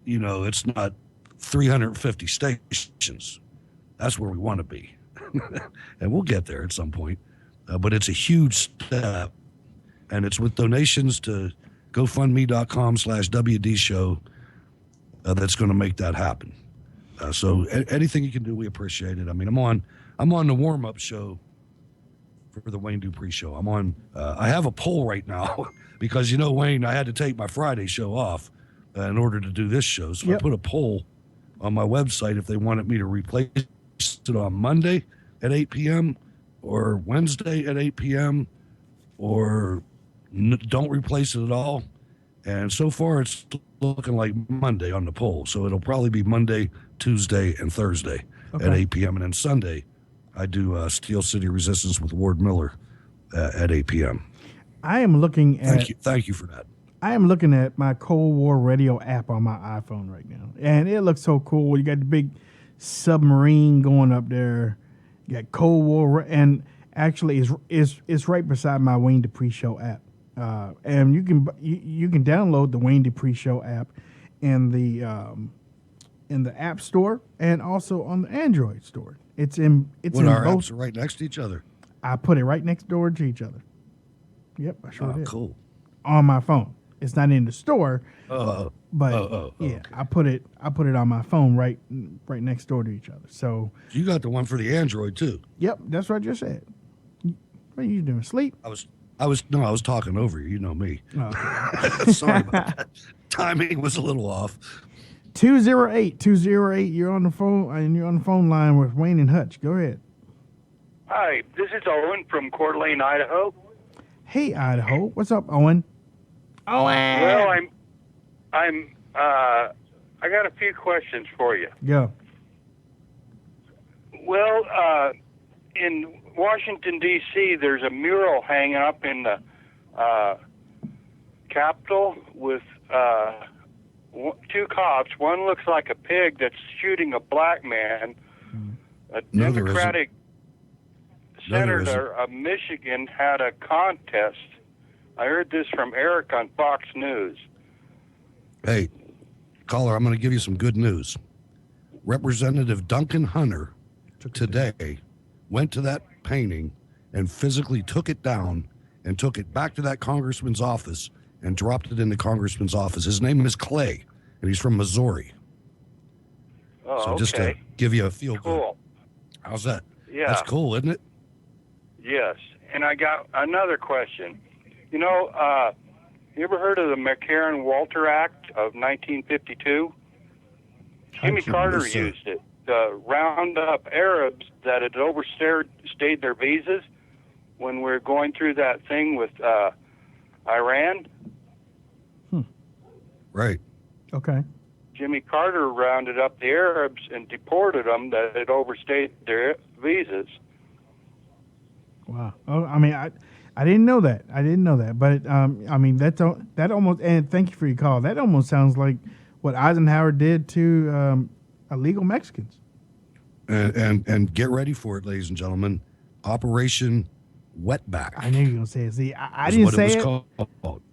it's not 350 stations. That's where we want to be. And we'll get there at some point. But it's a huge step, and it's with donations to GoFundMe.com/WD Show that's going to make that happen. So anything you can do, we appreciate it. I mean, I'm on the warm-up show for the Wayne Dupree show. I'm on. I have a poll right now because Wayne, I had to take my Friday show off in order to do this show. So I put a poll on my website if they wanted me to replace it on Monday at 8 p.m. or Wednesday at 8 p.m. or don't replace it at all. And so far, it's looking like Monday on the poll. So it'll probably be Monday, Tuesday, and Thursday at 8 p.m. And then Sunday, I do Steel City Resistance with Ward Miller at 8 p.m. I am looking at... Thank you for that. I am looking at my Cold War radio app on my iPhone right now. And it looks so cool. You got the big submarine going up there. You got Cold War... And actually, it's right beside my Wayne Dupree Show app. And you can download the Wayne Dupree Show app in the App Store and also on the Android store. It's in our both. Apps are right next to each other. I put it right next door to each other. Yep, I sure did. Cool. On my phone. It's not in the store. But okay. I put it on my phone right next door to each other. So you got the one for the Android too. Yep, that's what I just said. What are you doing? Sleep? I was talking over you. You know me. Oh. Sorry about that. Timing was a little off. 208. You're on the phone, and you're on the phone line with Wayne and Hutch. Go ahead. Hi, this is Owen from Coeur d'Alene, Idaho. Hey, Idaho. What's up, Owen? Owen. Well, I got a few questions for you. Go. Well, in Washington, D.C., there's a mural hanging up in the Capitol with two cops. One looks like a pig that's shooting a black man. A Democratic senator of Michigan had a contest. I heard this from Eric on Fox News. Hey, caller, I'm going to give you some good news. Representative Duncan Hunter today went to that painting and physically took it down and took it back to that congressman's office and dropped it in the congressman's office. His name is Clay, and he's from Missouri. Oh, so just to give you a feel cool. Good. How's that? Yeah. That's cool, isn't it? Yes. And I got another question. You ever heard of the McCarran-Walter Act of 1952? Jimmy Carter used it to round up Arabs that had overstayed their visas when we were going through that thing with Iran. Right. Okay. Jimmy Carter rounded up the Arabs and deported them that had overstayed their visas. Wow. Oh, I mean, I didn't know that. But I mean, that almost. And thank you for your call. That almost sounds like what Eisenhower did to illegal Mexicans. And get ready for it, ladies and gentlemen. Operation Wetback. I knew you were going to say it. See, I didn't say it. Called.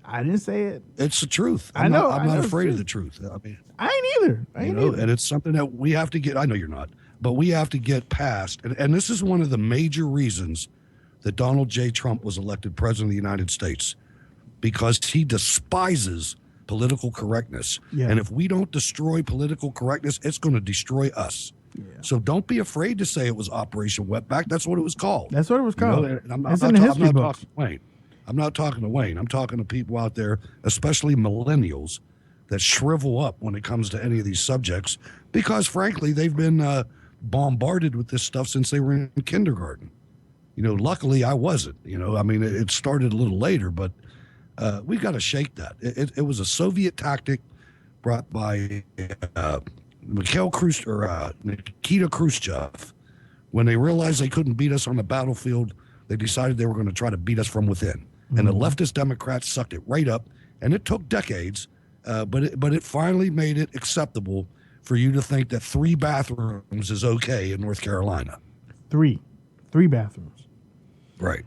I didn't say it. It's the truth. I'm not afraid of the truth. I mean, I ain't either. And it's something that we have to get. I know you're not, but we have to get past. And this is one of the major reasons that Donald J. Trump was elected president of the United States, because he despises political correctness. Yeah. And if we don't destroy political correctness, it's going to destroy us. Yeah. So don't be afraid to say it was Operation Wetback. That's what it was called. That's what it was called. It's in the history books. I'm not talking to Wayne. I'm talking to people out there, especially millennials, that shrivel up when it comes to any of these subjects because, frankly, they've been bombarded with this stuff since they were in kindergarten. Luckily I wasn't. I mean, it started a little later, but we've got to shake that. It was a Soviet tactic brought by Nikita Khrushchev. When they realized they couldn't beat us on the battlefield, they decided they were going to try to beat us from within. Mm-hmm. And the leftist Democrats sucked it right up, and it took decades, but it finally made it acceptable for you to think that 3 bathrooms is okay in North Carolina. 3 bathrooms. Right.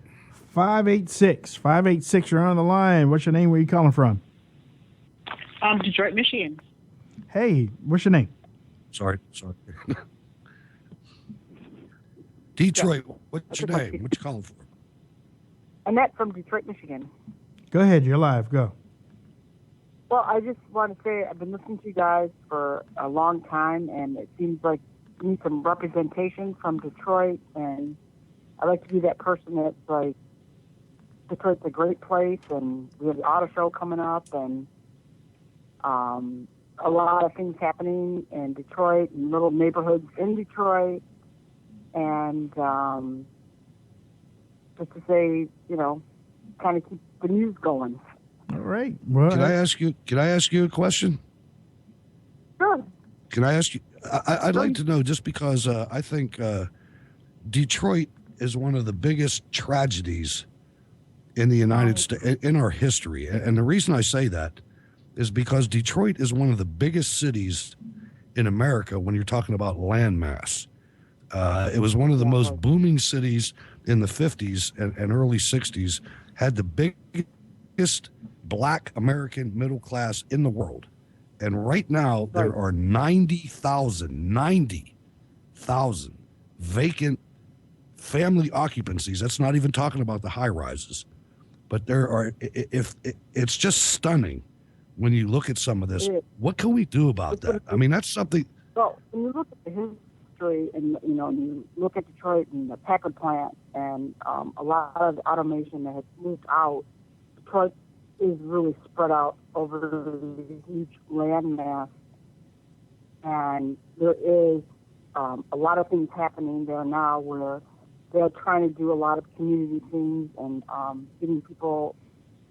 586, you're on the line. What's your name? Where are you calling from? Detroit, Michigan. Hey, what's your name? Sorry. Detroit, what's your name? What you calling for? Annette from Detroit, Michigan. Go ahead, you're live. Go. Well, I just want to say I've been listening to you guys for a long time, and it seems like you need some representation from Detroit, and I like to be that person that's like, Detroit's a great place, and we have the auto show coming up, and a lot of things happening in Detroit and little neighborhoods in Detroit, and just to say, kind of keep the news going. All right. Well, Can I ask you a question? Sure. Can I ask you? I'd like to know, just because I think Detroit is one of the biggest tragedies in the United States, in our history. And the reason I say that is because Detroit is one of the biggest cities in America when you're talking about landmass. It was one of the most booming cities in the 50s and early 60s, had the biggest black American middle class in the world. And right now, there are 90,000 vacant family occupancies. That's not even talking about the high rises. But it's just stunning when you look at some of this. What can we do about that? I mean, that's something. Well, when you look at the history, and you look at Detroit and the Packard plant, and a lot of the automation that has moved out, Detroit is really spread out over the huge land mass, and there is a lot of things happening there now where they're trying to do a lot of community things and getting people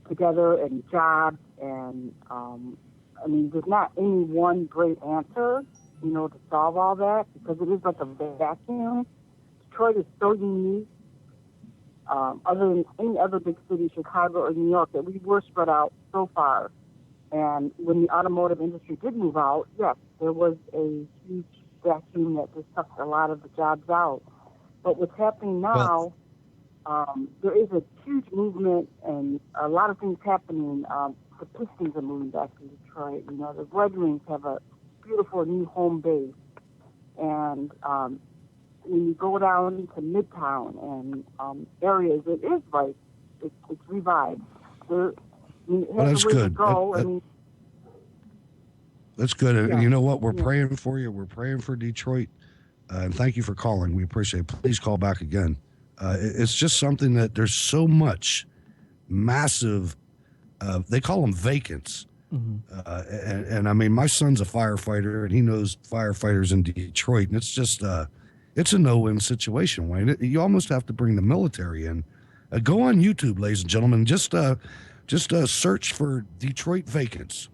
together and jobs, and I mean, there's not any one great answer, to solve all that, because it is like a vacuum. Detroit is so unique, other than any other big city, Chicago or New York, that we were spread out so far. And when the automotive industry did move out, yes, there was a huge vacuum that just sucked a lot of the jobs out. But what's happening now, there is a huge movement and a lot of things happening. The Pistons are moving back to Detroit. The Red Wings have a beautiful new home base. And when you go down to Midtown and areas, it is like it's revived. That's good. That's good. And you know what? We're praying for you. We're praying for Detroit. And thank you for calling. We appreciate it. Please call back again. It's just something that there's so much massive, they call them vacants. Mm-hmm. And I mean, my son's a firefighter, and he knows firefighters in Detroit. And it's just, it's a no-win situation, Wayne. You almost have to bring the military in. Go on YouTube, ladies and gentlemen. Just search for Detroit vacants.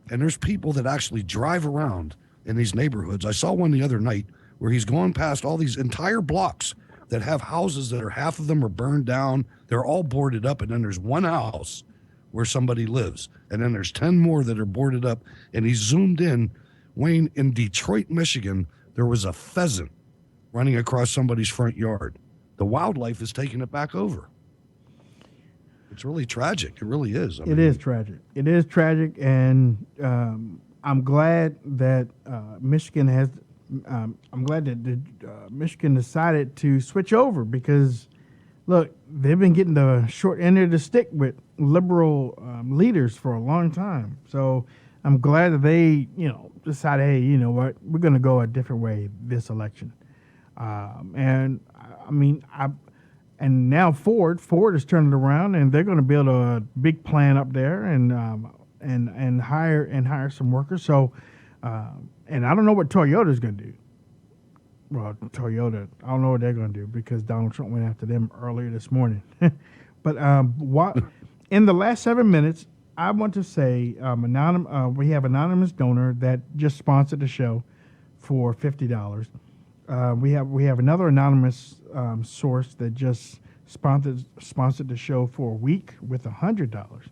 And there's people that actually drive around in these neighborhoods. I saw one the other night where he's going past all these entire blocks that have houses that are, half of them are burned down. They're all boarded up. And then there's one house where somebody lives. And then there's 10 more that are boarded up. And he zoomed in. Wayne, in Detroit, Michigan, there was a pheasant running across somebody's front yard. The wildlife is taking it back over. It's really tragic. It really is. It is tragic. It is tragic. And I'm glad that Michigan has. I'm glad that Michigan decided to switch over, because, look, they've been getting the short end of the stick with liberal leaders for a long time. So I'm glad that they, decided, hey, you know what, we're going to go a different way this election. And I mean, and now Ford is turning around, and they're going to build a big plant up there and hire some workers. So, and I don't know what Toyota's going to do. Well, Toyota, I don't know what they're going to do, because Donald Trump went after them earlier this morning. But in the last 7 minutes, I want to say we have anonymous donor that just sponsored the show for $50. We have another anonymous source that just sponsored the show for a week with $100.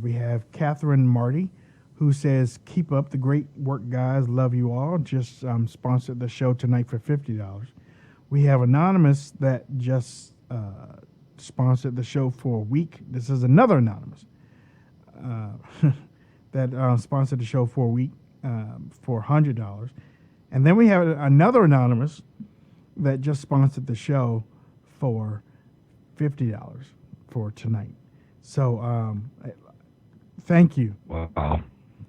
We have Catherine Marty, who says, "Keep up the great work, guys. Love you all." Just sponsored the show tonight for $50. We have anonymous that just sponsored the show for a week. This is another anonymous that sponsored the show for a week for $100. And then we have another anonymous that just sponsored the show for $50 for tonight. So Thank you. Wow.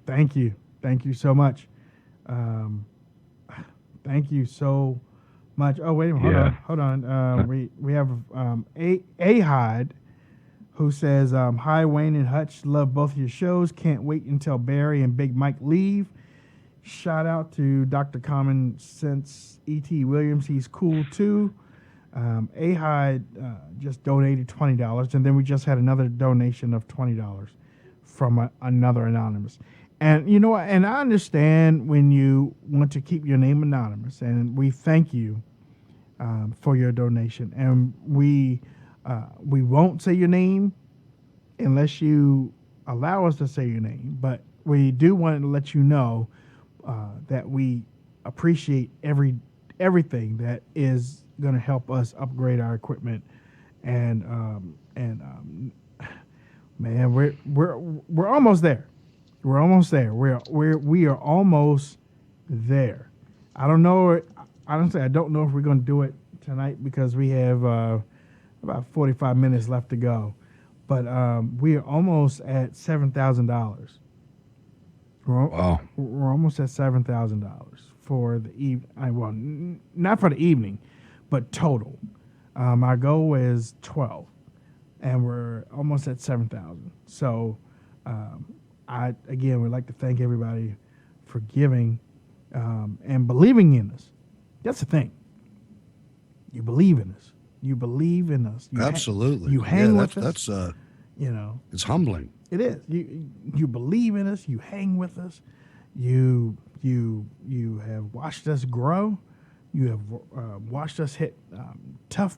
Thank you. Thank you so much. Thank you so much. Oh, wait a minute. Hold on. We have Ahad who says, hi, Wayne and Hutch. Love both of your shows. Can't wait until Barry and Big Mike leave. Shout out to Dr. Common Sense E.T. Williams. He's cool, too. Ahad just donated $20, and then we just had another donation of $20 from another anonymous. And you know what? And I understand when you want to keep your name anonymous, and we thank you for your donation. And we won't say your name unless you allow us to say your name. But we do want to let you know that we appreciate everything that is going to help us upgrade our equipment. And man, we're almost there. We're almost there. We are almost there. I don't know. Honestly, I don't know if we're going to do it tonight because we have about 45 minutes left to go. But we are almost at $7,000. Wow. We're almost at $7,000 for the evening. Well, not for the evening, but total. Our goal is 12, and we're almost at 7,000. So. I, again, would like to thank everybody for giving and believing in us. That's the thing. You believe in us. You believe in us. Absolutely. You hang with us. That's you know. It's humbling. It is. You believe in us. You hang with us. You have watched us grow. You have watched us hit tough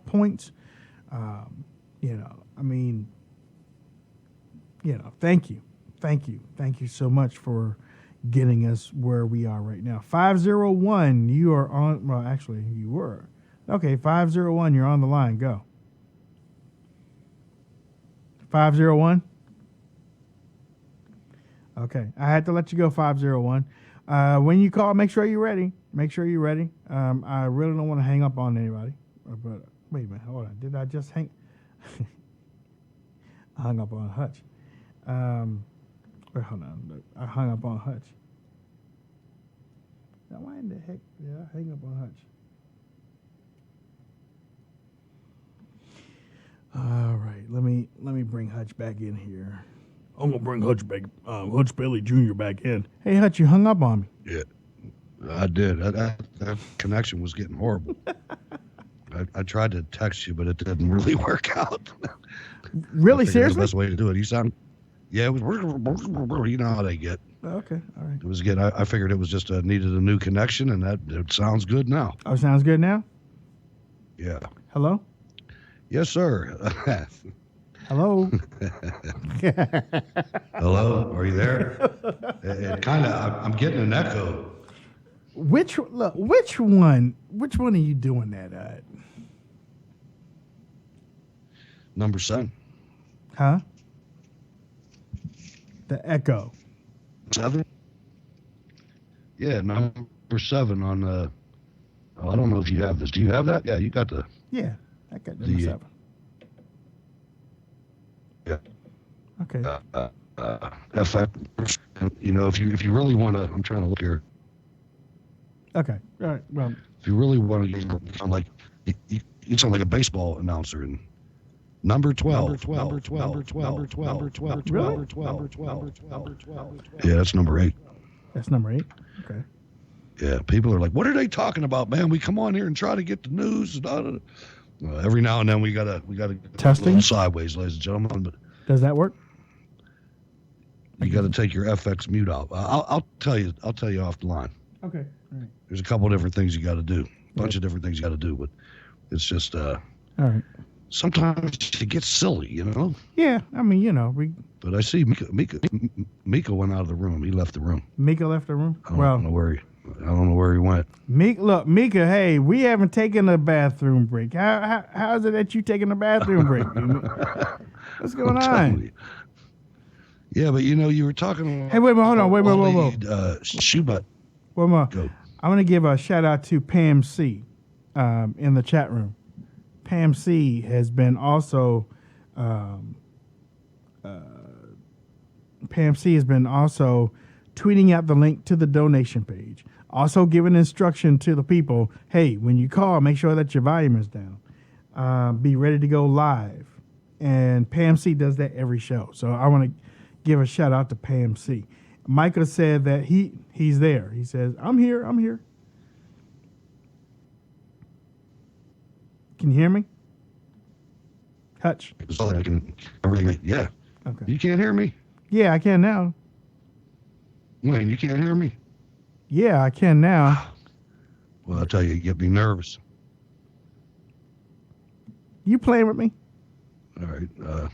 points. You know, I mean. You know, thank you so much for getting us where we are right now. 501, you are on. Well, actually, you were. Okay, 501, you're on the line. Go. 501. Okay, I had to let you go. 501. When you call, make sure you're ready. Make sure you're ready. I really don't want to hang up on anybody. But wait a minute, hold on. Did I just hang? I hung up on Hutch. Wait, hold on. I hung up on Hutch. Now, why in the heck did I hang up on Hutch? All right, let me bring Hutch back in here. I'm gonna bring Hutch back, Hutch Bailey Jr. back in. Hey, Hutch, you hung up on me. Yeah, I did. That connection was getting horrible. I tried to text you, but it didn't really work out. Really, seriously? The best way to do it. You sound. Yeah, it was. You know how they get. Okay, all right. It was good. I figured it was just needed a new connection, and it sounds good now. Oh, sounds good now? Yeah. Hello? Yes, sir. Hello? Hello? Are you there? It kind of. I'm getting an echo. Which one are you doing that at? Number 7. Huh? The echo. 7? Yeah, number 7 on I don't know if you have this. Do you have that? Yeah, you got the. Yeah, I got number 7. Yeah. Okay. FX. You know, if you really want to, I'm trying to look here. Okay. All right. Well, if you really want to, you sound like you sound like a baseball announcer. And number 12. Number 12. Yeah, that's number 8. That's number 8. Okay. Yeah, people are like, "What are they talking about, man? We come on here and try to get the news." Every now and then we gotta testing sideways, ladies and gentlemen. But does that work? You got to take your FX mute out. I'll tell you off the line. Okay. All right. There's a couple of different things you got to do. A bunch of different things you got to do, but it's just all right. Sometimes it gets silly, you know. Yeah, I mean, you know, But I see Mika went out of the room. He left the room. Mika left the room. I don't know where he went. Mika, hey, we haven't taken a bathroom break. How is it that you taking a bathroom break? What's going on? Yeah, but you know, you were talking about. Hey, wait, hold on. Wait. Shoe butt. One more. Go. I want to give a shout out to Pam C. In the chat room. Pam C. has been also Pam C has been also tweeting out the link to the donation page. Also giving instruction to the people, hey, when you call, make sure that your volume is down. Be ready to go live. And Pam C does that every show. So I want to give a shout out to Pam C. Micah said that he's there. He says, I'm here. Can you hear me? Hutch. Yeah. Okay. You can't hear me? Yeah, I can now. Wayne, you can't hear me? Yeah, I can now. Well, I'll tell you get me nervous. You playing with me? All right.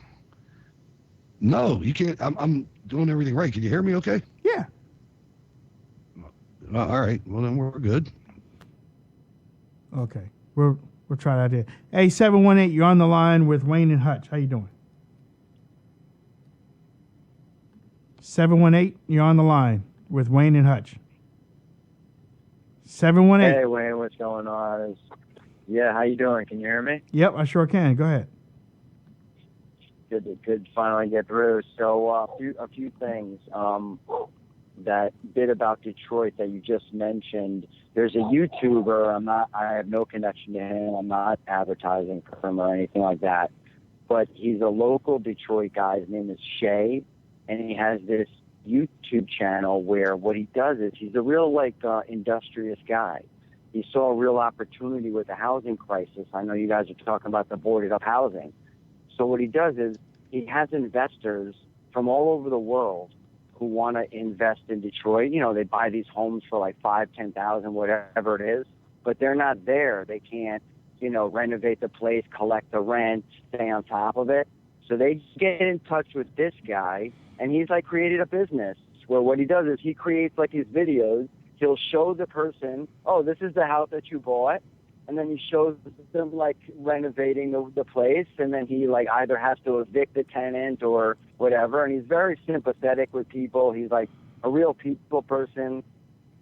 No, you can't. I'm doing everything right. Can you hear me okay? Yeah. All right. Well, then we're good. Okay. We'll try that here. Hey, 718, you're on the line with Wayne and Hutch. How you doing? 718, you're on the line with Wayne and Hutch. 718. Hey, Wayne, what's going on? Yeah, how you doing? Can you hear me? Yep, I sure can. Go ahead. Good to finally get through. So a few things. That bit about Detroit that you just mentioned. There's a YouTuber. I have no connection to him. I'm not advertising for him or anything like that. But he's a local Detroit guy. His name is Shay, and he has this YouTube channel where what he does is he's a real industrious guy. He saw a real opportunity with the housing crisis. I know you guys are talking about the boarded up housing. So what he does is he has investors from all over the world who want to invest in Detroit. You know, they buy these homes for like $5,000, $10,000, whatever it is, but they're not there. They can't, renovate the place, collect the rent, stay on top of it. So they get in touch with this guy, and he's created a business where what he does is he creates his videos. He'll show the person, oh, this is the house that you bought. And then he shows them renovating the place, and then he either has to evict the tenant or whatever. And he's very sympathetic with people. He's a real people person,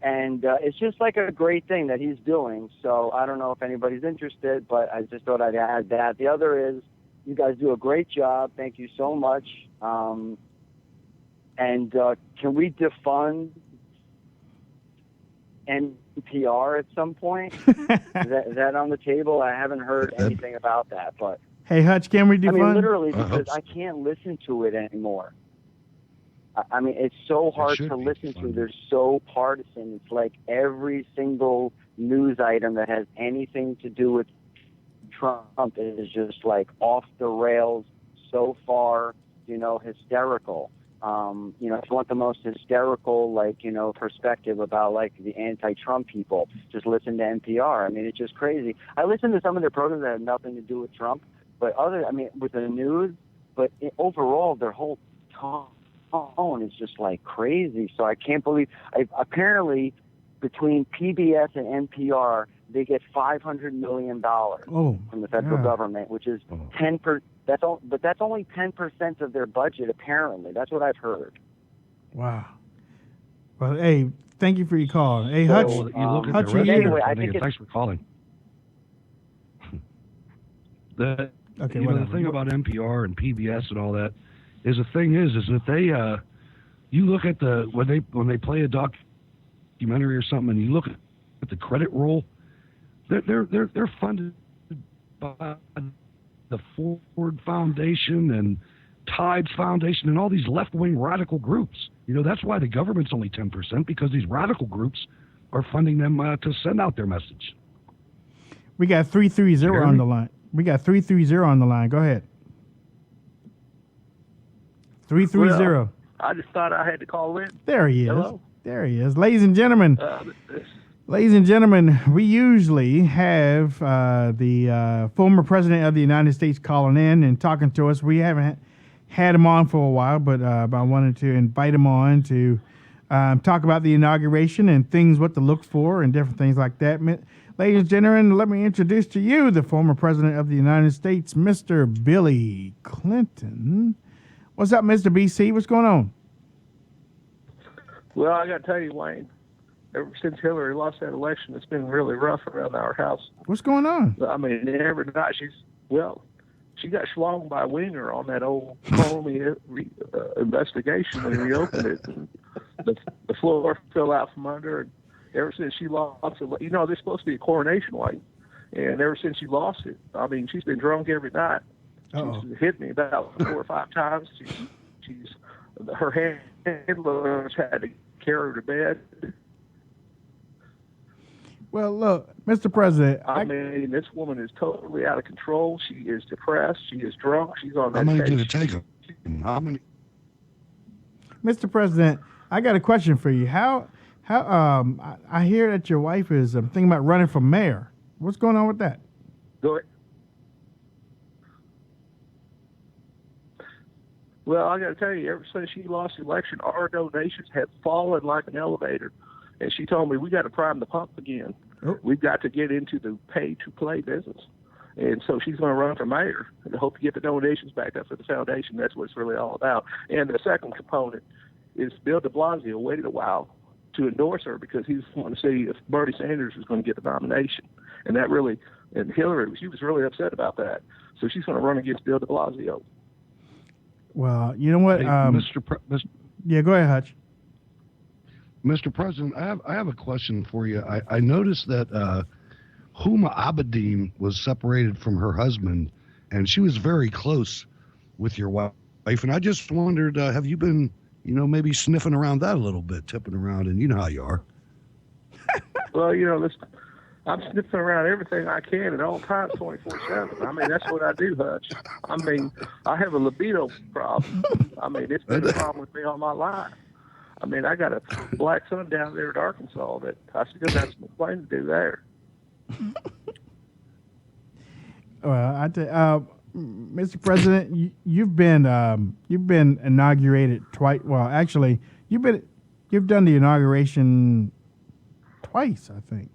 and it's just a great thing that he's doing. So I don't know if anybody's interested, but I just thought I'd add that. The other is you guys do a great job. Thank you so much. And can we defund NPR at some point? is that on the table? I haven't heard anything about that, but hey, Hutch, can we defund? I mean, literally, because I can't listen to it anymore. I mean, it's so hard to listen to. They're so partisan. It's every single news item that has anything to do with Trump is just off the rails, so far, hysterical. If you want the most hysterical, perspective about the anti-Trump people, just listen to NPR. I mean, it's just crazy. I listen to some of their programs that have nothing to do with Trump, but with the news, but overall, their whole tone is just crazy. So I can't believe, apparently, between PBS and NPR, they get $500 million from the federal government, which is 10%. But that's only 10% of their budget, apparently. That's what I've heard. Wow. Well, hey, thank you for your call. Hey, Hutch. Hutch, anyway, I think thanks for calling. The thing about NPR and PBS and all that is that they you look at when they play a documentary or something, and you look at the credit roll, they're funded by the Ford Foundation and Tides Foundation and all these left-wing radical groups. That's why the government's only 10%, because these radical groups are funding them to send out their message. We got 330 on the line. Go ahead. 330. Well, I just thought I had to call in. There he is. Hello? There he is. Ladies and gentlemen, we usually have the former president of the United States calling in and talking to us. We haven't had him on for a while, but I wanted to invite him on to talk about the inauguration and things, what to look for and different things like that. Ladies and gentlemen, let me introduce to you the former president of the United States, Mr. Billy Clinton. What's up, Mr. BC? What's going on? Well, I got to tell you, Wayne, ever since Hillary lost that election, it's been really rough around our house. What's going on? I mean, every night she got schlonged by Winger on that old Comey investigation when he reopened it. And the floor fell out from under her. And ever since she lost it, there's supposed to be a coronation white. And ever since she lost it, I mean, she's been drunk every night. She's hit me about 4 or 5 times. Her handlers had to carry her to bed. Well, look, Mr. President. I mean, this woman is totally out of control. She is depressed. She is drunk. She's on How many medication. did it take her? How many? Mr. President, I got a question for you. How I hear that your wife is thinking about running for mayor. What's going on with that? Go ahead. Well, I got to tell you, ever since she lost the election, our donations have fallen like an elevator. And she told me, we got to prime the pump again. Oh. We've got to get into the pay-to-play business. And so she's going to run for mayor and hope to get the donations back up for the foundation. That's what it's really all about. And the second component is Bill de Blasio waited a while to endorse her because he was wanting to see if Bernie Sanders was going to get the nomination. And that really, and Hillary, she was really upset about that. So she's going to run against Bill de Blasio. Well, you know what? Hey, yeah, go ahead, Hutch. Mr. President, I have a question for you. I noticed that Huma Abedin was separated from her husband, and she was very close with your wife. And I just wondered, have you been, maybe sniffing around that a little bit, tipping around, and you know how you are. Well, listen, I'm sniffing around everything I can at all times, 24/7. I mean, that's what I do, Hutch. I mean, I have a libido problem. I mean, it's been a problem with me all my life. I mean, I got a black son down there at Arkansas that I still got some explaining to do there. Well, Mr. President, you've been inaugurated twice. Well, actually, you've done the inauguration twice, I think.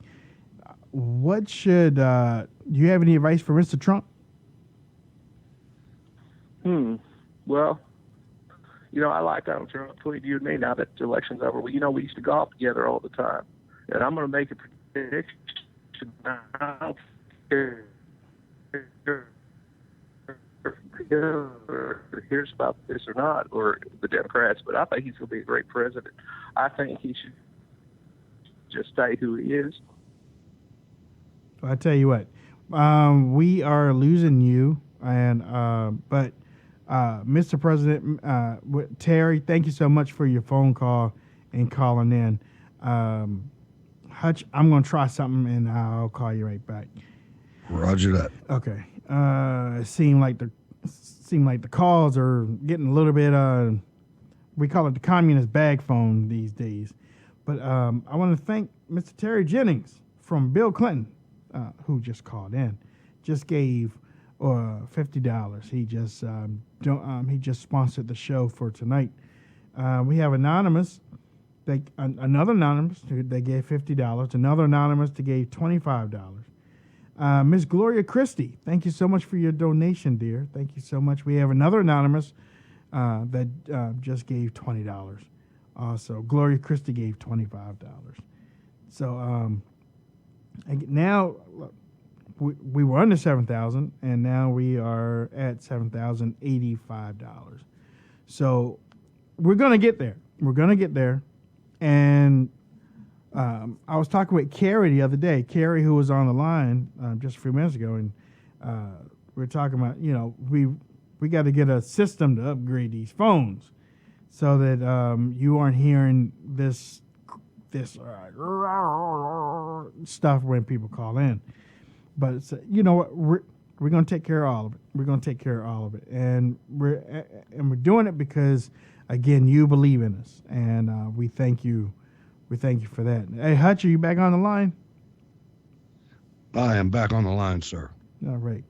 What should do you have any advice for Mr. Trump? Well, I like Donald Trump between you and me now that the election's over. We used to golf together all the time. And I'm going to make a prediction. I hears about this or not, or the Democrats, but I think he's going to be a great president. I think he should just stay who he is. I tell you what, we are losing you, and but Mr. President, Terry, thank you so much for your phone call and calling in. Hutch, I'm going to try something, and I'll call you right back. Roger that. Okay. It seemed like the calls are getting a little bit. We call it the communist bag phone these days. But I want to thank Mr. Terry Jennings from Bill Clinton, who just called in, just gave $50. He just sponsored the show for tonight. We have anonymous. Another anonymous they gave $50. Another anonymous that gave $25. Miss Gloria Christie, thank you so much for your donation, dear. Thank you so much. We have another anonymous that just gave $20. Also, Gloria Christie gave $25. So now we were under 7,000, and now we are at $7,085. So we're gonna get there. We're gonna get there. And I was talking with Carrie the other day, Carrie, who was on the line just a few minutes ago, and we were talking about, we got to get a system to upgrade these phones so that you aren't hearing this stuff when people call in. But it's, you know what, we're going to take care of all of it. We're going to take care of all of it, and we're doing it because, again, you believe in us, and we thank you. We thank you for that. Hey, Hutch, are you back on the line? I am back on the line, sir. All right.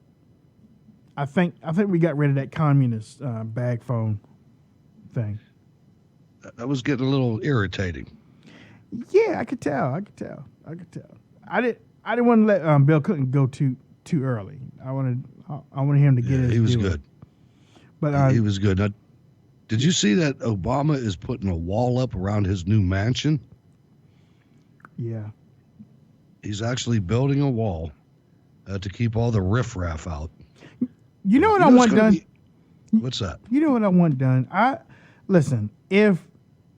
I think we got rid of that communist bag phone thing. That was getting a little irritating. Yeah, I could tell. I didn't want to let Bill Clinton go too early. I wanted him to get his. He was due. good. But he was good. Now, did you see that Obama is putting a wall up around his new mansion? Yeah. He's actually building a wall to keep all the riffraff out. You know what I want done? What's that? You know what I want done? Listen,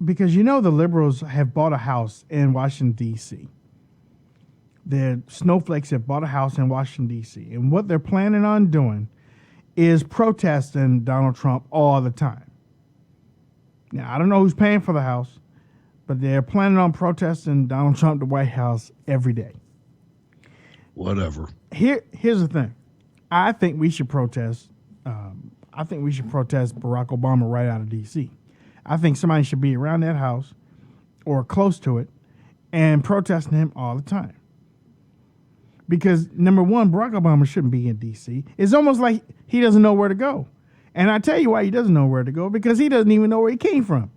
because the liberals have bought a house in Washington, D.C. The snowflakes have bought a house in Washington, D.C. And what they're planning on doing is protesting Donald Trump all the time. Now, I don't know who's paying for the house, but they're planning on protesting Donald Trump at the White House every day. Whatever. Here's the thing. I think we should protest. I think we should protest Barack Obama right out of D.C. I think somebody should be around that house or close to it and protesting him all the time. Because, number one, Barack Obama shouldn't be in D.C. It's almost like he doesn't know where to go. And I tell you why he doesn't know where to go, because he doesn't even know where he came from.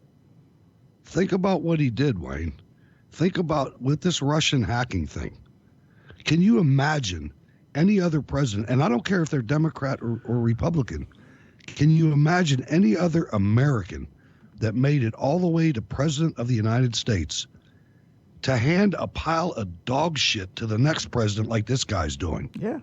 Think about what he did, Wayne. Think about with this Russian hacking thing. Can you imagine any other president, and I don't care if they're Democrat or Republican, can you imagine any other American that made it all the way to President of the United States to hand a pile of dog shit to the next president like this guy's doing? Yeah.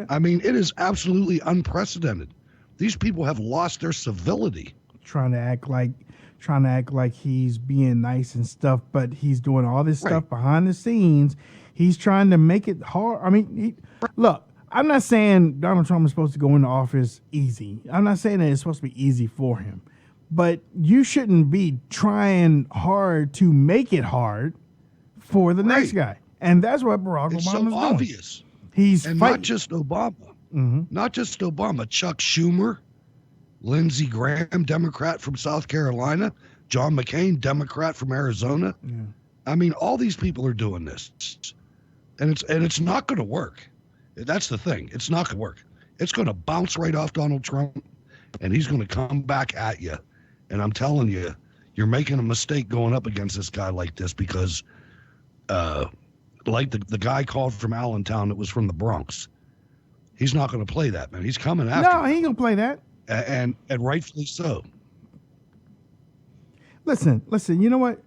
I mean, it is absolutely unprecedented. These people have lost their civility. Trying to act like he's being nice and stuff, but he's doing all this stuff behind the scenes. He's trying to make it hard. I mean, look, I'm not saying Donald Trump is supposed to go into office easy. I'm not saying that it's supposed to be easy for him. But you shouldn't be trying hard to make it hard for the next guy. And that's what Barack Obama is doing. It's so obvious. He's and fighting. Not just Obama. Mm-hmm. Not just Obama. Chuck Schumer, Lindsey Graham, Democrat from South Carolina, John McCain, Democrat from Arizona. Yeah. I mean, all these people are doing this. And it's not going to work. That's the thing. It's not going to work. It's going to bounce right off Donald Trump, and he's going to come back at you. And I'm telling you, you're making a mistake going up against this guy like this because, like the guy called from Allentown that was from the Bronx, he's not going to play that, man. He's coming after No, he ain't going to play that. And rightfully so. Listen, you know what?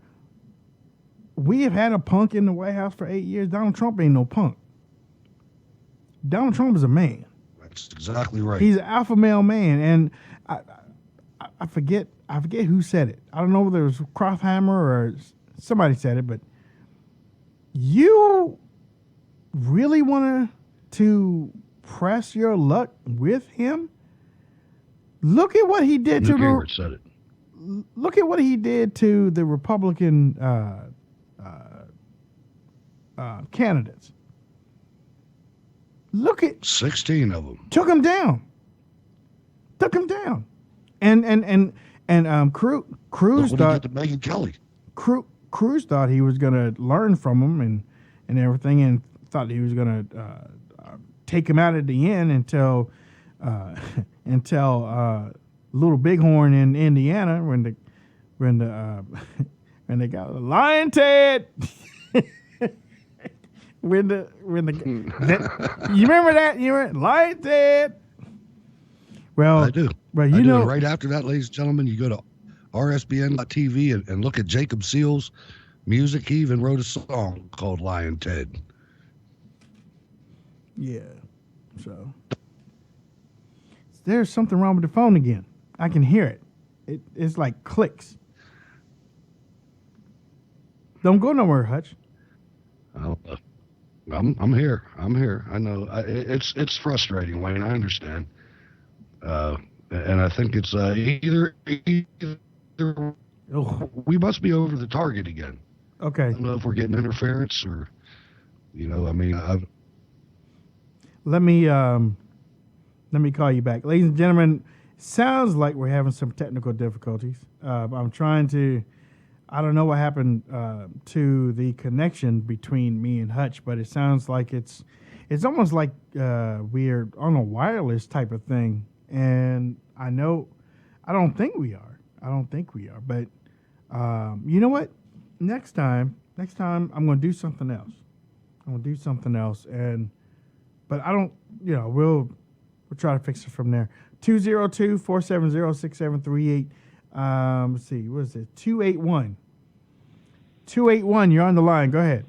We have had a punk in the White House for 8 years. Donald Trump ain't no punk. Donald Trump is a man. That's exactly right. He's an alpha male man, and I forget who said it. I don't know whether it was Croftheimer or somebody said it, but you really want to press your luck with him? Look at what he did Look at what he did to the Republican candidates. Look at 16 of them. Took him down. And Cruz thought to Megyn Kelly. Cruz thought he was going to learn from him and everything, and thought he was going to take him out at the end until Little Bighorn in Indiana when they got Lion Ted. you remember that? You remember Lion Ted? Well, I do. Well, you know, right after that, ladies and gentlemen, you go to RSBN.TV and look at Jacob Seal's music. He even wrote a song called Lion Ted. Yeah. So there's something wrong with the phone again. I can hear it. It's like clicks. Don't go nowhere, Hutch. I'm here. I know. It's frustrating, Wayne. I understand. And I think it's either we must be over the target again. Okay. I don't know if we're getting interference or, I mean, let me call you back, ladies and gentlemen. Sounds like we're having some technical difficulties. I'm trying to. I don't know what happened to the connection between me and Hutch, but it sounds like it's almost like we're on a wireless type of thing. And I don't think we are. But you know what? Next time I'm going to do something else. But I don't. We'll try to fix it from there. 202-470-6738. Let's see. What is it? 281. 281. You're on the line. Go ahead.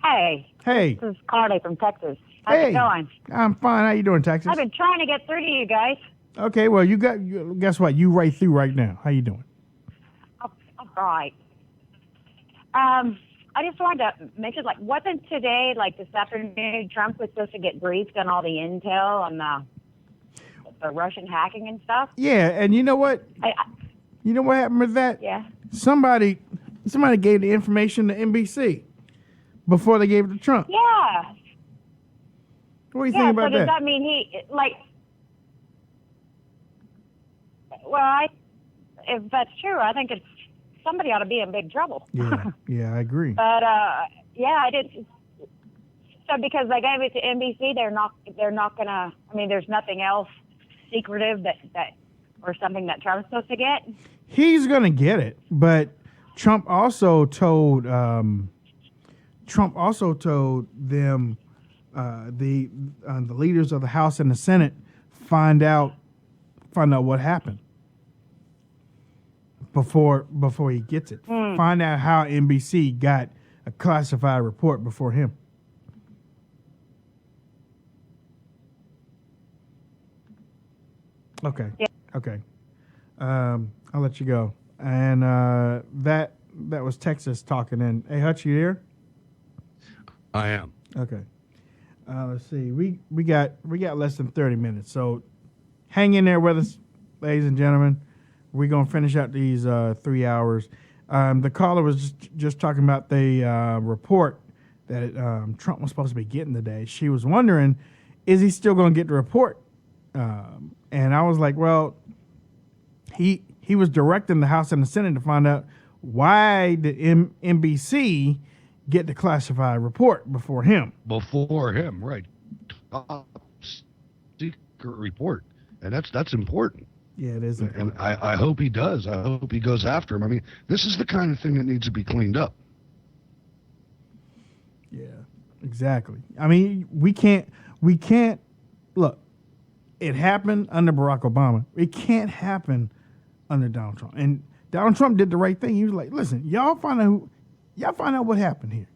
Hey. Hey. This is Carly from Texas. How's it going? I'm fine. How you doing, Texas? I've been trying to get through to you guys. Okay, well, guess what? You right through right now. How you doing? All right. I just wanted to mention, like, wasn't today, like this afternoon, Trump was supposed to get briefed on all the intel on the Russian hacking and stuff? Yeah, and you know what? You know what happened with that? Yeah. Somebody gave the information to NBC before they gave it to Trump. Yeah. What do you think about so does that? that mean well, if that's true, I think somebody ought to be in big trouble. Yeah, I agree. But I didn't. So because they gave it to NBC, they're not gonna. I mean, there's nothing else secretive that or something that Trump's supposed to get. He's gonna get it, but Trump also told them the leaders of the House and the Senate find out what happened before he gets it. Find out how NBC got a classified report before him. Okay. Yeah. Okay. I'll let you go. And that was Texas talking. And hey, Hutch, you there? I am. Okay. Let's see. We got less than 30 minutes, so hang in there with us, ladies and gentlemen. We're gonna finish out these 3 hours. The caller was just talking about the report that Trump was supposed to be getting today. She was wondering, is he still gonna get the report? And I was like, well, he was directing the House and the Senate to find out why did NBC get the classified report before him. Before him, right. Top secret report. And that's important. Yeah, it is. And I hope he does. I hope he goes after him. I mean, this is the kind of thing that needs to be cleaned up. Yeah, exactly. I mean, we can't look, it happened under Barack Obama. It can't happen under Donald Trump. And Donald Trump did the right thing. He was like, listen, y'all find out what happened here.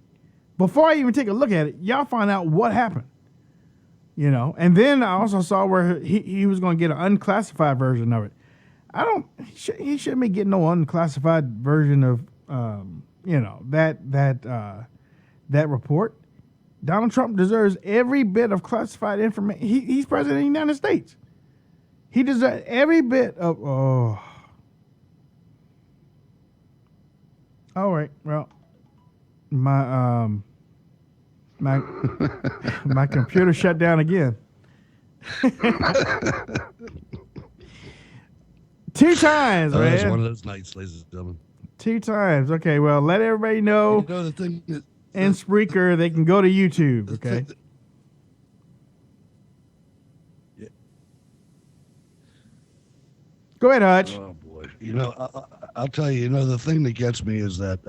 Before I even take a look at it, y'all find out what happened. You know, and then I also saw where he was going to get an unclassified version of it. He shouldn't be getting no unclassified version of, that report. Donald Trump deserves every bit of classified information. He's president of the United States. He deserves every bit of, all right, well, my computer shut down again. 2 times, man. It's one of those nights, ladies and gentlemen. 2 times. Okay, well, let everybody know. You know the thing is, and Spreaker, they can go to YouTube. Okay. Yeah. Go ahead, Hutch. Oh boy. You know, I'll tell you. You know, the thing that gets me is that.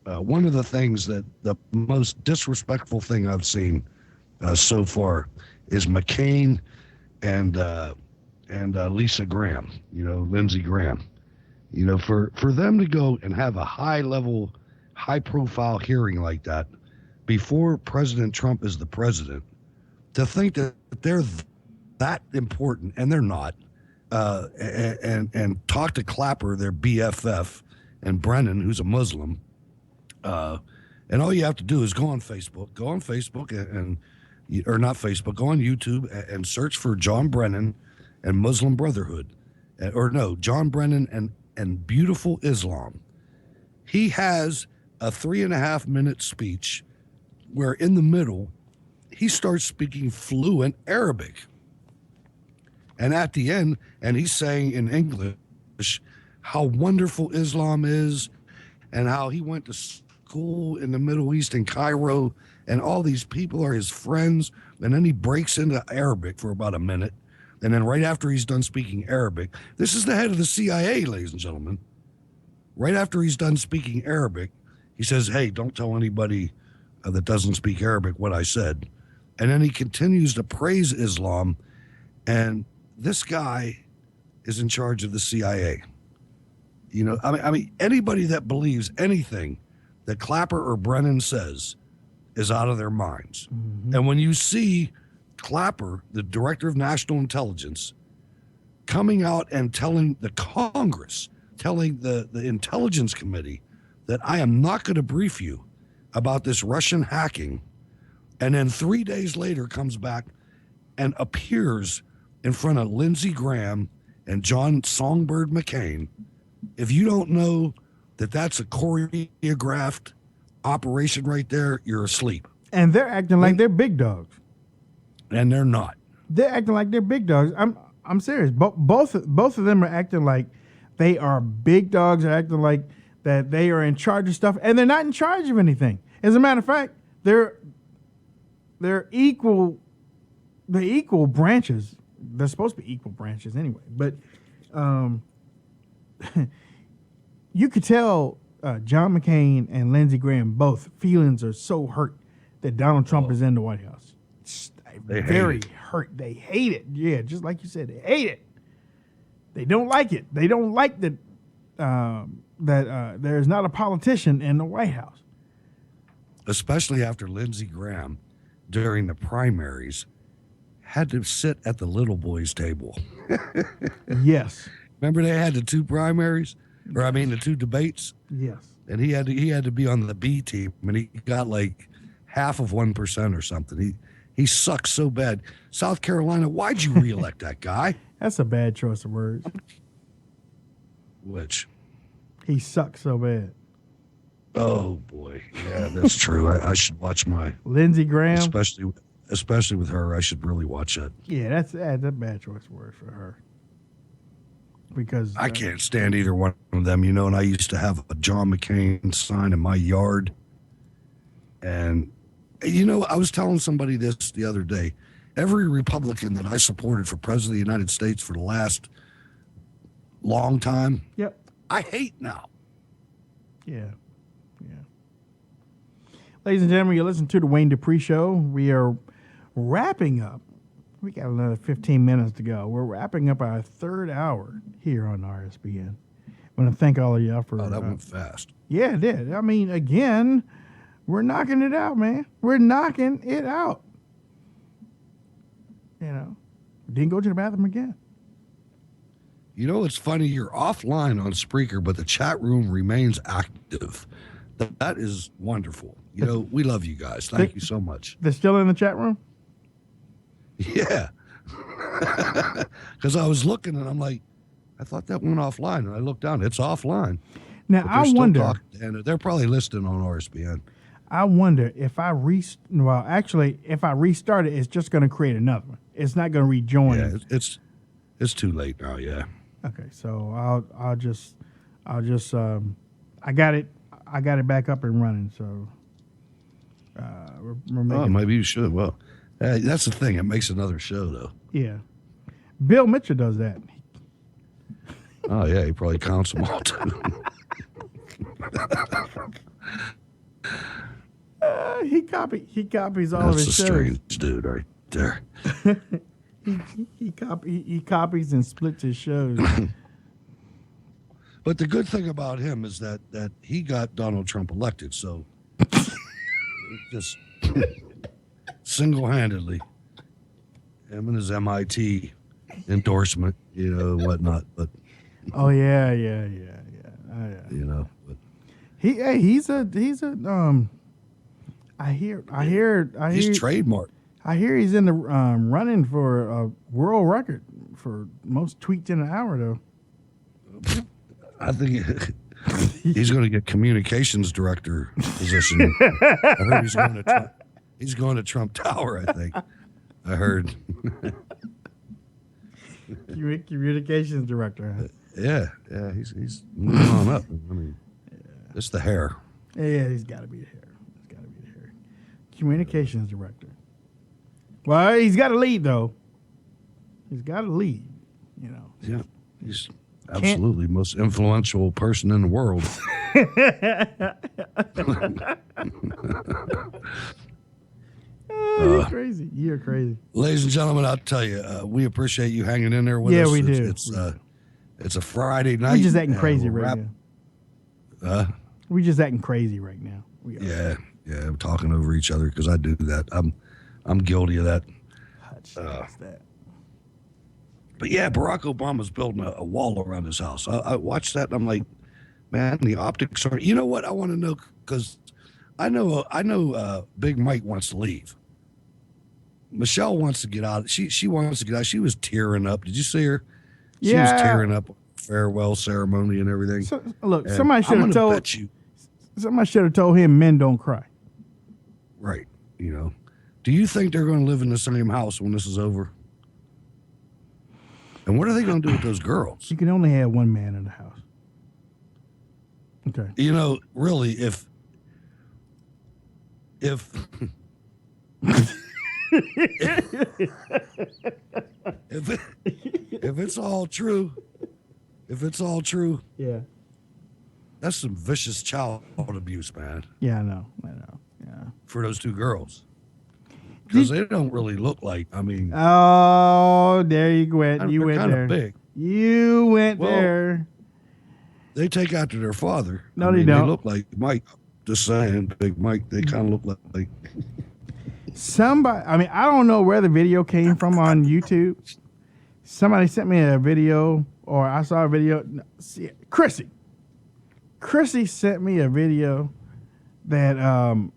One of the things that the most disrespectful thing I've seen so far is McCain and Lisa Graham, Lindsey Graham, for them to go and have a high profile hearing like that before President Trump is the president, to think that they're that important, and they're not, and talk to Clapper, their BFF, and Brennan, who's a Muslim. And all you have to do is go on Facebook and or not Facebook, go on YouTube and search for John Brennan and Muslim Brotherhood, John Brennan and Beautiful Islam. He has a 3.5-minute speech where in the middle, he starts speaking fluent Arabic. And at the end, and he's saying in English how wonderful Islam is and how he went to school in the Middle East in Cairo, and all these people are his friends. And then he breaks into Arabic for about a minute. And then right after he's done speaking Arabic, this is the head of the CIA, ladies and gentlemen. Right after he's done speaking Arabic, he says, hey, don't tell anybody that doesn't speak Arabic what I said. And then he continues to praise Islam. And this guy is in charge of the CIA. I mean, anybody that believes anything that Clapper or Brennan says is out of their minds. And when you see Clapper, the director of national intelligence, coming out and telling the Congress, telling the intelligence committee that I am not going to brief you about this Russian hacking, and then 3 days later comes back and appears in front of Lindsey Graham and John Songbird McCain, if you don't know that that's a choreographed operation right there, you're asleep. And they're acting like they're big dogs. And they're not. They're acting like they're big dogs. I'm serious. Both of them are acting like they are big dogs. They're acting like that they are in charge of stuff, and they're not in charge of anything. As a matter of fact, they're equal. They're equal branches. They're supposed to be equal branches anyway. But you could tell John McCain and Lindsey Graham both feelings are so hurt that Donald Trump is in the White House. They very hurt. They hate it. Yeah, just like you said, they hate it. They don't like it. They don't like that there's not a politician in the White House. Especially after Lindsey Graham, during the primaries, had to sit at the little boys' table. Yes. Remember they had the two primaries? Or the two debates? Yes. And he had to be on the B team, and he got like half of 1% or something. He sucks so bad. South Carolina, why'd you reelect that guy? That's a bad choice of words. Which? He sucks so bad. Oh boy, yeah, that's true. I should watch my Lindsey Graham, especially with her. I should really watch that. Yeah, that's a bad choice of words for her. Because I can't stand either one of them, and I used to have a John McCain sign in my yard. And, I was telling somebody this the other day. Every Republican that I supported for president of the United States for the last long time, yep, I hate now. Yeah. Ladies and gentlemen, you listen to the Wayne Dupree Show. We are wrapping up. We got another 15 minutes to go. We're wrapping up our third hour here on RSBN. I want to thank all of y'all for... Oh, that went fast. Yeah, it did. Again, we're knocking it out, man. We're knocking it out. Didn't go to the bathroom again. It's funny. You're offline on Spreaker, but the chat room remains active. That is wonderful. We love you guys. Thank you so much. They're still in the chat room? Yeah. Because I was looking and I'm like, I thought that went offline. And I looked down, it's offline. Now, I wonder. And they're probably listening on RSBN. I wonder if I if I restart it, it's just going to create another one. It's not going to rejoin. Yeah, it's too late now. Yeah. Okay, so I'll just I got it back up and running. So we're making maybe you should. Well, that's the thing. It makes another show though. Yeah, Bill Mitchell does that. Oh yeah, he probably counts them all too. He copies all of his shows. That's a strange dude right there. he copies and splits his shows. But the good thing about him is that he got Donald Trump elected, so just single-handedly, him and his MIT endorsement, whatnot. But oh yeah. But he's a I hear he's trademarked. I hear he's in the running for a world record for most tweets in an hour, though. I think he's going to get communications director position. I heard he's going to Trump Tower, I think. I heard. Communications director. Huh? Yeah, he's moving on up. It's the hair. Yeah, he's got to be the hair. Communications director. Well, he's got to lead, though. He's got to lead, Yeah, he's absolutely most influential person in the world. You're crazy. You're crazy. Ladies and gentlemen, I'll tell you, we appreciate you hanging in there with us. Yeah, we do. It's a Friday night. We're just acting crazy right now. We're just acting crazy right now. Yeah. Yeah, talking over each other because I do that. I'm guilty of that. But yeah, Barack Obama's building a wall around his house. I watched that and I'm like, man, the optics are. You know what? I want to know because I know. Big Mike wants to leave. Michelle wants to get out. She wants to get out. She was tearing up. Did you see her? She was tearing up. Farewell ceremony and everything. So, look, somebody should have told you. Somebody should have told him men don't cry. Right. You know. Do you think they're going to live in the same house when this is over? And what are they going to do with those girls? You can only have one man in the house. Okay. You know, really, if if it's all true, yeah, that's some vicious child abuse, man. Yeah, I know, yeah. For those two girls, because they don't really look like. I mean, oh, there you went. You went there. Big. You went there. They take after their father. No, they don't. They look like Mike. Just saying, Big Mike. They kind of look like somebody. I mean, I don't know where the video came from on YouTube. Somebody sent me a video, or I saw a video. Chrissy sent me a video that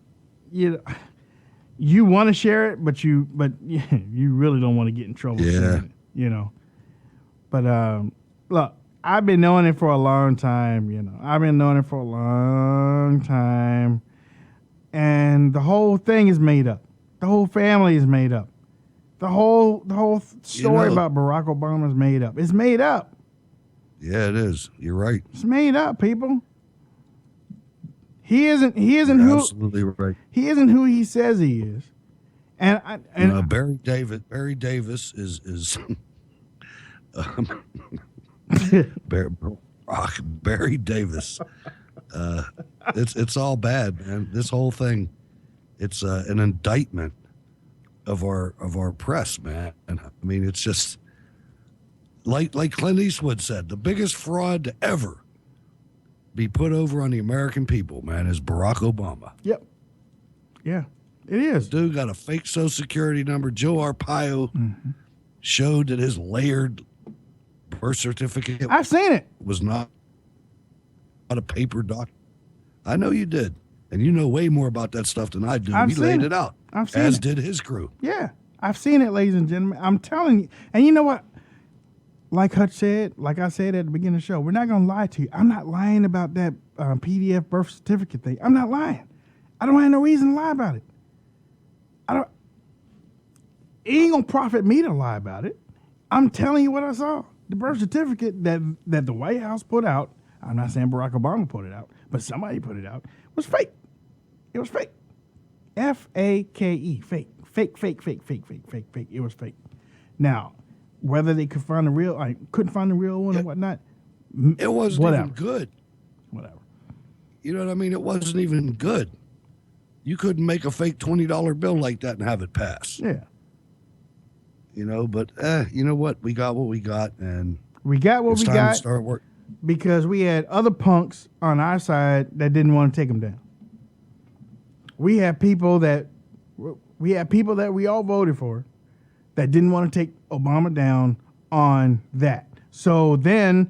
you want to share it, but you really don't want to get in trouble. Yeah. You know. But look, I've been knowing it for a long time. You know, I've been knowing it for a long time, and the whole thing is made up. The whole family is made up. The whole story about Barack Obama is made up. It's made up. Yeah, it is. You're right. It's made up, people. He isn't You're who absolutely right. He isn't who he says he is. And Barry Davis is Barry Davis. It's all bad, man. This whole thing, it's an indictment of our press, man. And I mean, it's just like Clint Eastwood said, the biggest fraud to ever be put over on the American people, man, is Barack Obama. Yep. Yeah, it is. Dude got a fake Social Security number. Joe Arpaio showed that his layered birth certificate. I've seen it. Was not a paper doc. I know you did, and you know way more about that stuff than I do. He laid it out, as did his crew. Yeah, I've seen it, ladies and gentlemen. I'm telling you, and you know what? Like Hutch said, like I said at the beginning of the show, we're not gonna lie to you. I'm not lying about that PDF birth certificate thing. I'm not lying. I don't have no reason to lie about it. It ain't gonna profit me to lie about it. I'm telling you what I saw. The birth certificate that the White House put out, I'm not saying Barack Obama put it out, but somebody put it out, was fake. It was fake. F-A-K-E, fake. Fake. It was fake. Now, whether they could find the real, I couldn't find the real one or whatnot. It wasn't even good. Whatever. You know what I mean? It wasn't even good. You couldn't make a fake $20 bill like that and have it pass. Yeah. You know, but you know what? We got what we got, and we got what we got. To start work. Because we had other punks on our side that didn't want to take them down. We had people that we all voted for that didn't want to take Obama down on that. So they didn't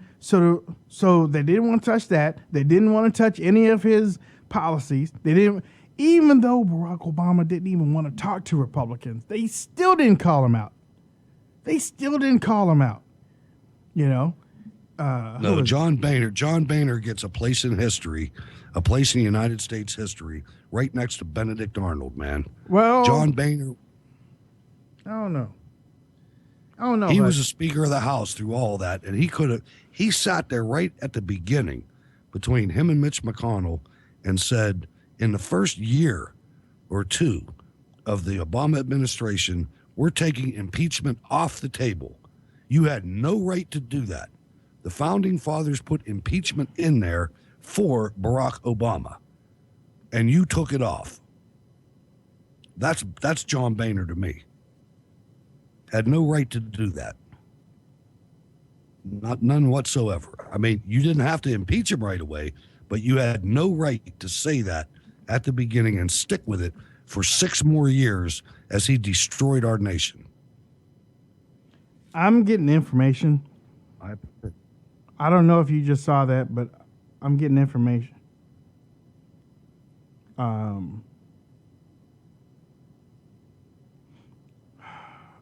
want to touch that. They didn't want to touch any of his policies. They didn't, even though Barack Obama didn't even want to talk to Republicans, they still didn't call him out. You know. No, John Boehner. John Boehner gets a place in history, a place in United States history, right next to Benedict Arnold, man. Well, John Boehner. I don't know. He was a Speaker of the House through all that, and he sat there right at the beginning between him and Mitch McConnell and said, in the first year or two of the Obama administration, we're taking impeachment off the table. You had no right to do that. The founding fathers put impeachment in there for Barack Obama, and you took it off. That's John Boehner to me. Had no right to do that. None whatsoever. I mean, you didn't have to impeach him right away, but you had no right to say that at the beginning and stick with it for 6 more years as he destroyed our nation. I'm getting information. I don't know if you just saw that, but I'm getting information. I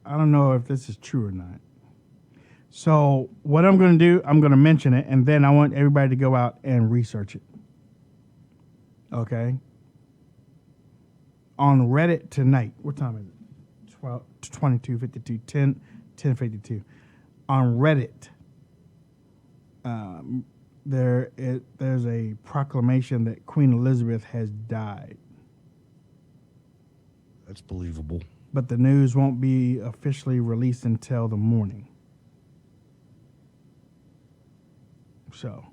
don't know if this is true or not. So what I'm going to do, I'm going to mention it, and then I want everybody to go out and research it. Okay? On Reddit tonight, what time is it? 22:52, 10:52. On Reddit, there's a proclamation that Queen Elizabeth has died. That's believable. But the news won't be officially released until the morning. So,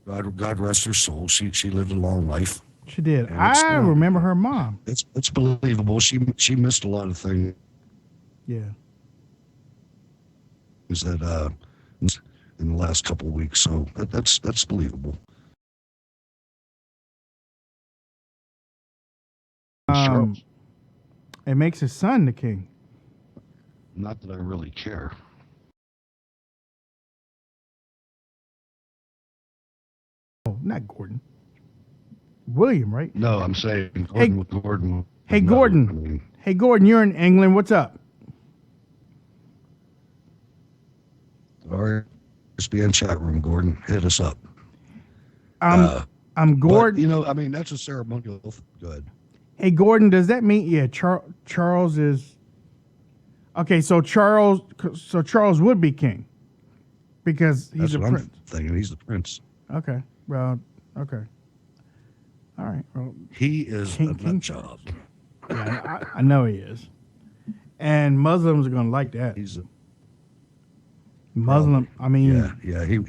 God rest her soul. She lived a long life. She did. I remember her mom. It's believable. She missed a lot of things. Yeah. Is that in the last couple of weeks? So that's believable. It makes his son the king. Not that I really care. Oh, not Gordon. William, right? No, I'm saying Gordon. Hey, Gordon. Hey, Gordon, you're in England. What's up? All right. RSBN chat room, Gordon. Hit us up. I'm Gordon. But, that's a ceremonial. Go ahead. Hey, Gordon, does that mean, Charles is... Okay, so Charles would be king because he's a prince. I'm thinking he's the prince. Okay, well, okay. All right. Well, he is a nut job. Yeah, I know he is. And Muslims are going to like that. He's a Muslim. I mean, yeah. He.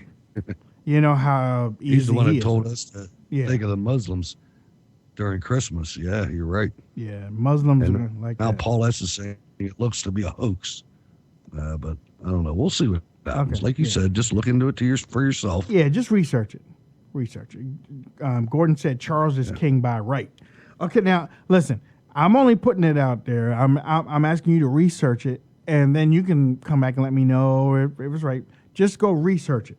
You know how easy he's the one that is. told us to think of the Muslims during Christmas. Yeah, you're right. Yeah, Muslims are going to like now that. Paul S. is saying it looks to be a hoax, but I don't know. We'll see what happens. Like you said, just look into it for yourself. Yeah, just research it. Gordon said Charles is king by right. Okay, now listen. I'm only putting it out there. I'm asking you to research it, and then you can come back and let me know if it was right. Just go research it.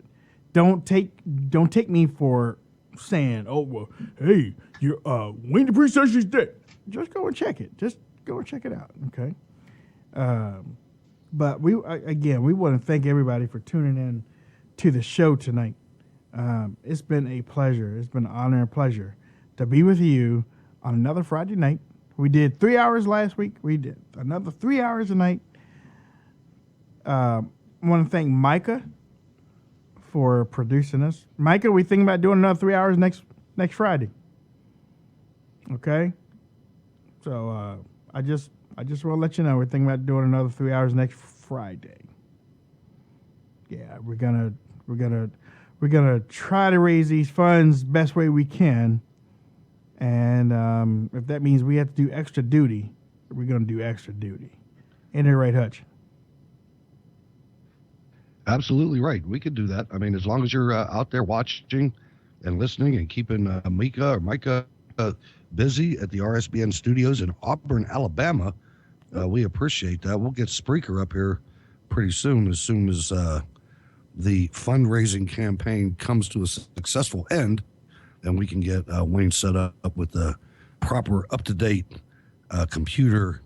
Don't take me for saying, oh well, hey, you Wayne Dupree says she's dead. Just go and check it. Just go and check it out. Okay. But we want to thank everybody for tuning in to the show tonight. It's been a pleasure. It's been an honor and pleasure to be with you on another Friday night. We did 3 hours last week. We did another 3 hours tonight. I want to thank Micah for producing us. Micah, we thinking about doing another 3 hours next Friday. Okay. So I just want to let you know we're thinking about doing another 3 hours next Friday. Yeah, we're gonna try to raise these funds best way we can, and if that means we have to do extra duty, we're gonna do extra duty. Ain't it right, Hutch? Absolutely right. We could do that. I mean, as long as you're out there watching and listening and keeping Micah busy at the RSBN studios in Auburn, Alabama, we appreciate that. We'll get Spreaker up here pretty soon as the fundraising campaign comes to a successful end, and we can get Wayne set up with the proper up-to-date computer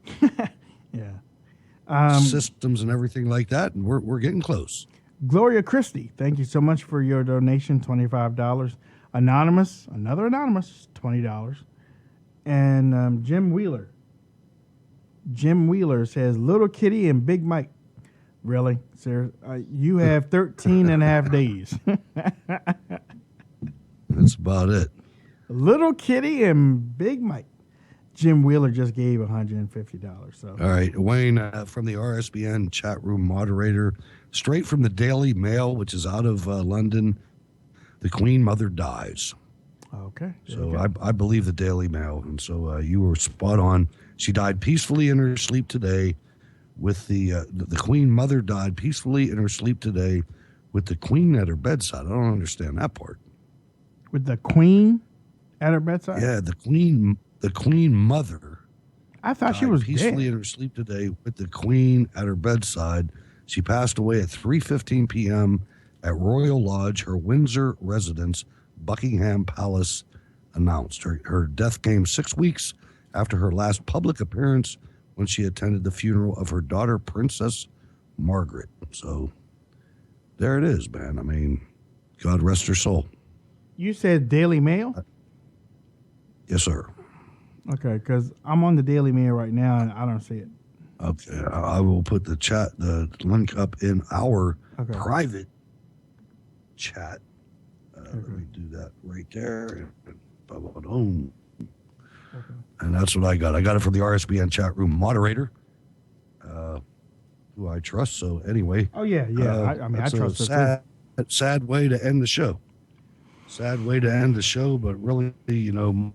systems and everything like that, and we're getting close. Gloria Christie, thank you so much for your donation, $25. Anonymous, another anonymous, $20. And Jim Wheeler says, Little Kitty and Big Mike. Really? Sir, you have 13 and a half days. That's about it. Little Kitty and Big Mike. Jim Wheeler just gave $150. So. All right, Wayne, from the RSBN chat room moderator, straight from the Daily Mail, which is out of London, the Queen Mother dies. Okay. So I believe the Daily Mail, and so you were spot on. She died peacefully in her sleep today. With the Queen Mother died peacefully in her sleep today, with the Queen at her bedside. I don't understand that part. With the Queen At her bedside? Yeah, the Queen Mother. I thought she was peacefully dead. in her sleep today with the Queen at her bedside. She passed away at 3:15 p.m. at Royal Lodge, her Windsor residence, Buckingham Palace announced. Her death came 6 weeks after her last public appearance when she attended the funeral of her daughter, Princess Margaret. So there it is, man. I mean, God rest her soul. You said Daily Mail? Yes, sir. Okay, because I'm on the Daily Mail right now and I don't see it. Okay, I will put the link up in our private chat. Let me do that right there. Boom. And that's what I got. I got it from the RSBN chat room moderator, who I trust. So anyway. Oh, yeah. I mean, I trust her too. Sad way to end the show. Sad way to end the show, but really, you know,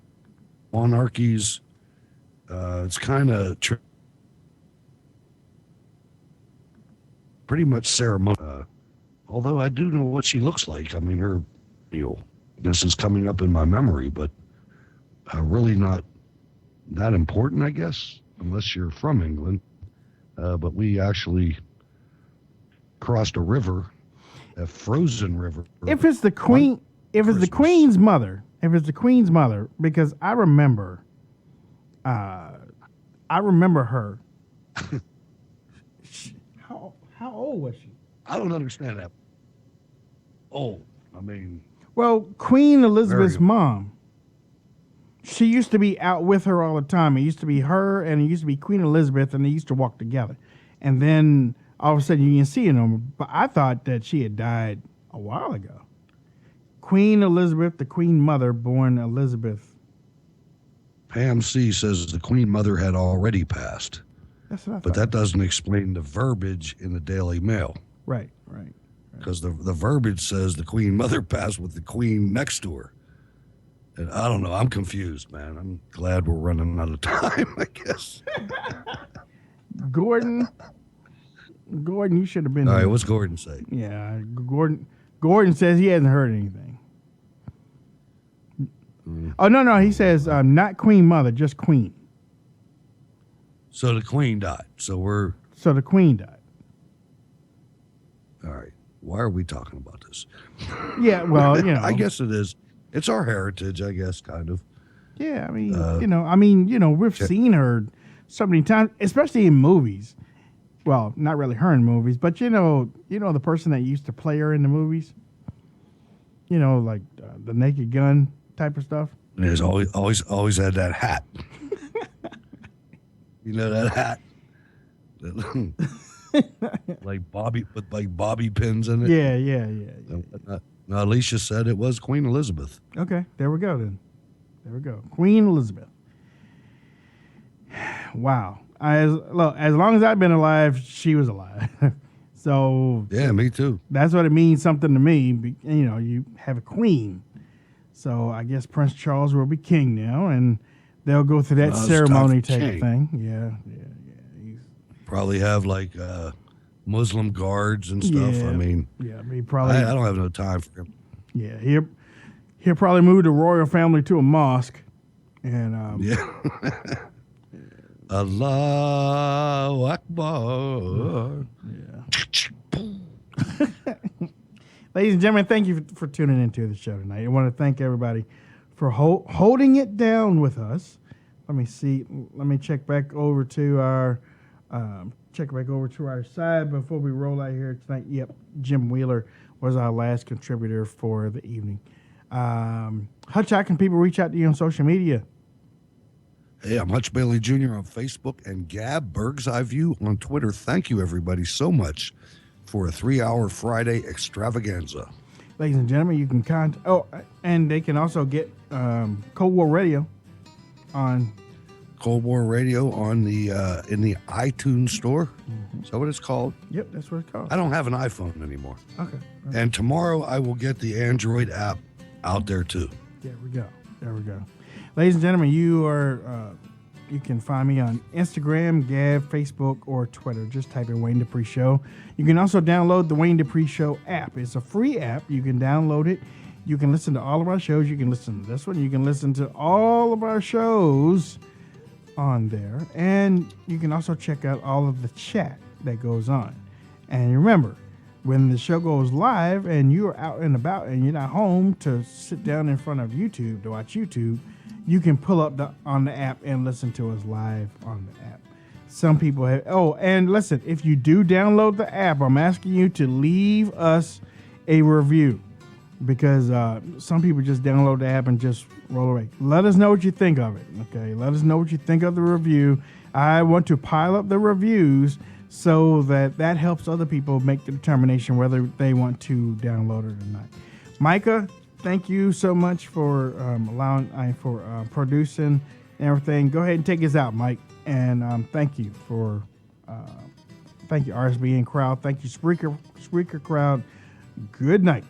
monarchies, it's kind of pretty much ceremonial. Although I do know what she looks like. I mean, her, this is coming up in my memory, but really not that important, I guess, unless you're from England. But we actually crossed a river, a frozen river. If it's the Queen, if it's the Queen's mother, because I remember her. How old was she? I don't understand that. Oh, I mean. Well, Queen Elizabeth's mom. She used to be out with her all the time. It used to be her and it used to be Queen Elizabeth, and they used to walk together. And then all of a sudden you can see her no more. But I thought that she had died a while ago. Queen Elizabeth, the Queen Mother, born Elizabeth. Pam C. says the Queen Mother had already passed. That's what I thought. But that doesn't explain the verbiage in the Daily Mail. Right. Because the verbiage says the Queen Mother passed with the Queen next to her. And I don't know. I'm confused, man. I'm glad we're running out of time, I guess. Gordon, you should have been All here. right, what's Gordon say? Yeah, Gordon says he hasn't heard anything. Oh, no. He says not Queen Mother, just Queen. So the Queen died. So the Queen died. All right. Why are we talking about this? Yeah, well, you know. I guess it is. It's our heritage, I guess, kind of. Yeah, I mean, we've seen her so many times, especially in movies. Well, not really her in movies, but you know the person that used to play her in the movies. You know, like the Naked Gun type of stuff. And there's always had that hat. You know that hat, like bobby pins in it. Yeah. Now Alicia said it was Queen Elizabeth. Okay, there we go then. There we go, Queen Elizabeth. Wow. As long as I've been alive, she was alive. So yeah, me too. That's what it means something to me. You know, you have a queen. So I guess Prince Charles will be king now, and they'll go through that ceremony type thing. Yeah. Probably have like Muslim guards and stuff. Yeah. I mean, probably. I don't have no time for him. Yeah, he'll probably move the royal family to a mosque, and Allahu Akbar. Ladies and gentlemen, thank you for tuning into the show tonight. I want to thank everybody for holding it down with us. Let me see. Let me check back over to our side before we roll out here tonight. Yep, Jim Wheeler was our last contributor for the evening. Hutch, how can people reach out to you on social media? Hey, I'm Hutch Bailey Jr. on Facebook and Gab Berg's Eye View on Twitter. Thank you, everybody, so much for a 3-hour Friday extravaganza. Ladies and gentlemen, you can contact. Oh, and they can also get Cold War Radio on Cold War Radio on the in the iTunes store. Mm-hmm. Is that what it's called? Yep, that's what it's called. I don't have an iPhone anymore. Okay. And tomorrow I will get the Android app out there too. There we go. Ladies and gentlemen, you can find me on Instagram, Gab, Facebook, or Twitter. Just type in Wayne Dupree Show. You can also download the Wayne Dupree Show app. It's a free app. You can download it, You can listen to all of our shows. You can listen to this one. You can listen to all of our shows on there. And you can also check out all of the chat that goes on. And remember, when the show goes live and you're out and about and you're not home to sit down in front of YouTube to watch YouTube, you can pull up on the app and listen to us live on the app. Some people have... Oh, and listen, if you do download the app, I'm asking you to leave us a review, because some people just download the app and just roll away. Let us know what you think of it, okay? Let us know what you think of the review. I want to pile up the reviews so that helps other people make the determination whether they want to download it or not. Micah, thank you so much for producing and everything. Go ahead and take us out, Mike. And thank you RSBN crowd. Thank you, Spreaker crowd. Good night.